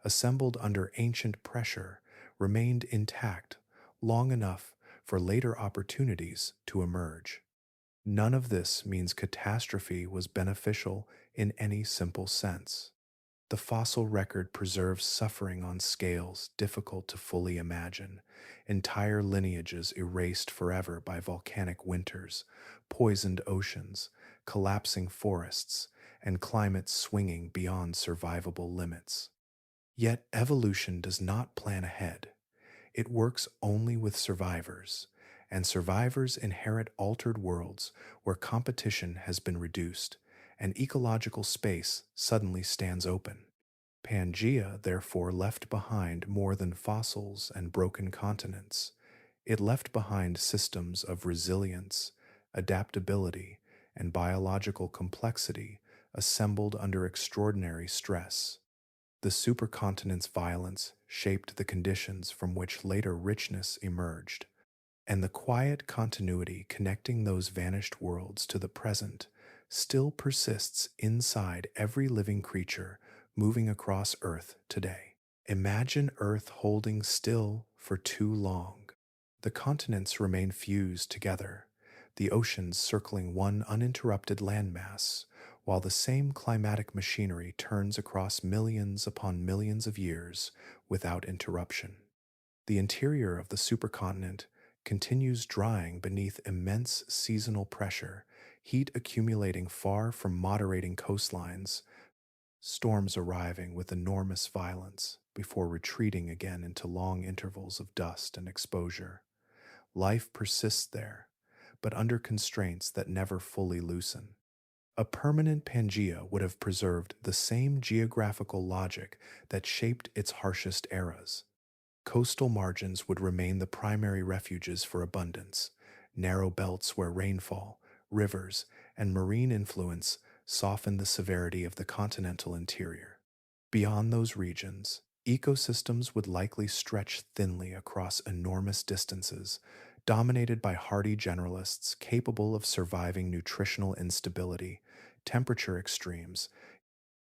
assembled under ancient pressure, remained intact long enough for later opportunities to emerge. None of this means catastrophe was beneficial in any simple sense. The fossil record preserves suffering on scales difficult to fully imagine, entire lineages erased forever by volcanic winters, poisoned oceans, collapsing forests, and climates swinging beyond survivable limits. Yet evolution does not plan ahead. It works only with survivors, and survivors inherit altered worlds where competition has been reduced and ecological space suddenly stands open. Pangea therefore left behind more than fossils and broken continents. It left behind systems of resilience, adaptability, and biological complexity assembled under extraordinary stress. The supercontinent's violence shaped the conditions from which later richness emerged, and the quiet continuity connecting those vanished worlds to the present still persists inside every living creature moving across Earth today. Imagine Earth holding still for too long. The continents remain fused together, the oceans circling one uninterrupted landmass, while the same climatic machinery turns across millions upon millions of years without interruption. The interior of the supercontinent continues drying beneath immense seasonal pressure, heat accumulating far from moderating coastlines, storms arriving with enormous violence before retreating again into long intervals of dust and exposure. Life persists there, but under constraints that never fully loosen. A permanent Pangea would have preserved the same geographical logic that shaped its harshest eras. Coastal margins would remain the primary refuges for abundance, narrow belts where rainfall, rivers, and marine influence soften the severity of the continental interior. Beyond those regions, ecosystems would likely stretch thinly across enormous distances, dominated by hardy generalists capable of surviving nutritional instability, temperature extremes,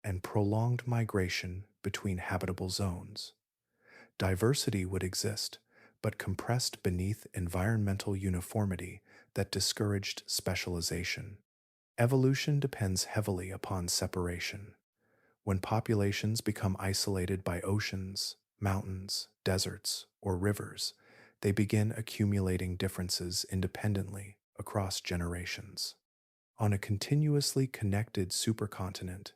and prolonged migration between habitable zones. Diversity would exist, but compressed beneath environmental uniformity that discouraged specialization. Evolution depends heavily upon separation. When populations become isolated by oceans, mountains, deserts, or rivers, they begin accumulating differences independently across generations. On a continuously connected supercontinent,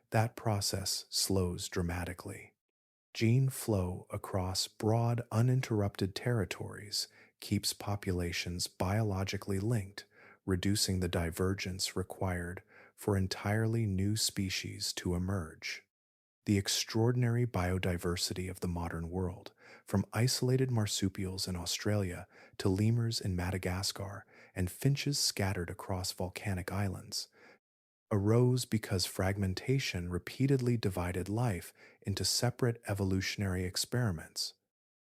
that process slows dramatically. Gene flow across broad, uninterrupted territories keeps populations biologically linked, reducing the divergence required for entirely new species to emerge. The extraordinary biodiversity of the modern world, from isolated marsupials in Australia to lemurs in Madagascar and finches scattered across volcanic islands, arose because fragmentation repeatedly divided life into separate evolutionary experiments.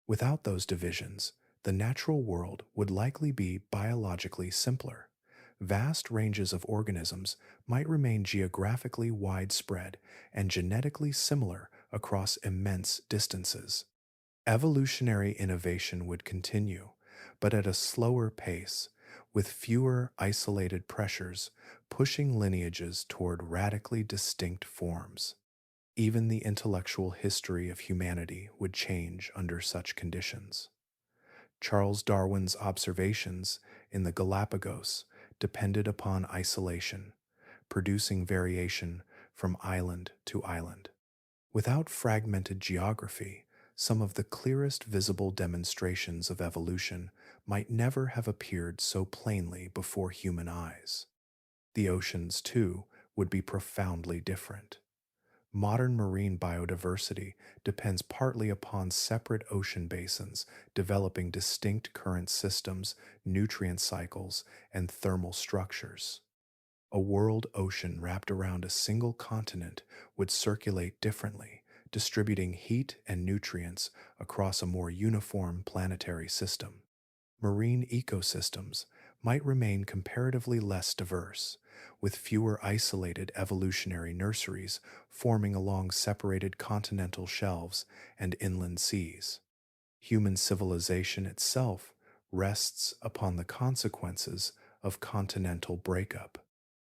Without those divisions, the natural world would likely be biologically simpler. Vast ranges of organisms might remain geographically widespread and genetically similar across immense distances. Evolutionary innovation would continue, but at a slower pace, with fewer isolated pressures pushing lineages toward radically distinct forms. Even the intellectual history of humanity would change under such conditions. Charles Darwin's observations in the Galapagos depended upon isolation, producing variation from island to island. Without fragmented geography, some of the clearest visible demonstrations of evolution might never have appeared so plainly before human eyes. The oceans, too, would be profoundly different. Modern marine biodiversity depends partly upon separate ocean basins developing distinct current systems, nutrient cycles, and thermal structures. A world ocean wrapped around a single continent would circulate differently, distributing heat and nutrients across a more uniform planetary system. Marine ecosystems might remain comparatively less diverse, with fewer isolated evolutionary nurseries forming along separated continental shelves and inland seas. Human civilization itself rests upon the consequences of continental breakup.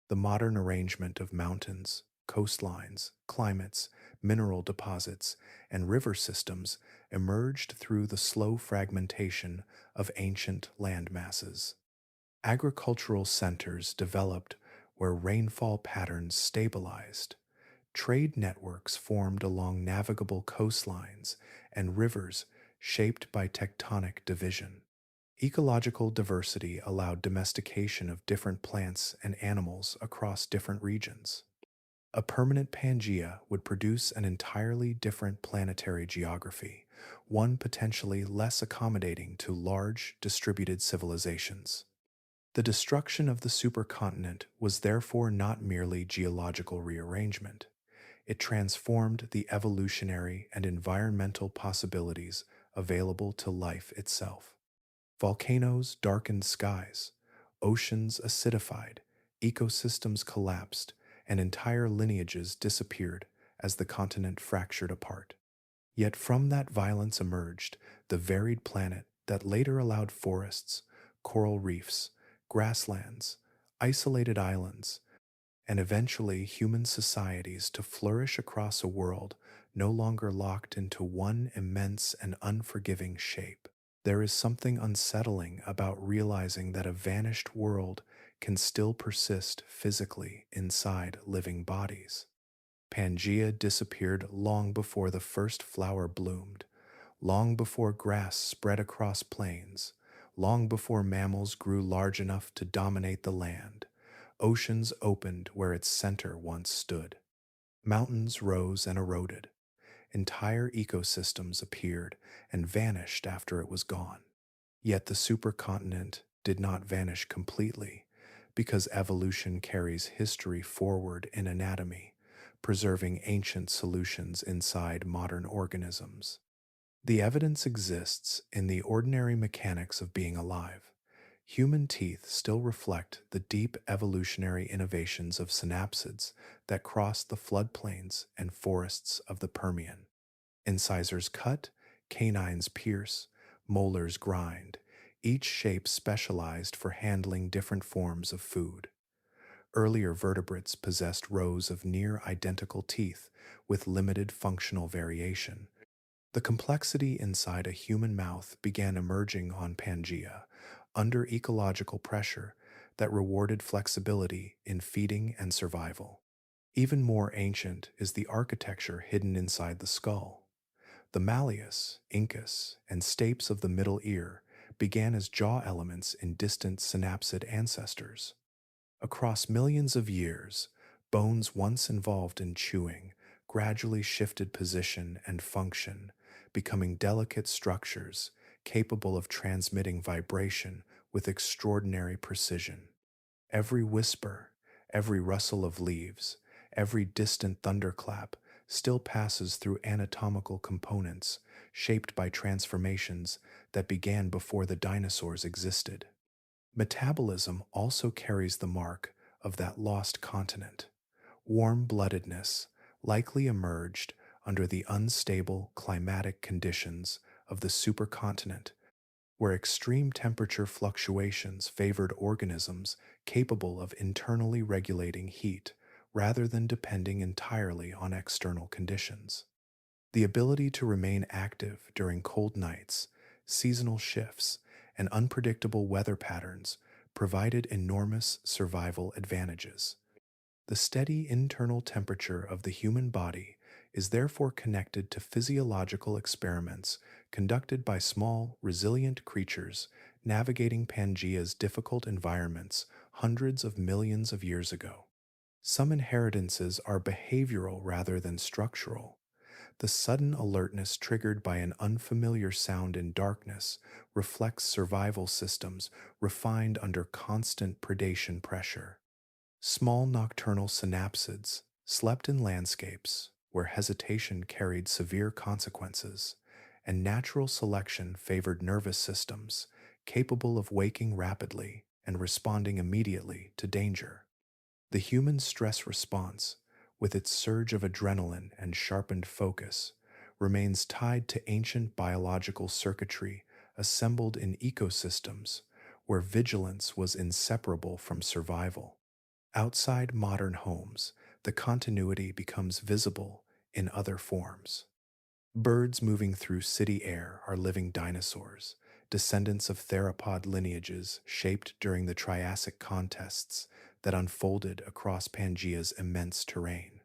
The modern arrangement of mountains, coastlines, climates, mineral deposits, and river systems emerged through the slow fragmentation of ancient land masses. Agricultural centers developed where rainfall patterns stabilized. Trade networks formed along navigable coastlines and rivers shaped by tectonic division. Ecological diversity allowed domestication of different plants and animals across different regions. A permanent Pangea would produce an entirely different planetary geography, one potentially less accommodating to large, distributed civilizations. The destruction of the supercontinent was therefore not merely geological rearrangement. It transformed the evolutionary and environmental possibilities available to life itself. Volcanoes darkened skies, oceans acidified, ecosystems collapsed, and entire lineages disappeared as the continent fractured apart. Yet from that violence emerged the varied planet that later allowed forests, coral reefs, grasslands, isolated islands, and eventually human societies to flourish across a world no longer locked into one immense and unforgiving shape. There is something unsettling about realizing that a vanished world can still persist physically inside living bodies. Pangea disappeared long before the first flower bloomed, long before grass spread across plains, long before mammals grew large enough to dominate the land. Oceans opened where its center once stood. Mountains rose and eroded. Entire ecosystems appeared and vanished after it was gone. Yet the supercontinent did not vanish completely, because evolution carries history forward in anatomy, preserving ancient solutions inside modern organisms. The evidence exists in the ordinary mechanics of being alive. Human teeth still reflect the deep evolutionary innovations of synapsids that crossed the floodplains and forests of the Permian. Incisors cut, canines pierce, molars grind, each shape specialized for handling different forms of food. Earlier vertebrates possessed rows of near-identical teeth with limited functional variation. The complexity inside a human mouth began emerging on Pangea under ecological pressure that rewarded flexibility in feeding and survival. Even more ancient is the architecture hidden inside the skull. The malleus, incus, and stapes of the middle ear began as jaw elements in distant synapsid ancestors. Across millions of years, bones once involved in chewing gradually shifted position and function, becoming delicate structures capable of transmitting vibration with extraordinary precision. Every whisper, every rustle of leaves, every distant thunderclap still passes through anatomical components shaped by transformations that began before the dinosaurs existed. Metabolism also carries the mark of that lost continent. Warm bloodedness likely emerged under the unstable climatic conditions of the supercontinent, where extreme temperature fluctuations favored organisms capable of internally regulating heat rather than depending entirely on external conditions. The ability to remain active during cold nights, seasonal shifts, and unpredictable weather patterns provided enormous survival advantages. The steady internal temperature of the human body is therefore connected to physiological experiments conducted by small, resilient creatures navigating Pangea's difficult environments hundreds of millions of years ago. Some inheritances are behavioral rather than structural. The sudden alertness triggered by an unfamiliar sound in darkness reflects survival systems refined under constant predation pressure. Small nocturnal synapsids slept in landscapes where hesitation carried severe consequences, and natural selection favored nervous systems capable of waking rapidly and responding immediately to danger. The human stress response, with its surge of adrenaline and sharpened focus, remains tied to ancient biological circuitry assembled in ecosystems where vigilance was inseparable from survival. Outside modern homes, the continuity becomes visible in other forms. Birds moving through city air are living dinosaurs, descendants of theropod lineages shaped during the Triassic contests that unfolded across Pangea's immense terrain.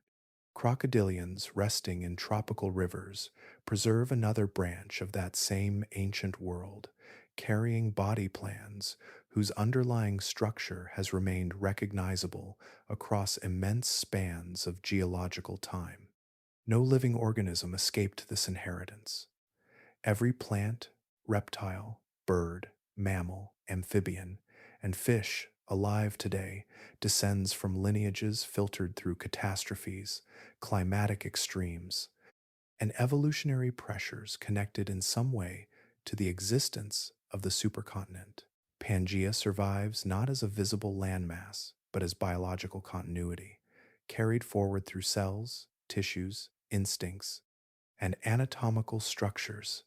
Crocodilians resting in tropical rivers preserve another branch of that same ancient world, carrying body plans whose underlying structure has remained recognizable across immense spans of geological time. No living organism escaped this inheritance. Every plant, reptile, bird, mammal, amphibian, and fish alive today descends from lineages filtered through catastrophes, climatic extremes, and evolutionary pressures connected in some way to the existence of the supercontinent. Pangea survives not as a visible landmass, but as biological continuity, carried forward through cells, tissues, instincts, and anatomical structures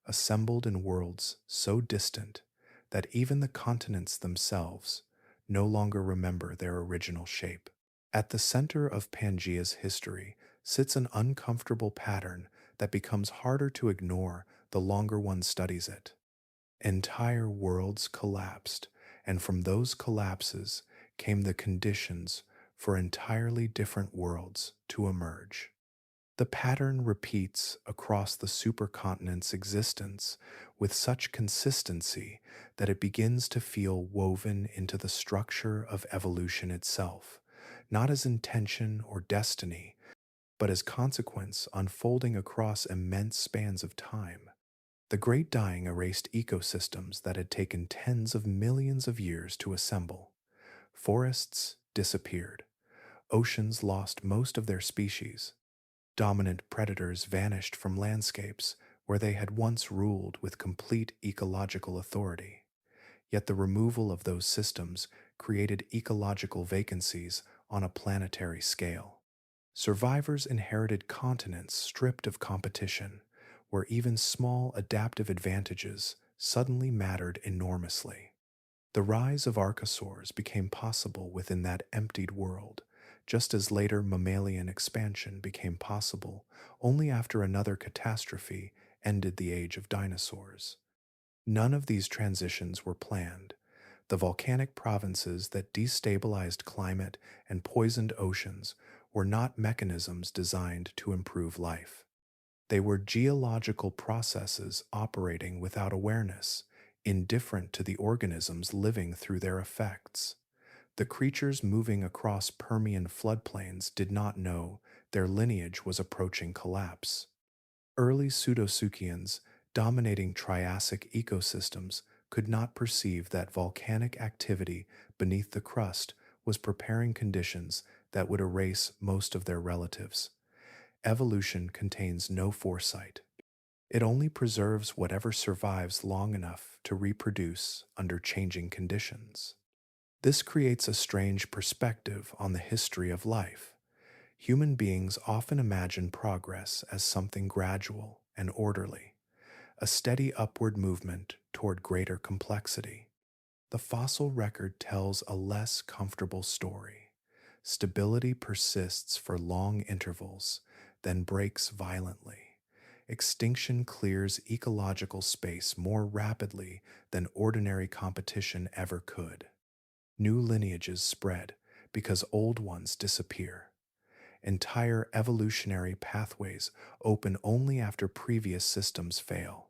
assembled in worlds so distant that even the continents themselves no longer remember their original shape. At the center of Pangea's history sits an uncomfortable pattern that becomes harder to ignore the longer one studies it. Entire worlds collapsed, and from those collapses came the conditions for entirely different worlds to emerge. The pattern repeats across the supercontinent's existence with such consistency that it begins to feel woven into the structure of evolution itself, not as intention or destiny, but as consequence unfolding across immense spans of time. The Great Dying erased ecosystems that had taken tens of millions of years to assemble. Forests disappeared. Oceans lost most of their species. Dominant predators vanished from landscapes where they had once ruled with complete ecological authority. Yet the removal of those systems created ecological vacancies on a planetary scale. Survivors inherited continents stripped of competition, where even small adaptive advantages suddenly mattered enormously. The rise of archosaurs became possible within that emptied world, just as later mammalian expansion became possible only after another catastrophe ended the age of dinosaurs. None of these transitions were planned. The volcanic provinces that destabilized climate and poisoned oceans were not mechanisms designed to improve life. They were geological processes operating without awareness, indifferent to the organisms living through their effects. The creatures moving across Permian floodplains did not know their lineage was approaching collapse. Early pseudosuchians dominating Triassic ecosystems could not perceive that volcanic activity beneath the crust was preparing conditions that would erase most of their relatives. Evolution contains no foresight. It only preserves whatever survives long enough to reproduce under changing conditions. This creates a strange perspective on the history of life. Human beings often imagine progress as something gradual and orderly, a steady upward movement toward greater complexity. The fossil record tells a less comfortable story. Stability persists for long intervals, then breaks violently. Extinction clears ecological space more rapidly than ordinary competition ever could. New lineages spread because old ones disappear. Entire evolutionary pathways open only after previous systems fail.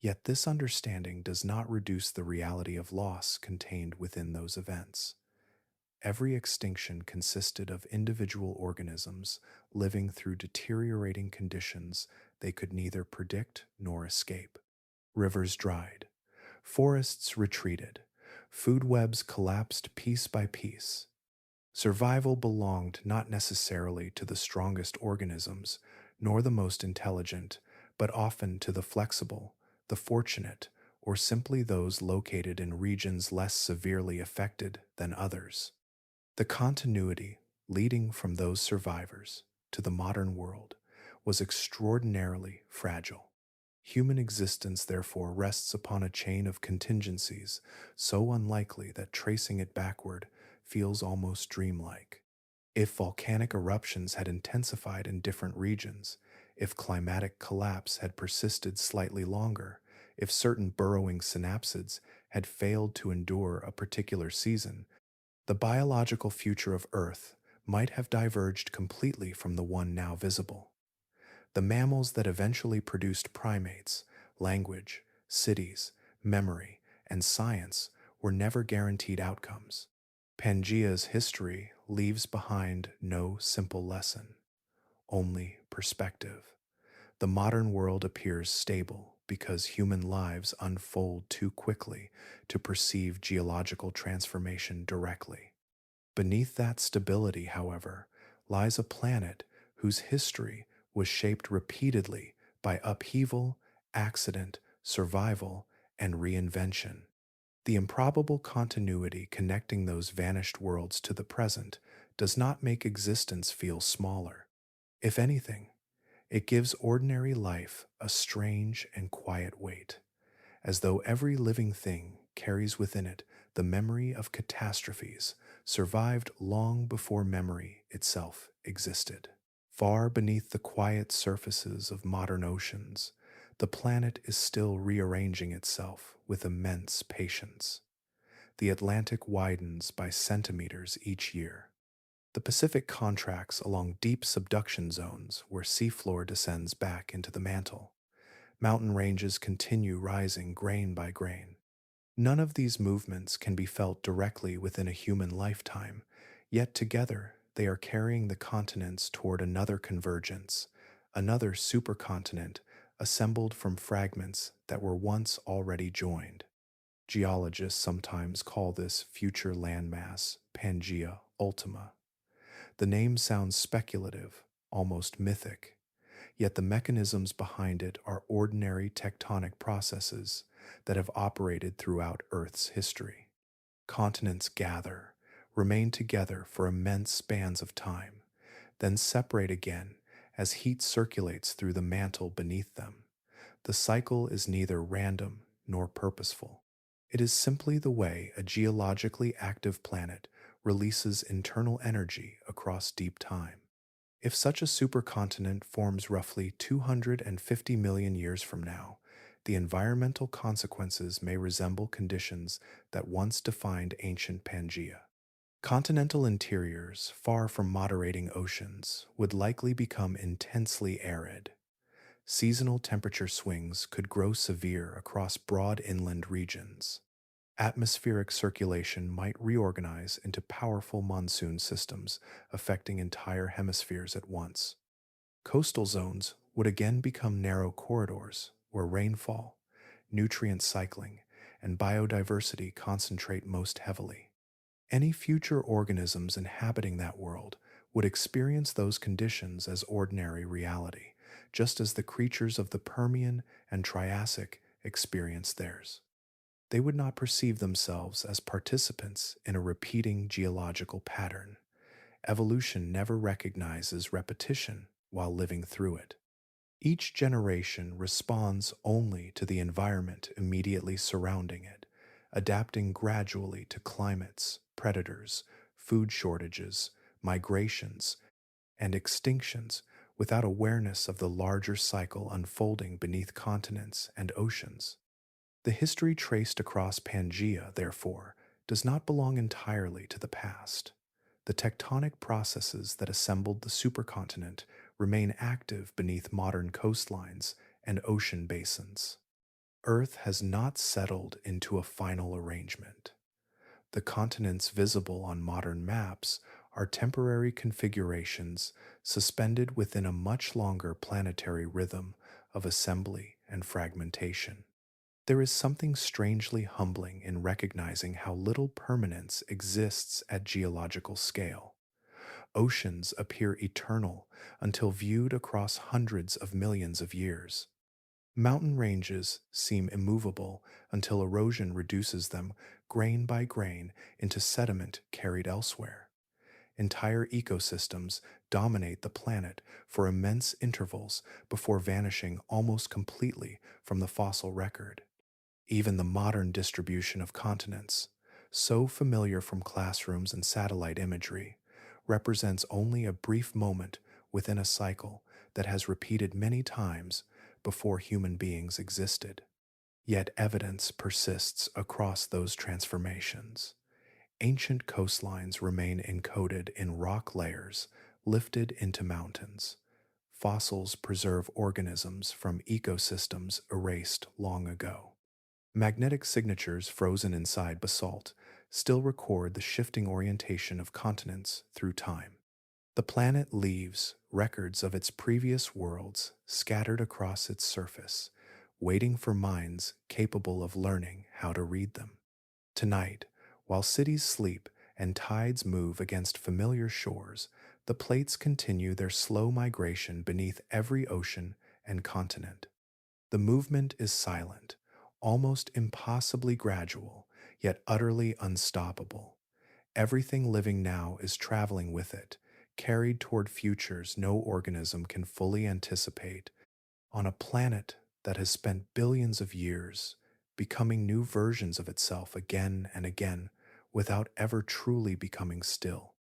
Yet this understanding does not reduce the reality of loss contained within those events. Every extinction consisted of individual organisms living through deteriorating conditions they could neither predict nor escape. Rivers dried, forests retreated, food webs collapsed piece by piece. Survival belonged not necessarily to the strongest organisms, nor the most intelligent, but often to the flexible, the fortunate, or simply those located in regions less severely affected than others. The continuity leading from those survivors to the modern world was extraordinarily fragile. Human existence, therefore, rests upon a chain of contingencies so unlikely that tracing it backward feels almost dreamlike. If volcanic eruptions had intensified in different regions, if climatic collapse had persisted slightly longer, if certain burrowing synapsids had failed to endure a particular season, the biological future of Earth might have diverged completely from the one now visible. The mammals that eventually produced primates, language, cities, memory, and science were never guaranteed outcomes. Pangea's history leaves behind no simple lesson, only perspective. The modern world appears stable because human lives unfold too quickly to perceive geological transformation directly. Beneath that stability, however, lies a planet whose history was shaped repeatedly by upheaval, accident, survival, and reinvention. The improbable continuity connecting those vanished worlds to the present does not make existence feel smaller. If anything, it gives ordinary life a strange and quiet weight, as though every living thing carries within it the memory of catastrophes survived long before memory itself existed. Far beneath the quiet surfaces of modern oceans, the planet is still rearranging itself with immense patience. The Atlantic widens by centimeters each year. The Pacific contracts along deep subduction zones where seafloor descends back into the mantle. Mountain ranges continue rising grain by grain. None of these movements can be felt directly within a human lifetime, yet together they are carrying the continents toward another convergence, another supercontinent assembled from fragments that were once already joined. Geologists sometimes call this future landmass Pangea Ultima. The name sounds speculative, almost mythic, yet the mechanisms behind it are ordinary tectonic processes that have operated throughout Earth's history. Continents gather, remain together for immense spans of time, then separate again as heat circulates through the mantle beneath them. The cycle is neither random nor purposeful. It is simply the way a geologically active planet releases internal energy across deep time. If such a supercontinent forms roughly 250 million years from now, the environmental consequences may resemble conditions that once defined ancient Pangea. Continental interiors, far from moderating oceans, would likely become intensely arid. Seasonal temperature swings could grow severe across broad inland regions. Atmospheric circulation might reorganize into powerful monsoon systems, affecting entire hemispheres at once. Coastal zones would again become narrow corridors where rainfall, nutrient cycling, and biodiversity concentrate most heavily. Any future organisms inhabiting that world would experience those conditions as ordinary reality, just as the creatures of the Permian and Triassic experienced theirs. They would not perceive themselves as participants in a repeating geological pattern. Evolution never recognizes repetition while living through it. Each generation responds only to the environment immediately surrounding it, adapting gradually to climates, predators, food shortages, migrations, and extinctions without awareness of the larger cycle unfolding beneath continents and oceans. The history traced across Pangea, therefore, does not belong entirely to the past. The tectonic processes that assembled the supercontinent remain active beneath modern coastlines and ocean basins. Earth has not settled into a final arrangement. The continents visible on modern maps are temporary configurations suspended within a much longer planetary rhythm of assembly and fragmentation. There is something strangely humbling in recognizing how little permanence exists at geological scale. Oceans appear eternal until viewed across hundreds of millions of years. Mountain ranges seem immovable until erosion reduces them grain by grain into sediment carried elsewhere. Entire ecosystems dominate the planet for immense intervals before vanishing almost completely from the fossil record. Even the modern distribution of continents, so familiar from classrooms and satellite imagery, represents only a brief moment within a cycle that has repeated many times before human beings existed. Yet evidence persists across those transformations. Ancient coastlines remain encoded in rock layers lifted into mountains. Fossils preserve organisms from ecosystems erased long ago. Magnetic signatures frozen inside basalt still record the shifting orientation of continents through time. The planet leaves records of its previous worlds scattered across its surface, waiting for minds capable of learning how to read them. Tonight, while cities sleep and tides move against familiar shores, the plates continue their slow migration beneath every ocean and continent. The movement is silent, almost impossibly gradual, yet utterly unstoppable. Everything living now is traveling with it, carried toward futures no organism can fully anticipate, on a planet that has spent billions of years becoming new versions of itself again and again without ever truly becoming still.